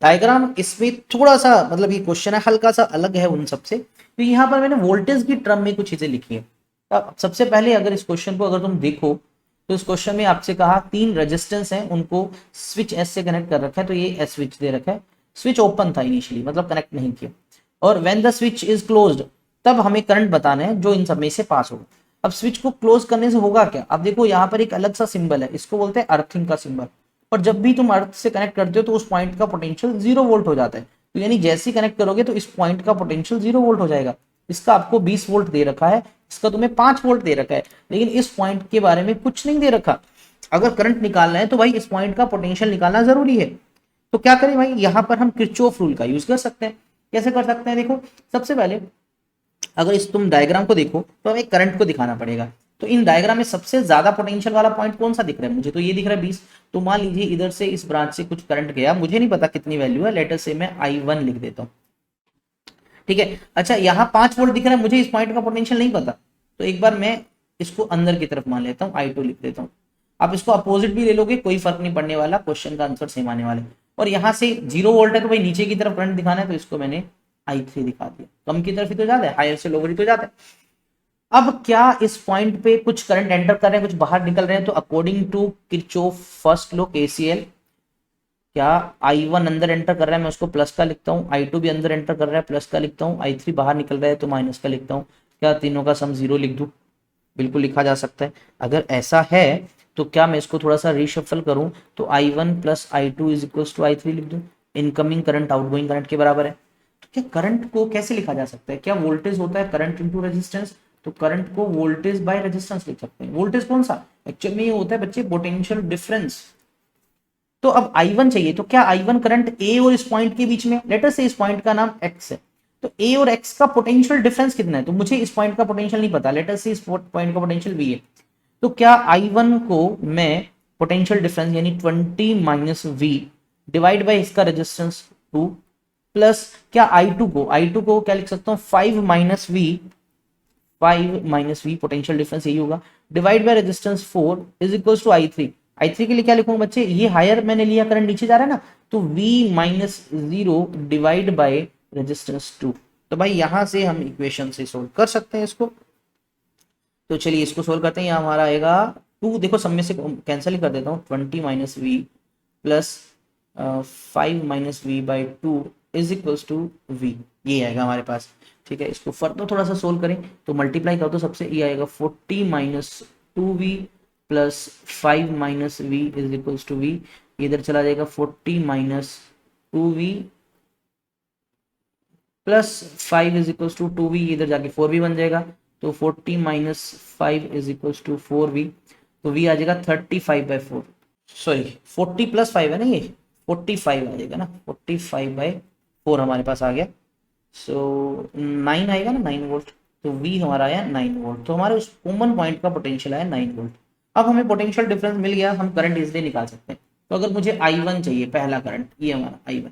डायग्राम इसमें थोड़ा सा मतलब ये क्वेश्चन है हल्का सा अलग है उन सबसे, तो यहाँ पर मैंने वोल्टेज की टर्म में कुछ चीजें लिखी है। अब सबसे पहले अगर इस क्वेश्चन को अगर तुम देखो तो इस क्वेश्चन में आपसे कहा 3 रेजिस्टेंस हैं, उनको स्विच एस से कनेक्ट कर रखा है, तो ये एस स्विच दे रखा है। स्विच ओपन था इनिशियली, मतलब कनेक्ट नहीं किया, और when the switch is closed, तब हमें करंट बताना है जो इन सब में से पास होगा। अब स्विच को क्लोज करने से होगा क्या, अब देखो यहाँ पर एक अलग सा सिंबल है, इसको बोलते हैं अर्थिंग का सिंबल। और जब भी तुम अर्थ से कनेक्ट करते हो तो उस पॉइंट का पोटेंशियल 0 वोल्ट हो जाता है, तो यानी जैसे ही कनेक्ट करोगे तो इस पॉइंट का पोटेंशियल 0 वोल्ट हो जाएगा। इसका आपको 20 वोल्ट दे रखा है, इसका तुम्हें 5 वोल्ट दे रखा है, लेकिन इस पॉइंट के बारे में कुछ नहीं दे रखा। अगर करंट निकालना है तो भाई इस पॉइंट का पोटेंशियल निकालना जरूरी है। तो क्या करें भाई, यहां पर हम किरचॉफ रूल का यूज कर सकते हैं। कैसे कर सकते हैं, देखो सबसे पहले अगर इस तुम डायग्राम को देखो तो हमें करंट को दिखाना पड़ेगा। तो इन डायग्राम में सबसे ज्यादा पोटेंशियल वाला पॉइंट कौन सा दिख रहा है, मुझे तो ये दिख रहा है 20। तो मान लीजिए इधर से इस ब्रांच से कुछ करंट गया, मुझे नहीं पता कितनी वैल्यू है, लेटर से मैं I1 लिख देता हूँ, ठीक है। अच्छा यहाँ 5 वोल्ट दिख रहा है, मुझे इस पॉइंट का पोटेंशियल नहीं पता, तो एक बार मैं इसको अंदर की तरफ मान लेता हूँ, I2 लिख देता हूँ। आप इसको अपोजिट भी ले लोगे, कोई फर्क नहीं पड़ने वाला, क्वेश्चन का आंसर सेम आने वाले। और यहाँ से 0 वोल्ट है तो भाई नीचे की तरफ करंट दिखाना है, तो इसको मैंने I3 दिखा दिया। कम की तरफ ही तो जाता है, हायर से लोअर ही तो जाता है। अब क्या इस पॉइंट पे कुछ करंट एंटर कर रहे हैं, कुछ बाहर निकल रहे हैं, तो according to Kirchhoff first law KCL, क्या I1 अंदर एंटर कर रहा है, मैं उसको प्लस का लिखता हूँ, I2 भी अंदर एंटर कर रहा है, प्लस का लिखता हूँ, I3 बाहर निकल रहा है तो माइनस का लिखता हूँ। क्या तीनों का सम 0 लिख दूं, बिल्कुल लिखा जा सकता है। अगर ऐसा है तो क्या मैं इसको थोड़ा सा रीशफल करूं, तो I1 plus I2 is equal to I3 लिख दूं। इनकमिंग करंट आउटगोइंग करंट के बराबर है। तो क्या करंट को कैसे लिखा जा सकता है, क्या वोल्टेज होता है करंट इंटू रेजिस्टेंस, तो करंट को वोल्टेज बाय रेजिस्टेंस लिख सकते हैं। वोल्टेज कौन सा, एक्चुअल में ये होता है बच्चे पोटेंशियल डिफरेंस। तो अब I1 चाहिए, तो क्या I1 करंट A और इस पॉइंट के बीच में, लेटर से इस पॉइंट का नाम X है, तो A और X का पोटेंशियल डिफरेंस कितना है, तो मुझे इस पॉइंट का पोटेंशियल नहीं पता, लेटर से इस पॉइंट का पोटेंशियल V है। तो क्या I1 को मैं पोटेंशियल डिफरेंस यानी 20 माइनस V डिवाइड बाई इसका रेजिस्टेंस 2, प्लस क्या I2 को क्या लिख सकता हूँ 5 माइनस V पोटेंशियल डिफरेंस यही होगा, divide by resistance 4 is equal to I3 के लिए क्या लिखूंगा बच्चे, ये हायर मैंने लिया, करंट नीचे जा रहा है ना, तो V minus 0 divide by resistance 2। तो भाई यहां से हम इक्वेशन से सोल्व कर सकते हैं इसको। तो चलिए इसको सोल्व करते हैं, यहाँ हमारा आएगा 2, देखो सब में से कैंसिल ही कर देता हूँ, 20 minus V plus 5 minus V by 2 is equals to V, ये आएगा हमारे पास, ठीक है। इसको फर्दर थोड़ा सा सोल्व करें तो मल्टीप्लाई कर दो सबसे, ये आएगा 40 minus 2V plus 5 minus V is equals to V, इधर चला जाएगा 40 minus 2V plus 5 is equals to 2V, इधर जाके 4V बन जाएगा, तो 40 minus 5 is equals to 4V, तो V आ जाएगा 35/4, सॉरी 40 प्लस 5 है ना, ये 45 आ जाएगा ना, 45/4 हमारे पास आ गया। सो 9 आएगा ना, 9 वोल्ट, तो V हमारा आया 9 वोल्ट, तो हमारे उस कॉमन पॉइंट का पोटेंशियल आया 9 वोल्ट। अब हमें पोटेंशियल डिफरेंस मिल गया, हम करंट इजिली निकाल सकते हैं। तो अगर मुझे I1 चाहिए, पहला करंट, ये हमारा I1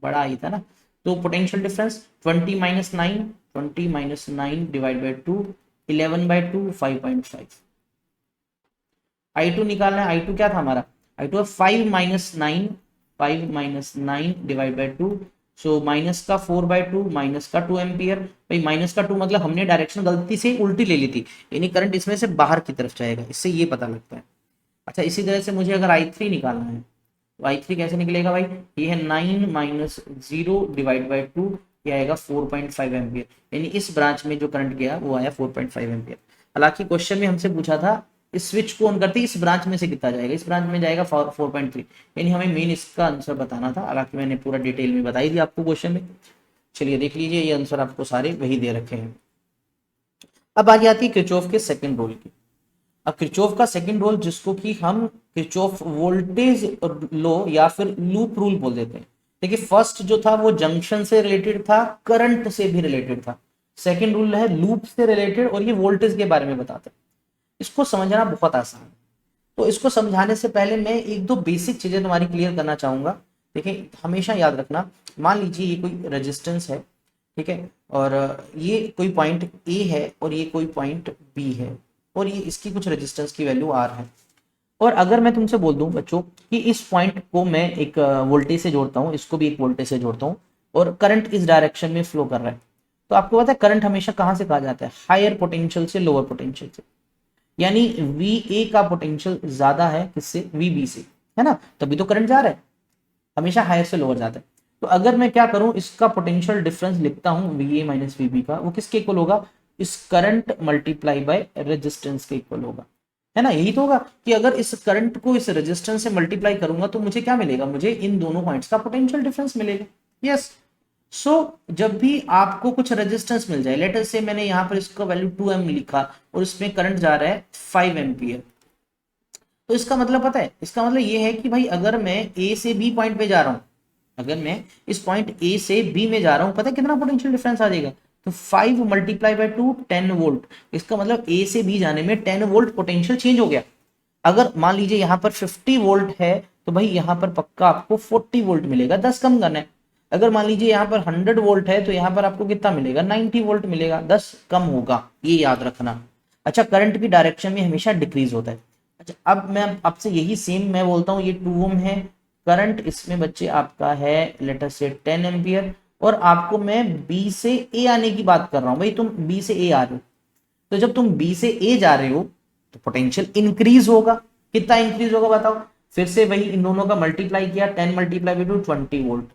बड़ा आई था ना, तो potential difference 20 minus 9, 20 minus 9 divide by 2, 11/2 5.5। I2 निकालना है, I2 क्या था हमारा, I2 है 5 minus 9, 5 minus 9 divide by 2, so minus का 4/2, माइनस का 2 एम्पियर। भाई माइनस का 2 मतलब हमने डायरेक्शन गलती से उल्टी ले ली थी, यानी करंट इसमें से बाहर की तरफ जाएगा, इससे ये पता लगता है। अच्छा इसी तरह से मुझे अगर I3 निकालना है, तो I3 कैसे निकलेगा भाई, ये है 9 माइनस 0 डिवाइड बाई 2, ये आएगा 4.5 एम्पियर, यानी इस ब्रांच में जो करंट गया वो आया 4.5 एम्पियर। हालांकि क्वेश्चन में हमसे पूछा था इस स्विच को ऑन करते इस ब्रांच में से कितना जाएगा, इस ब्रांच में जाएगा 4.3, यानी हमें मेन इसका आंसर बताना था। हालांकि मैंने पूरा डिटेल में बताई दी आपको क्वेश्चन में। चलिए देख लीजिए, ये आंसर आपको सारे वही दे रखे हैं। अब बारी आती है किरचॉफ के सेकंड रूल की। अब किरचॉफ का सेकंड रूल, जिसको कि हम किरचॉफ वोल्टेज लॉ या फिर लूप रूल बोल देते हैं। देखिए फर्स्ट जो था वो जंक्शन से रिलेटेड था, करंट से भी रिलेटेड था। सेकंड रूल है लूप से रिलेटेड और ये वोल्टेज के बारे में बताता है। इसको समझना बहुत आसान है, तो इसको समझाने से पहले मैं एक दो बेसिक चीजें तुम्हारी क्लियर करना चाहूंगा। देखिए हमेशा याद रखना, मान लीजिए ये कोई रेजिस्टेंस है, ठीक है, और ये कोई पॉइंट ए है और ये कोई पॉइंट बी है, और ये इसकी कुछ रेजिस्टेंस की वैल्यू आर है। और अगर मैं तुमसे बोल दूं बच्चों कि इस पॉइंट को मैं एक वोल्टेज से जोड़ता हूं, इसको भी एक वोल्टेज से जोड़ता हूं, और करंट इस डायरेक्शन में फ्लो कर रहा है, तो आपको पता है करंट हमेशा कहां से कहा जाता है? हायर पोटेंशियल से लोअर पोटेंशियल से। यानी वी ए का पोटेंशियल ज्यादा है किससे? वी बी से, है ना, तभी तो करंट जा रहा है, हमेशा हायर से लोअर जाता है। तो अगर मैं क्या करूं, इसका पोटेंशियल डिफरेंस लिखता हूं V A minus V B का, वो किसके इक्वल होगा? इस करंट मल्टीप्लाई बाय रेजिस्टेंस के इक्वल होगा, है ना। यही तो होगा कि अगर इस करंट को इस रेजिस्टेंस से मल्टीप्लाई करूंगा तो मुझे क्या मिलेगा? मुझे इन दोनों पॉइंट्स का पोटेंशियल डिफरेंस मिलेगा। यस। सो जब भी आपको कुछ रेजिस्टेंस मिल जाए, लेट अस से मैंने यहाँ पर इसका वैल्यू 2m लिखा और इसमें करंट जा रहा है 5 एम्पियर, तो इसका मतलब पता है, इसका मतलब ये है कि भाई अगर मैं ए से बी पॉइंट पे जा रहा हूं, अगर मैं इस पॉइंट ए से बी में जा रहा हूं, पता है कितना पोटेंशियल डिफरेंस आ जाएगा? तो 5 मल्टीप्लाई बाय 2 10 वोल्ट। इसका मतलब ए से बी जाने में 10 वोल्ट पोटेंशियल चेंज हो गया। अगर मान लीजिए यहाँ पर 50 वोल्ट है तो भाई यहाँ पर पक्का आपको 40 वोल्ट मिलेगा, 10 कम करना है। अगर मान लीजिए यहाँ पर 100 वोल्ट है तो यहाँ पर आपको कितना मिलेगा? 90 वोल्ट मिलेगा, 10 कम होगा, ये याद रखना। अच्छा, करंट की डायरेक्शन में हमेशा डिक्रीज होता है। अच्छा, अब मैं आपसे यही सेम मैं बोलता हूँ, ये 2 ओम है, करंट इसमें बच्चे आपका है लेट अस से 10 एम्पियर, और आपको मैं बी से ए आने की बात कर रहा हूँ। भाई तुम बी से ए आ रहे हो, तो जब तुम बी से ए जा रहे हो तो पोटेंशियल इंक्रीज होगा। कितना इंक्रीज होगा बताओ? फिर से वही इन दोनों का मल्टीप्लाई किया, 10 मल्टीप्लाई बाय 2 20 वोल्ट।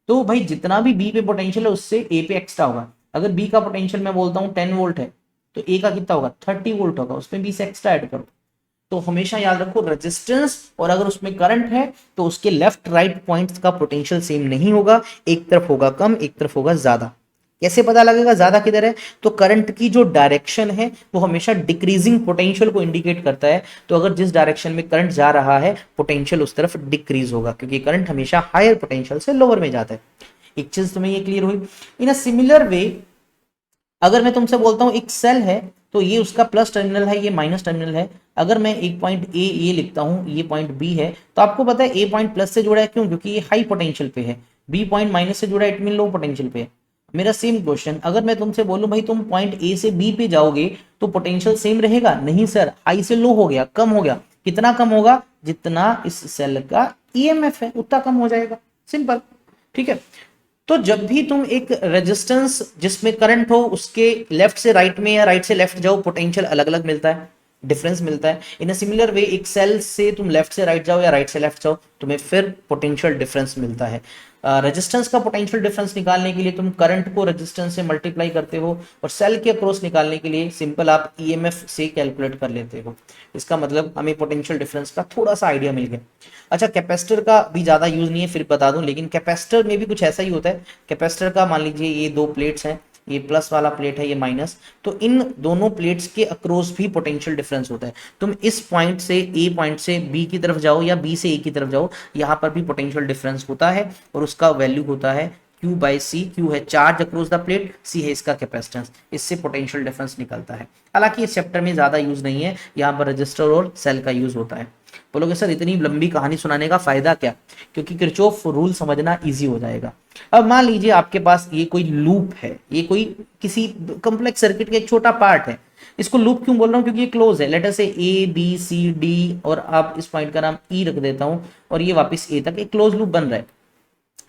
तो भाई जितना भी बी पे पोटेंशियल है उससे ए पे एक्स्ट्रा होगा। अगर बी का पोटेंशियल मैं बोलता हूँ 10 वोल्ट है तो ए का कितना होगा? 30 वोल्ट होगा, उसमें बी से एक्स्ट्रा ऐड करो। तो हमेशा याद रखो, रेजिस्टेंस और अगर उसमें करंट है तो उसके लेफ्ट राइट पॉइंट्स का पोटेंशियल सेम नहीं होगा, एक तरफ होगा कम, एक तरफ होगा ज्यादा। कैसे पता लगेगा ज्यादा किधर है? तो करंट की जो डायरेक्शन है वो हमेशा डिक्रीजिंग पोटेंशियल को इंडिकेट करता है। तो अगर जिस डायरेक्शन में करंट जा रहा है पोटेंशियल उस तरफ डिक्रीज होगा, क्योंकि करंट हमेशा हायर पोटेंशियल से लोअर में जाता है। एक चीज तुम्हें ये क्लियर हुई? इन अ सिमिलर वे अगर मैं तुमसे बोलता हूं एक सेल है, तो ये उसका प्लस टर्मिनल है, ये माइनस टर्मिनल है। अगर मैं एक पॉइंट ए ये लिखता हूं, ये पॉइंट बी है, तो आपको पता है ए पॉइंट प्लस से जुड़ा है, क्यों? क्योंकि ये हाई पोटेंशियल पे है। बी पॉइंट माइनस से जुड़ा है, इट मीन लो पोटेंशियल पे है। मेरा सेम क्वेश्चन, अगर मैं तुमसे बोलूं भाई तुम पॉइंट ए से बी पे जाओगे तो पोटेंशियल सेम रहेगा? नहीं सर, हाई से लो हो गया, कम हो गया। कितना कम होगा? जितना इस सेल का ईएमएफ है उतना कम हो जाएगा, सिंपल। ठीक है। तो जब भी तुम एक रेजिस्टेंस जिसमें करंट हो उसके लेफ्ट से राइट में या राइट से लेफ्ट जाओ, पोटेंशियल अलग अलग मिलता है, डिफरेंस मिलता है। इन अ सिमिलर वे एक सेल से तुम लेफ्ट से राइट जाओ या राइट से लेफ्ट जाओ, तुम्हें फिर पोटेंशियल डिफरेंस मिलता है। रेजिस्टेंस का पोटेंशियल डिफरेंस निकालने के लिए तुम करंट को रेजिस्टेंस से मल्टीप्लाई करते हो, और सेल के अक्रॉस निकालने के लिए सिंपल आप ईएमएफ से कैलकुलेट कर लेते हो। इसका मतलब हमें पोटेंशियल डिफरेंस का थोड़ा सा आइडिया मिल गया। अच्छा, कैपेसिटर का भी ज्यादा यूज नहीं है, फिर बता दूं, लेकिन कैपेसिटर में भी कुछ ऐसा ही होता है। कैपेसिटर का मान लीजिए ये दो प्लेट्स हैं, ये प्लस वाला प्लेट है, ये माइनस, तो इन दोनों प्लेट्स के अक्रॉस भी पोटेंशियल डिफरेंस होता है। तुम इस पॉइंट से ए पॉइंट से बी की तरफ जाओ या बी से ए की तरफ जाओ, यहाँ पर भी पोटेंशियल डिफरेंस होता है, और उसका वैल्यू होता है Q बाई सी। Q है charge across the plate, C है इसका कैपेसिटेंस, इससे पोटेंशियल डिफरेंस निकलता है। हालांकि इस चैप्टर में ज्यादा यूज नहीं है, यहाँ पर रजिस्टर और सेल का यूज होता है। बोलोगे सर इतनी लंबी कहानी सुनाने का फायदा क्या? क्योंकि किरचॉफ रूल समझना इजी हो जाएगा। अब मान लीजिए आपके पास ये कोई लूप है, ये कोई किसी कॉम्प्लेक्स सर्किट का एक छोटा पार्ट है। इसको लूप क्यों बोल रहा हूँ? क्योंकि ये क्लोज है। लेट अस से ए बी सी डी, और आप इस पॉइंट का नाम ई रख देता हूं, और ये वापस ए तक एक क्लोज लूप बन रहा है।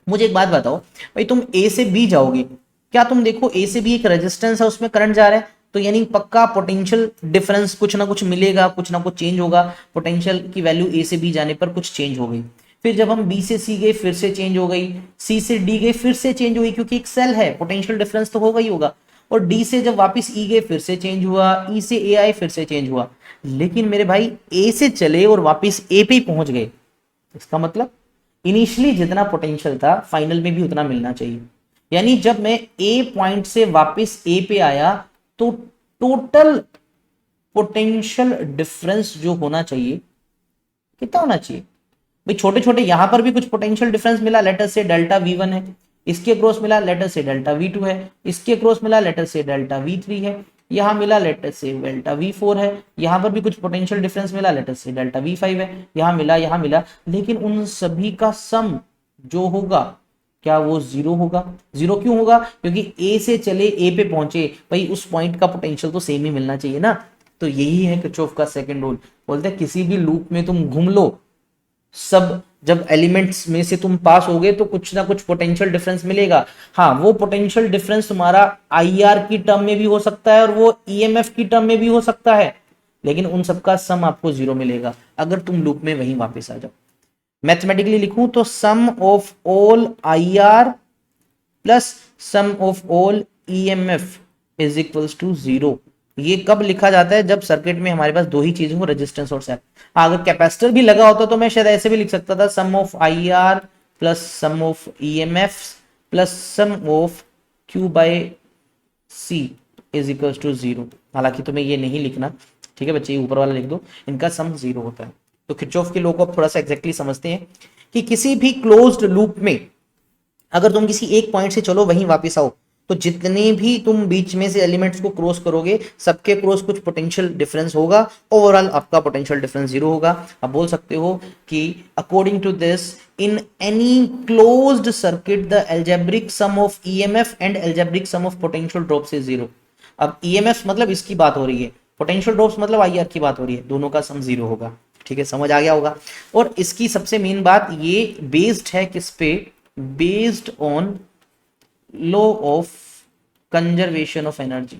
मुझे एक बात बताओ, भाई तुम ए से बी जाओगे, क्या तुम देखो ए से बी एक रेजिस्टेंस है, उसमें करंट जा रहा है, तो यानी पक्का पोटेंशियल डिफरेंस कुछ ना कुछ मिलेगा, कुछ ना कुछ चेंज होगा। पोटेंशियल की वैल्यू ए से बी जाने पर कुछ चेंज हो गई। फिर जब हम बी से सी गए फिर से चेंज हो गई, सी से डी गए फिर से चेंज हो गई, क्योंकि एक सेल है, पोटेंशियल डिफरेंस तो होगा ही होगा। और डी से जब वापस ई गए फिर से चेंज हुआ, ई से ए आए फिर से चेंज हुआ। लेकिन मेरे भाई ए से चले और वापस ए पे ही पहुंच गए, इसका मतलब इनिशियली जितना पोटेंशियल था फाइनल में भी उतना मिलना चाहिए। यानी जब मैं ए पॉइंट से वापस ए पे आया तो टोटल पोटेंशियल डिफरेंस जो होना चाहिए कितना होना चाहिए? भाई छोटे छोटे यहां पर भी कुछ पोटेंशियल डिफरेंस मिला, लेटर से डेल्टा V1 है, इसके क्रॉस मिला लेटर से डेल्टा V2 है, इसके क्रॉस मिला लेटर से डेल्टा V3 है, यहां मिला लेटर से डेल्टा V4 है, यहां पर भी कुछ पोटेंशियल डिफरेंस मिला लेटर से डेल्टा V5 है, यहां मिला, लेकिन उन सभी का सम जो होगा क्या वो जीरो होगा। जीरो क्यों होगा, क्योंकि ए से चले ए पे पहुंचे, भाई उस पॉइंट का पोटेंशियल तो सेम ही मिलना चाहिए ना। तो यही है किरचॉफ का सेकंड रूल। बोलते हैं किसी भी लूप में तुम घूम लो, सब जब एलिमेंट्स में से तुम पास होगे तो कुछ ना कुछ पोटेंशियल डिफरेंस मिलेगा। हाँ, वो पोटेंशियल डिफरेंस तुम्हारा आईआर की टर्म में भी हो सकता है और वो ईएमएफ की टर्म में भी हो सकता है, लेकिन उन सबका सम आपको जीरो मिलेगा अगर तुम लूप में वहीं वापस आ जाओ। मैथमेटिकली लिखूं तो sum of all I R plus sum of all EMF is equals to zero. ये कब लिखा जाता है, जब सर्किट में हमारे पास दो ही चीजें हो, रेजिस्टेंस और सेल्फ। अगर कैपेसिटर भी लगा होता तो मैं शायद ऐसे भी लिख सकता था, sum of I R plus sum of EMF plus sum of Q by C is equals to zero. हालांकि तुम्हें ये नहीं लिखना, ठीक है बच्चे, ऊपर वाला लिख दो, इनका सम जीरो होता है। तो किरचॉफ के लॉ को अब थोड़ा सा एग्जैक्टली समझते हैं कि किसी भी क्लोज्ड लूप में अगर तुम किसी एक पॉइंट से चलो वहीं वापस आओ, तो जितने भी तुम बीच में से एलिमेंट्स को क्रॉस करोगे सबके क्रॉस कुछ पोटेंशियल डिफरेंस होगा, ओवरऑल आपका पोटेंशियल डिफरेंस जीरो होगा। अब बोल सकते हो कि according to this in any closed circuit the algebraic sum of EMF and algebraic sum of potential drops is zero. अब ईएमएफ मतलब इसकी बात हो रही है, पोटेंशियल ड्रॉप्स मतलब आईआर की बात हो रही है, दोनों का सम जीरो होगा। ठीक है, समझ आ गया होगा। और इसकी सबसे मेन बात ये बेस्ड है किस पे, based on law of conservation of energy,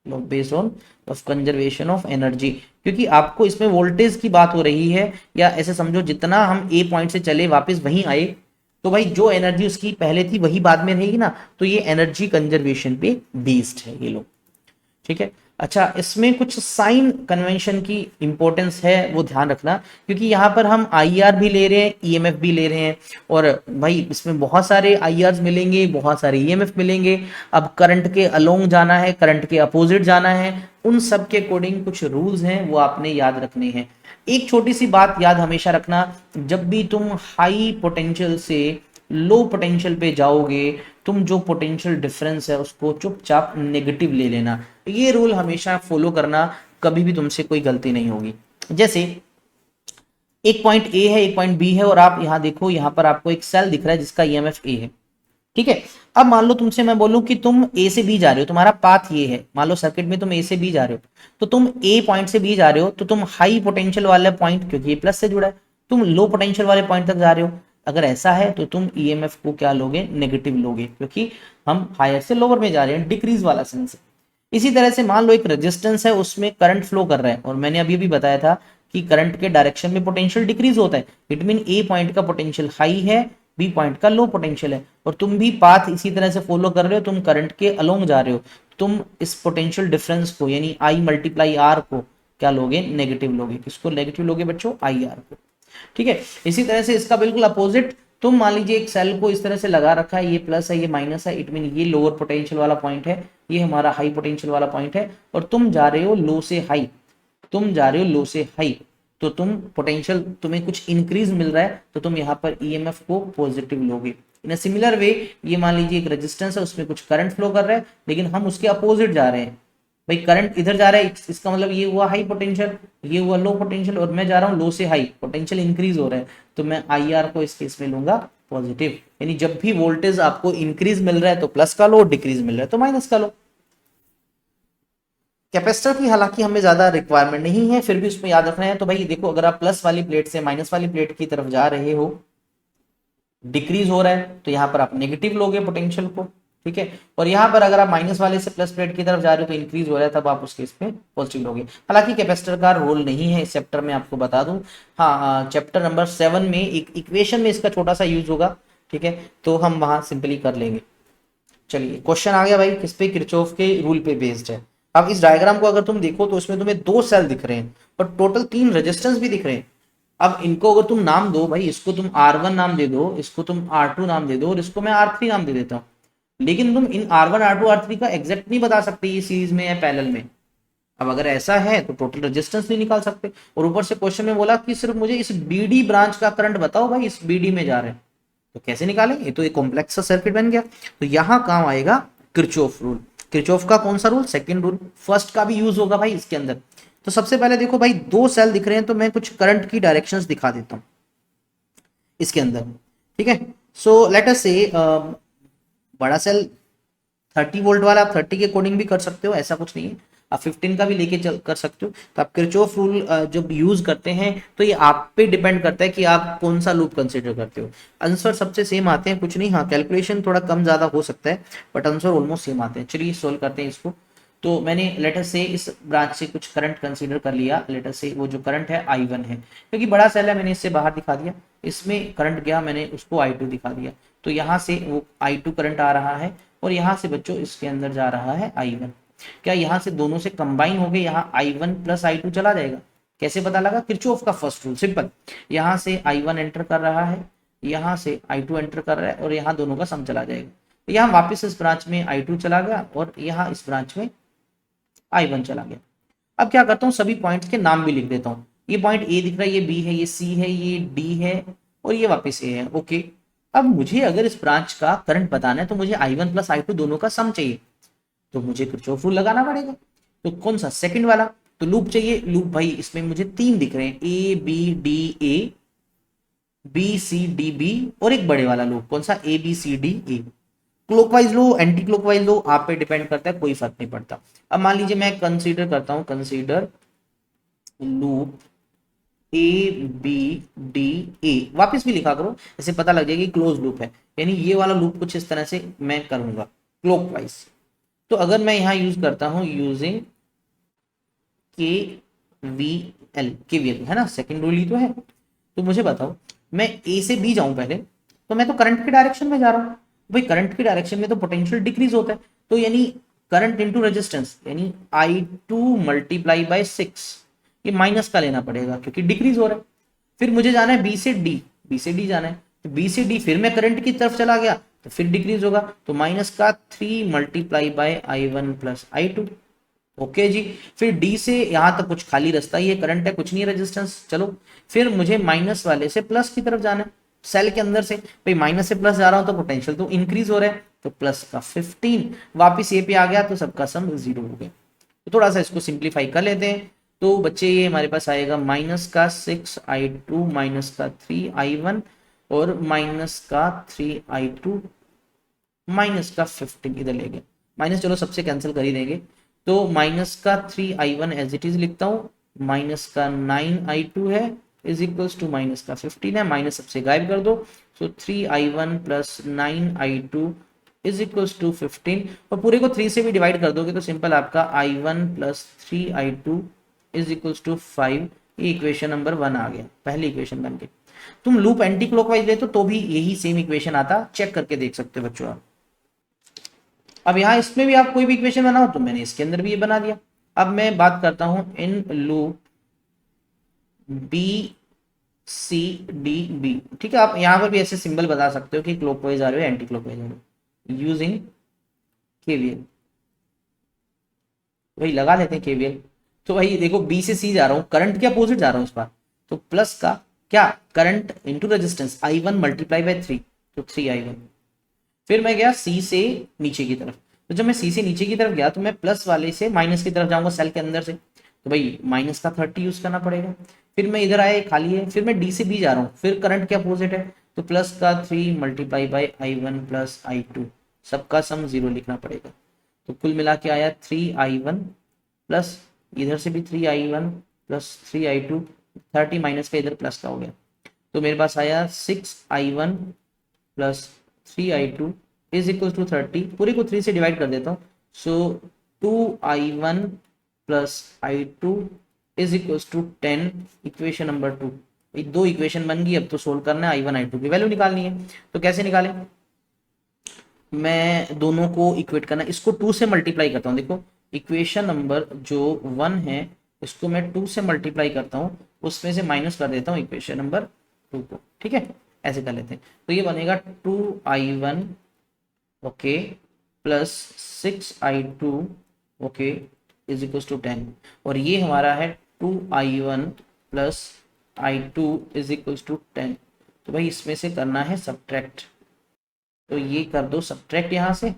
law based on off conservation of energy. क्योंकि आपको इसमें वोल्टेज की बात हो रही है, या ऐसे समझो जितना हम ए पॉइंट से चले वापस वहीं आए, तो भाई जो एनर्जी उसकी पहले थी वही बाद में रहेगी ना, तो ये एनर्जी कंजर्वेशन पे बेस्ड है ये लोग। ठीक है, अच्छा इसमें कुछ साइन कन्वेंशन की इंपॉर्टेंस है, वो ध्यान रखना, क्योंकि यहाँ पर हम आईआर भी ले रहे हैं, ईएमएफ भी ले रहे हैं, और भाई इसमें बहुत सारे आईआर मिलेंगे, बहुत सारे ईएमएफ मिलेंगे। अब करंट के अलोंग जाना है, करंट के अपोजिट जाना है, उन सब के अकॉर्डिंग कुछ रूल्स हैं वो आपने याद रखने हैं। एक छोटी सी बात याद हमेशा रखना, जब भी तुम हाई पोटेंशियल से लो पोटेंशियल पे जाओगे, तुम जो पोटेंशियल डिफरेंस है उसको चुपचाप नेगेटिव ले लेना। ये रूल हमेशा फॉलो करना, कभी भी तुमसे कोई गलती नहीं होगी। जैसे एक पॉइंट ए है, एक पॉइंट बी है, और आप यहाँ देखो, यहाँ पर आपको एक सेल दिख रहा है जिसका ईएमएफ ए है। ठीक है, अब मान लो तुमसे मैं बोलूं कि तुम ए से बी जा रहे हो, तुम्हारा पाथ ये है, मान लो सर्किट में तुम ए से बी जा रहे हो, तो तुम ए पॉइंट से बी जा रहे हो, तो तुम हाई पोटेंशियल वाले पॉइंट, क्योंकि ये प्लस से जुड़ा है, तुम लो पोटेंशियल वाले पॉइंट तक जा रहे हो। अगर ऐसा है तो तुम ईएमएफ को क्या लोगे, नेगेटिव लोगे, क्योंकि हम हायर से लोअर में जा रहे हैं, डिक्रीज वाला सेंस है। इसी तरह से मान लो एक रेजिस्टेंस है, उसमें करंट फ्लो कर रहा है, और मैंने अभी भी बताया था कि करंट के डायरेक्शन में पोटेंशियल डिक्रीज होता है। इट मीन ए पॉइंट का पोटेंशियल हाई है, बी पॉइंट का लो पोटेंशियल है, और तुम भी पाथ इसी तरह से फॉलो कर रहे हो, तुम करंट के अलोंग जा रहे हो, तुम इस पोटेंशियल डिफरेंस को यानी आई मल्टीप्लाई आर को क्या लोगे, नेगेटिव लोगे। किसको नेगेटिव लोगे बच्चों, आई आर को। ठीक है, इसी तरह से इसका बिल्कुल अपोजिट, तुम मान लीजिए एक सेल को इस तरह से लगा रखा है, ये प्लस है ये माइनस है, इट मीन ये लोअर पोटेंशियल वाला पॉइंट है, ये हमारा हाई पोटेंशियल वाला पॉइंट है, और तुम जा रहे हो लो से हाई, तुम जा रहे हो लो से हाई, तो तुम पोटेंशियल तुम्हें कुछ इंक्रीज मिल रहा है, तो तुम यहाँ पर ईएमएफ को पॉजिटिव लोगे। इन अ सिमिलर वे, ये मान लीजिए एक रेजिस्टेंस है, उसमें कुछ करंट फ्लो कर रहा है, लेकिन हम उसके अपोजिट जा रहे हैं, भाई करंट इधर जा रहा है, इसका मतलब ये हुआ हाई पोटेंशियल, ये हुआ लो पोटेंशियल, और मैं जा रहा हूँ लो से हाई, पोटेंशियल इंक्रीज हो रहा है, तो मैं आई आर को इस केस में लूंगा पॉजिटिव। यानी जब भी वोल्टेज आपको इंक्रीज मिल रहा है तो प्लस का लो, डिक्रीज मिल रहा है तो माइनस का लो। कैपेसिटर की हालांकि हमें ज्यादा रिक्वायरमेंट नहीं है, फिर भी उसमें याद रखना है। तो भाई देखो, अगर आप प्लस वाली प्लेट से माइनस वाली प्लेट की तरफ जा रहे हो, डिक्रीज हो रहा है, तो यहाँ पर आप नेगेटिव लोगे पोटेंशियल को। ठीक है, और यहाँ पर अगर आप माइनस वाले से प्लस प्लेट की तरफ जा रहे हो तो इंक्रीज हो रहा है, तब आप उस केस में पॉजिटिव लोगे। हालांकि कैपेसिटर का रोल नहीं है इस चैप्टर में, आपको बता दूं। हाँ, चैप्टर नंबर 7 में एक इक्वेशन में इसका छोटा सा यूज होगा। ठीक है, तो हम वहां सिंपली कर लेंगे। चलिए, क्वेश्चन आ गया भाई, किस पे, किरचॉफ के रूल पे बेस्ड है। अब इस डायग्राम को अगर तुम देखो तो इसमें तुम्हें दो सेल दिख रहे हैं, और टोटल 3 रेजिस्टेंस भी दिख रहे हैं। अब इनको अगर तुम नाम दो भाई, इसको तुम R1 नाम दे दो, इसको तुम R2 नाम दे दो, और इसको मैं R3 नाम दे देता हूँ, लेकिन तुम इन R1 R2 R3 का एग्जैक्ट नहीं बता सकते ये सीरीज में या पैरेलल में। अब अगर ऐसा है तो टोटल रेजिस्टेंस नहीं निकाल सकते, और ऊपर से क्वेश्चन में बोला कि सिर्फ मुझे इस बीडी ब्रांच का करंट बताओ, भाई इस बीडी में जा रहे हैं, तो कैसे निकालेंगे, ये तो एक कॉम्प्लेक्स सा सर्किट बन गया। तो यहां काम आएगा किरचॉफ रूल। किरचॉफ का कौन सा रूल, सेकंड रूल। फर्स्ट का भी यूज होगा भाई इसके अंदर। तो सबसे पहले देखो भाई, दो सेल दिख रहे हैं, तो मैं कुछ करंट की डायरेक्शंस दिखा देता हूं इसके अंदर। ठीक है। सो लेट अस से बड़ा सेल 30 वोल्ट वाला आप 30 के अकॉर्डिंग भी कर सकते हो, ऐसा कुछ नहीं है, आप 15 का भी लेके चल कर सकते हो। तो आप किरचॉफ रूल जब यूज करते हैं तो ये आप पे डिपेंड करता है कि आप कौन सा लूप कंसिडर करते हो। आंसर सबसे सेम आते हैं, कुछ नहीं, हाँ कैलकुलेशन थोड़ा कम ज्यादा हो सकता है बट आंसर ऑलमोस्ट सेम आते हैं। चलिए सोल्व करते हैं इसको। तो मैंने लेटर से इस ब्रांच से कुछ करंट कंसीडर कर लिया, लेटर से वो जो करंट है I1 है, क्योंकि बड़ा सेल है मैंने इससे बाहर दिखा दिया, इसमें करंट गया मैंने उसको I2 दिखा दिया। तो यहाँ से वो I2 करंट आ रहा है और यहाँ से बच्चों इसके अंदर जा रहा है I1। क्या यहाँ से दोनों से कंबाइन हो गए, यहाँ I1 प्लस I2 चला जाएगा। कैसे पता लगा? किरचॉफ का फर्स्ट रूल, सिंपल। यहाँ से I1 एंटर कर रहा है, यहाँ से I2 एंटर कर रहा है और यहाँ दोनों का सम चला जाएगा। तो यहाँ वापस इस ब्रांच में I2 चला गया और यहाँ इस ब्रांच में I1 चला गया। अब क्या करता हूँ, सभी पॉइंट्स के नाम भी लिख देता हूँ। ये पॉइंट ए दिख रहा है, ये बी है, ये सी है, ये डी है और ये वापस ए है। ओके, अब मुझे अगर इस ब्रांच का करंट बताना है तो मुझे I1 प्लस I2 दोनों का सम चाहिए, तो मुझे किरचॉफ रूल लगाना पड़ेगा। तो कौन सा? सेकंड वाला। तो लूप चाहिए, लूप भाई इसमें मुझे 3 दिख रहे हैं, A B D A, B C D B और एक बड़े वाला लूप, कौन सा? A B C D A. Clockwise लो एंटी क्लॉकवाइज लो, आप पे डिपेंड करता है, कोई फर्क नहीं पड़ता। अब मान लीजिए मैं कंसीडर करता हूं, consider loop A B D A, वापस भी लिखा करो, ऐसे पता लग जाएगा कि क्लोज लूप है, यानी ये वाला लूप कुछ इस तरह से मैं करूंगा क्लॉकवाइज। तो अगर मैं यहां यूज करता हूं यूजिंग के वी एल, के वी एल है ना, सेकेंड रूल ही तो है। तो मुझे बताओ, मैं ए से बी जाऊं पहले, तो मैं तो करंट के डायरेक्शन में जा रहा हूं भाई, करंट के डायरेक्शन में तो पोटेंशियल डिक्रीज होता है, तो यानी करंट इनटू रेजिस्टेंस, यानी I2 मल्टीप्लाई बाय 6, ये माइनस का लेना पड़ेगा क्योंकि डिक्रीज हो रहा है। फिर मुझे जाना है बी से डी, बी से डी जाना है, तो बी से डी फिर मैं करंट की तरफ चला गया तो फिर डिक्रीज होगा, तो माइनस का 3 multiply by I1 plus I2। Okay जी। फिर डी से यहां तक कुछ खाली रास्ता ही है, करंट है, कुछ नहीं है, रेजिस्टेंस। चलो फिर मुझे माइनस वाले से प्लस की तरफ जाना है, सेल के अंदर से भाई माइनस से प्लस जा रहा हूं तो पोटेंशियल तो इंक्रीज हो रहा है, तो प्लस का 15 वापिस ए पे आ गया, तो सबका सम 0 हो गया। तो थोड़ा सा इसको सिंप्लीफाई कर लेते हैं। तो बच्चे ये हमारे पास आएगा माइनस का 6I2 माइनस का 3I1 और माइनस का 3I2 माइनस का 15 इधर ले गए, माइनस चलो सबसे कैंसिल कर ही देंगे। तो माइनस का 3I1 एज इट इज लिखता हूँ, माइनस का 9I2 है इज इक्वल्स टू माइनस का 15 है, माइनस सबसे गायब कर दो। So 3I1 plus 9I2 is equals to 15, और पूरे को 3 से भी डिवाइड कर दोगे तो सिंपल आपका I1 plus 3I2 is equals to 5। ये इक्वेशन नंबर 1 आ गया, पहली इक्वेशन बन गई। तुम लूप एंटी क्लॉकवाइज लेते तो भी यही सेम इक्वेशन आता, चेक करके देख सकते हो बच्चों आप। अब यहाँ इसमें भी आप कोई भी इक्वेशन बनाओ तो मैंने इसके अंदर भी ये बना दिया। अब मैं बात करता हूं in loop B C D B, ठीक है। आप यहाँ पर भी ऐसे सिंबल बता सकते हो कि क्लॉकवाइज आ रहे हो एंटी क्लॉकवाइज आ रहे हो, यूजिंग केवीएल। वही लगा लेते हैं केवीएल। तो भाई देखो बी से सी जा रहा हूँ, करंट के अपोजिट जा रहा हूँ इस बार, तो प्लस का क्या, current into resistance I1 multiply by 3, तो 3I1। फिर मैं गया सी से नीचे की तरफ, तो जब मैं सी से नीचे की तरफ गया तो मैं प्लस वाले से माइनस की तरफ जाऊंगा सेल के अंदर से, तो भाई माइनस का 30 यूज करना पड़ेगा। फिर मैं इधर आया खाली है, फिर मैं डी से बी जा रहा हूँ, फिर करंट के अपोजिट है, तो प्लस का 3 multiply by I1 plus I2, सबका सम 0 लिखना पड़ेगा। तो कुल मिला के आया 3I1 प्लस इधर से भी 3I1 प्लस 3I2, 30 माइनस का इधर प्लस का हो गया, तो मेरे पास आया 6I1 plus 3I2 is equal to 30। पूरे को 3 से डिवाइड कर देता हूँ, so 2I1 plus I2 is equal to 10, equation number 2। दो इक्वेशन बन गई, अब तो सोल्व करना है, I1 I2 की वैल्यू निकालनी है। तो कैसे निकालें, मैं दोनों को इक्वेट करना, इसको 2 से मल्टीप्लाई करता हूँ। देखो इक्वेशन नंबर जो 1 है इसको मैं 2 से मल्टीप्लाई करता हूँ, उसमें से माइनस कर देता हूँ इक्वेशन नंबर 2 को, ठीक है। ऐसे कर लेते हैं, तो ये बनेगा 2I1 okay plus 6I2 okay is equal to 10, और ये हमारा है 2I1 plus I2 is equal to 10। तो भाई इसमें से करना है सब्ट्रैक्ट, तो ये कर दो सब्ट्रैक्ट, यहाँ से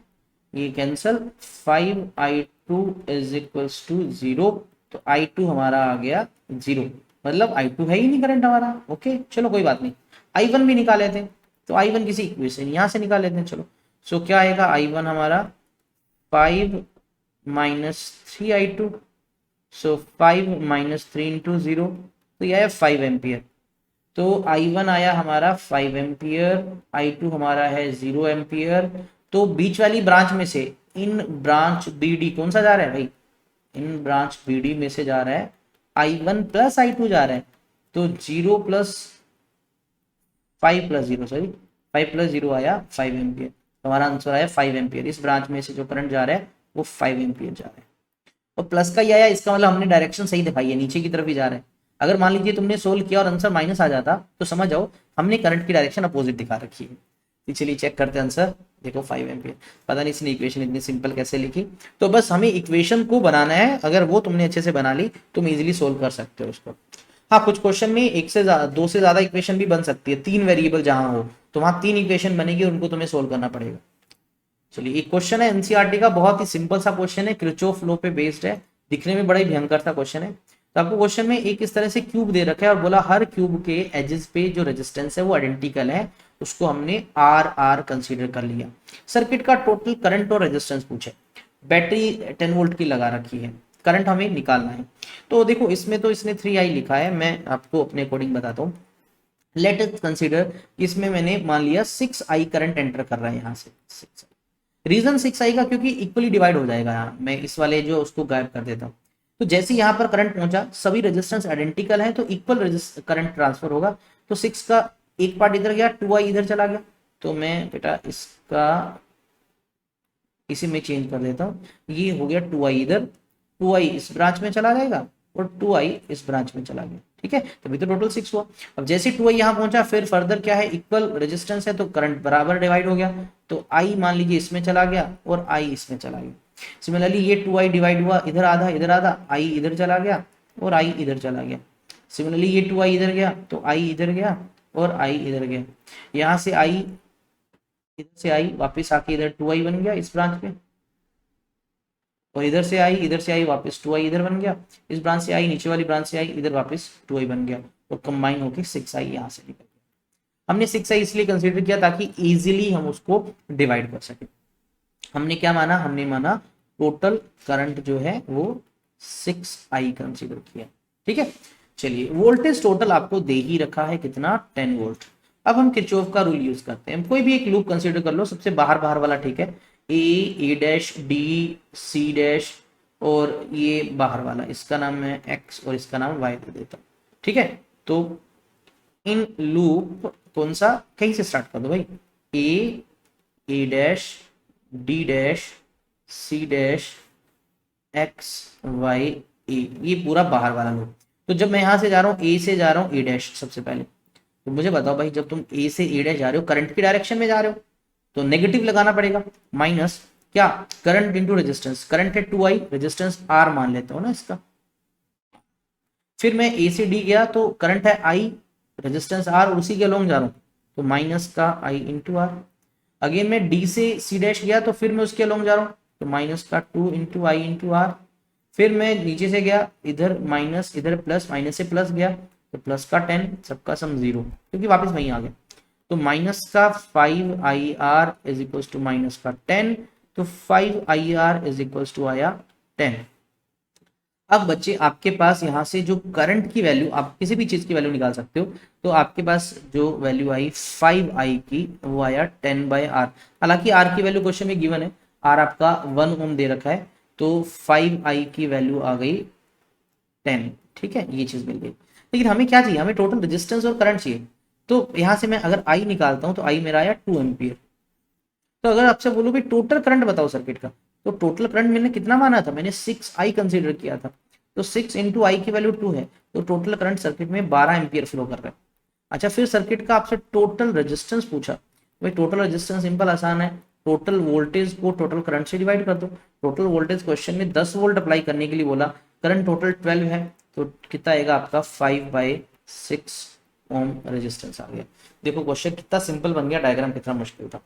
ये cancel, 5I2 is equal to 0, तो I2 हमारा आ गया 0, मतलब I2 है ही नहीं करंट हमारा। ओके चलो कोई बात नहीं, I1 भी निकाल लेते हैं। तो I1 किसी इक्वेशन यहाँ से निकाल लेते हैं। चलो सो क्या आएगा, I1 हमारा 5 माइनस 3I2, सो 5 माइनस 3 इंटू 0, तो यह है 5 एम्पियर। तो I1 आया हमारा 5 एम्पियर, I2 हमारा है 0 एम्पियर। तो बीच वाली ब्रांच में से, इन ब्रांच BD कौन सा जा रहा है भाई, इन ब्रांच BD में से जा रहा है I1 प्लस I2 जा रहा है। तो 0 प्लस 5 प्लस 0, सॉरी 5 प्लस 0 आया 5 एम्पियर। हमारा आंसर आया 5 एम्पियर। इस ब्रांच में से जो करंट जा रहा है वो 5 एम्पियर जा रहा है। और प्लस का ही आया, इसका मतलब हमने डायरेक्शन सही दिखाई है, नीचे की तरफ ही जा रहा है। अगर मान लीजिए तुमने सोल्व किया और आंसर माइनस आ जाता तो समझ जाओ हमने करंट की डायरेक्शन अपोजिट दिखा रखी है। तो चलिए चेक करते हैं आंसर। देखो 5 एम्पियर, पता नहीं इसने इक्वेशन इतनी सिंपल कैसे लिखी। तो बस हमें इक्वेशन को बनाना है, अगर वो तुमने अच्छे से बना ली तुम इजीली सोल्व कर सकते हो उसको। हाँ, कुछ क्वेश्चन में एक से दो से ज्यादा इक्वेशन भी बन सकती है, 3 वेरिएबल जहां हो तो वहां 3 इक्वेशन बनेगी, उनको तुम्हें सोल्व करना पड़ेगा। चलिए एक क्वेश्चन है एनसीईआरटी का, बहुत ही सिंपल सा क्वेश्चन है, किरचॉफ लॉ पे बेस्ड है, दिखने में बड़ा ही भयंकर सा क्वेश्चन है। तो आपको क्वेश्चन में एक इस तरह से क्यूब दे रखा है और बोला हर क्यूब के एजेस पे जो रेजिस्टेंस है वो आइडेंटिकल है, उसको हमने आर आर कंसीडर कर लिया। सर्किट का टोटल करंट और रेजिस्टेंस पूछे, बैटरी 10 वोल्ट की लगा रखी है, करंट हमें निकालना है। तो देखो इसमें तो इसने 3i लिखा है, मैं आपको अपने अकॉर्डिंग बताता हूँ। लेट अस कंसीडर, इसमें मैंने मान लिया 6i करंट एंटर कर रहा है यहाँ से। 6i रीजन 6i का क्योंकि इक्वली डिवाइड हो जाएगा, यहाँ मैं इस वाले जो उसको गायब कर देता हूँ। तो जैसे यहाँ पर करंट पहुंचा, सभी रेजिस्टेंस आइडेंटिकल है तो इक्वल करंट ट्रांसफर होगा। तो 6 का एक पार्ट इधर गया, 2i इधर चला गया, तो मैं बेटा इसका इसी में चेंज कर देता हूँ, ये हो गया 2i इधर, 2i इस ब्रांच में चला जाएगा और 2i इस ब्रांच में चला गया। ठीक है, तभी तो टोटल 6 हुआ। अब जैसे 2i यहाँ पहुंचा, फिर फर्दर क्या है, इक्वल रेजिस्टेंस है तो करंट बराबर डिवाइड हो गया, तो i मान लीजिए इसमें चला गया और i इसमें चला गया। सिमिलरली ये 2i डिवाइड हुआ, इधर आधा इधर आधा, i इधर चला गया और i इधर चला गया। सिमिलरली ये 2i इधर गया तो i इधर गया और i इधर गया। यहाँ से i इधर से आई वापस आके इधर 2i बन गया इस ब्रांच पे, और इधर से आई वापस 2i इधर बन गया, इस ब्रांच से आई नीचे वाली ब्रांच से आई इधर वापस 2i बन गया, और कंबाइन होके 6i यहाँ से निकल गया। हमने 6i इसलिए कंसीडर किया ताकि इजीली हम उसको डिवाइड कर सके। हमने क्या माना, हमने माना टोटल करंट जो है वो 6i कंसीडर किया। ठीक है, चलिए वोल्टेज टोटल आपको दे ही रखा है कितना, 10 वोल्ट। अब हम किरचॉफ का रूल यूज करते हैं, कोई भी एक लूप कंसीडर कर लो, सबसे बाहर बाहर वाला, ठीक है, ए डैश डी सी डैश, और ये बाहर वाला इसका नाम है एक्स और इसका नाम वाई दे देता हूँ। ठीक है, तो इन लूप कौन सा, कहीं से स्टार्ट कर दो भाई, A dash D dash C dash X Y A, ये पूरा बाहर वाला लूप। तो जब मैं यहां से जा रहा हूँ, ए से जा रहा हूँ ए डैश सबसे पहले, तो मुझे बताओ भाई जब तुम ए से ए डैश जा रहे हो करंट की डायरेक्शन में जा रहे हो तो नेगेटिव लगाना पड़ेगा, माइनस क्या, करंट इंटू रेजिस्टेंस, करंट है 2i, रेजिस्टेंस r मान लेता हूं ना इसका। फिर मैं ए से डी गया तो करंट है i, रेजिस्टेंस r, उसी के अलोंग जा रहा हूं तो माइनस का i इंटू आर। अगेन मैं डी से सी डैश गया तो फिर मैं उसके अलोंग जा रहा हूं तो माइनस का 2 इंटू आई इंटू आर। फिर मैं नीचे से गया, इधर माइनस इधर प्लस, माइनस से प्लस गया तो प्लस का 10, सबका सम 0, क्योंकि वापस वहीं आ गया। तो माइनस का 5ir is equal to minus का 10, तो 5ir इज इक्वल टू आया 10। अब बच्चे आपके पास यहाँ से जो करंट की वैल्यू, आप किसी भी चीज की वैल्यू निकाल सकते हो, तो आपके पास जो वैल्यू आई 5i की वो आया 10/r। हालांकि r की वैल्यू क्वेश्चन में गिवन है, r आपका 1 ओम दे रखा है, तो 5i की वैल्यू आ गई 10। ठीक है, ये चीज मिल गई। लेकिन हमें क्या चाहिए, हमें टोटल रेजिस्टेंस और करंट चाहिए। तो यहां से मैं अगर i निकालता हूं तो i मेरा आया 2 एम्पियर। तो अगर आपसे बोलो भी टोटल करंट बताओ सर्किट का, तो टोटल करंट मैंने कितना माना था, मैंने 6i कंसीडर किया था, तो 6 इंटू आई की वैल्यू 2 है, तो टोटल करंट सर्किट में 12 एम्पियर फ्लो कर रहा है। अच्छा, फिर सर्किट का आपसे टोटल रेजिस्टेंस पूछा, भाई टोटल रेजिस्टेंस सिंपल आसान है, टोटल वोल्टेज को टोटल करंट से डिवाइड कर दो। टोटल वोल्टेज क्वेश्चन में 10 वोल्ट अप्लाई करने के लिए बोला, करंट टोटल 12 है, तो कितना आएगा आपका 5/6 ओम रेजिस्टेंस आ गया। देखो क्वेश्चन कितना सिंपल बन गया, डायग्राम कितना मुश्किल था।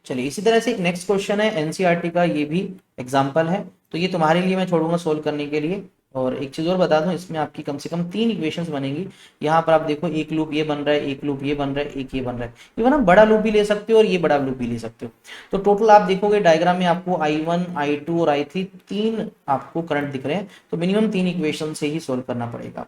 चलिए इसी तरह से एक नेक्स्ट क्वेश्चन है एनसीईआरटी का, ये भी एग्जांपल है, तो ये तुम्हारे लिए मैं छोड़ूंगा सोल्व करने के लिए। और एक चीज़ और बता दूं, इसमें आपकी कम से कम 3 इक्वेशंस बनेंगी। यहाँ पर आप देखो, एक लूप ये बन रहा है, एक लूप ये बन रहा है, एक ये बन रहा है। ये ना बड़ा लूप भी ले सकते हो और ये बड़ा लूप भी ले सकते हो। तो टोटल आप देखोगे डायग्राम में आपको I1 I2 और I3 तीन आपको करंट दिख रहे हैं। तो मिनिमम 3 इक्वेशन से ही सोल्व करना पड़ेगा।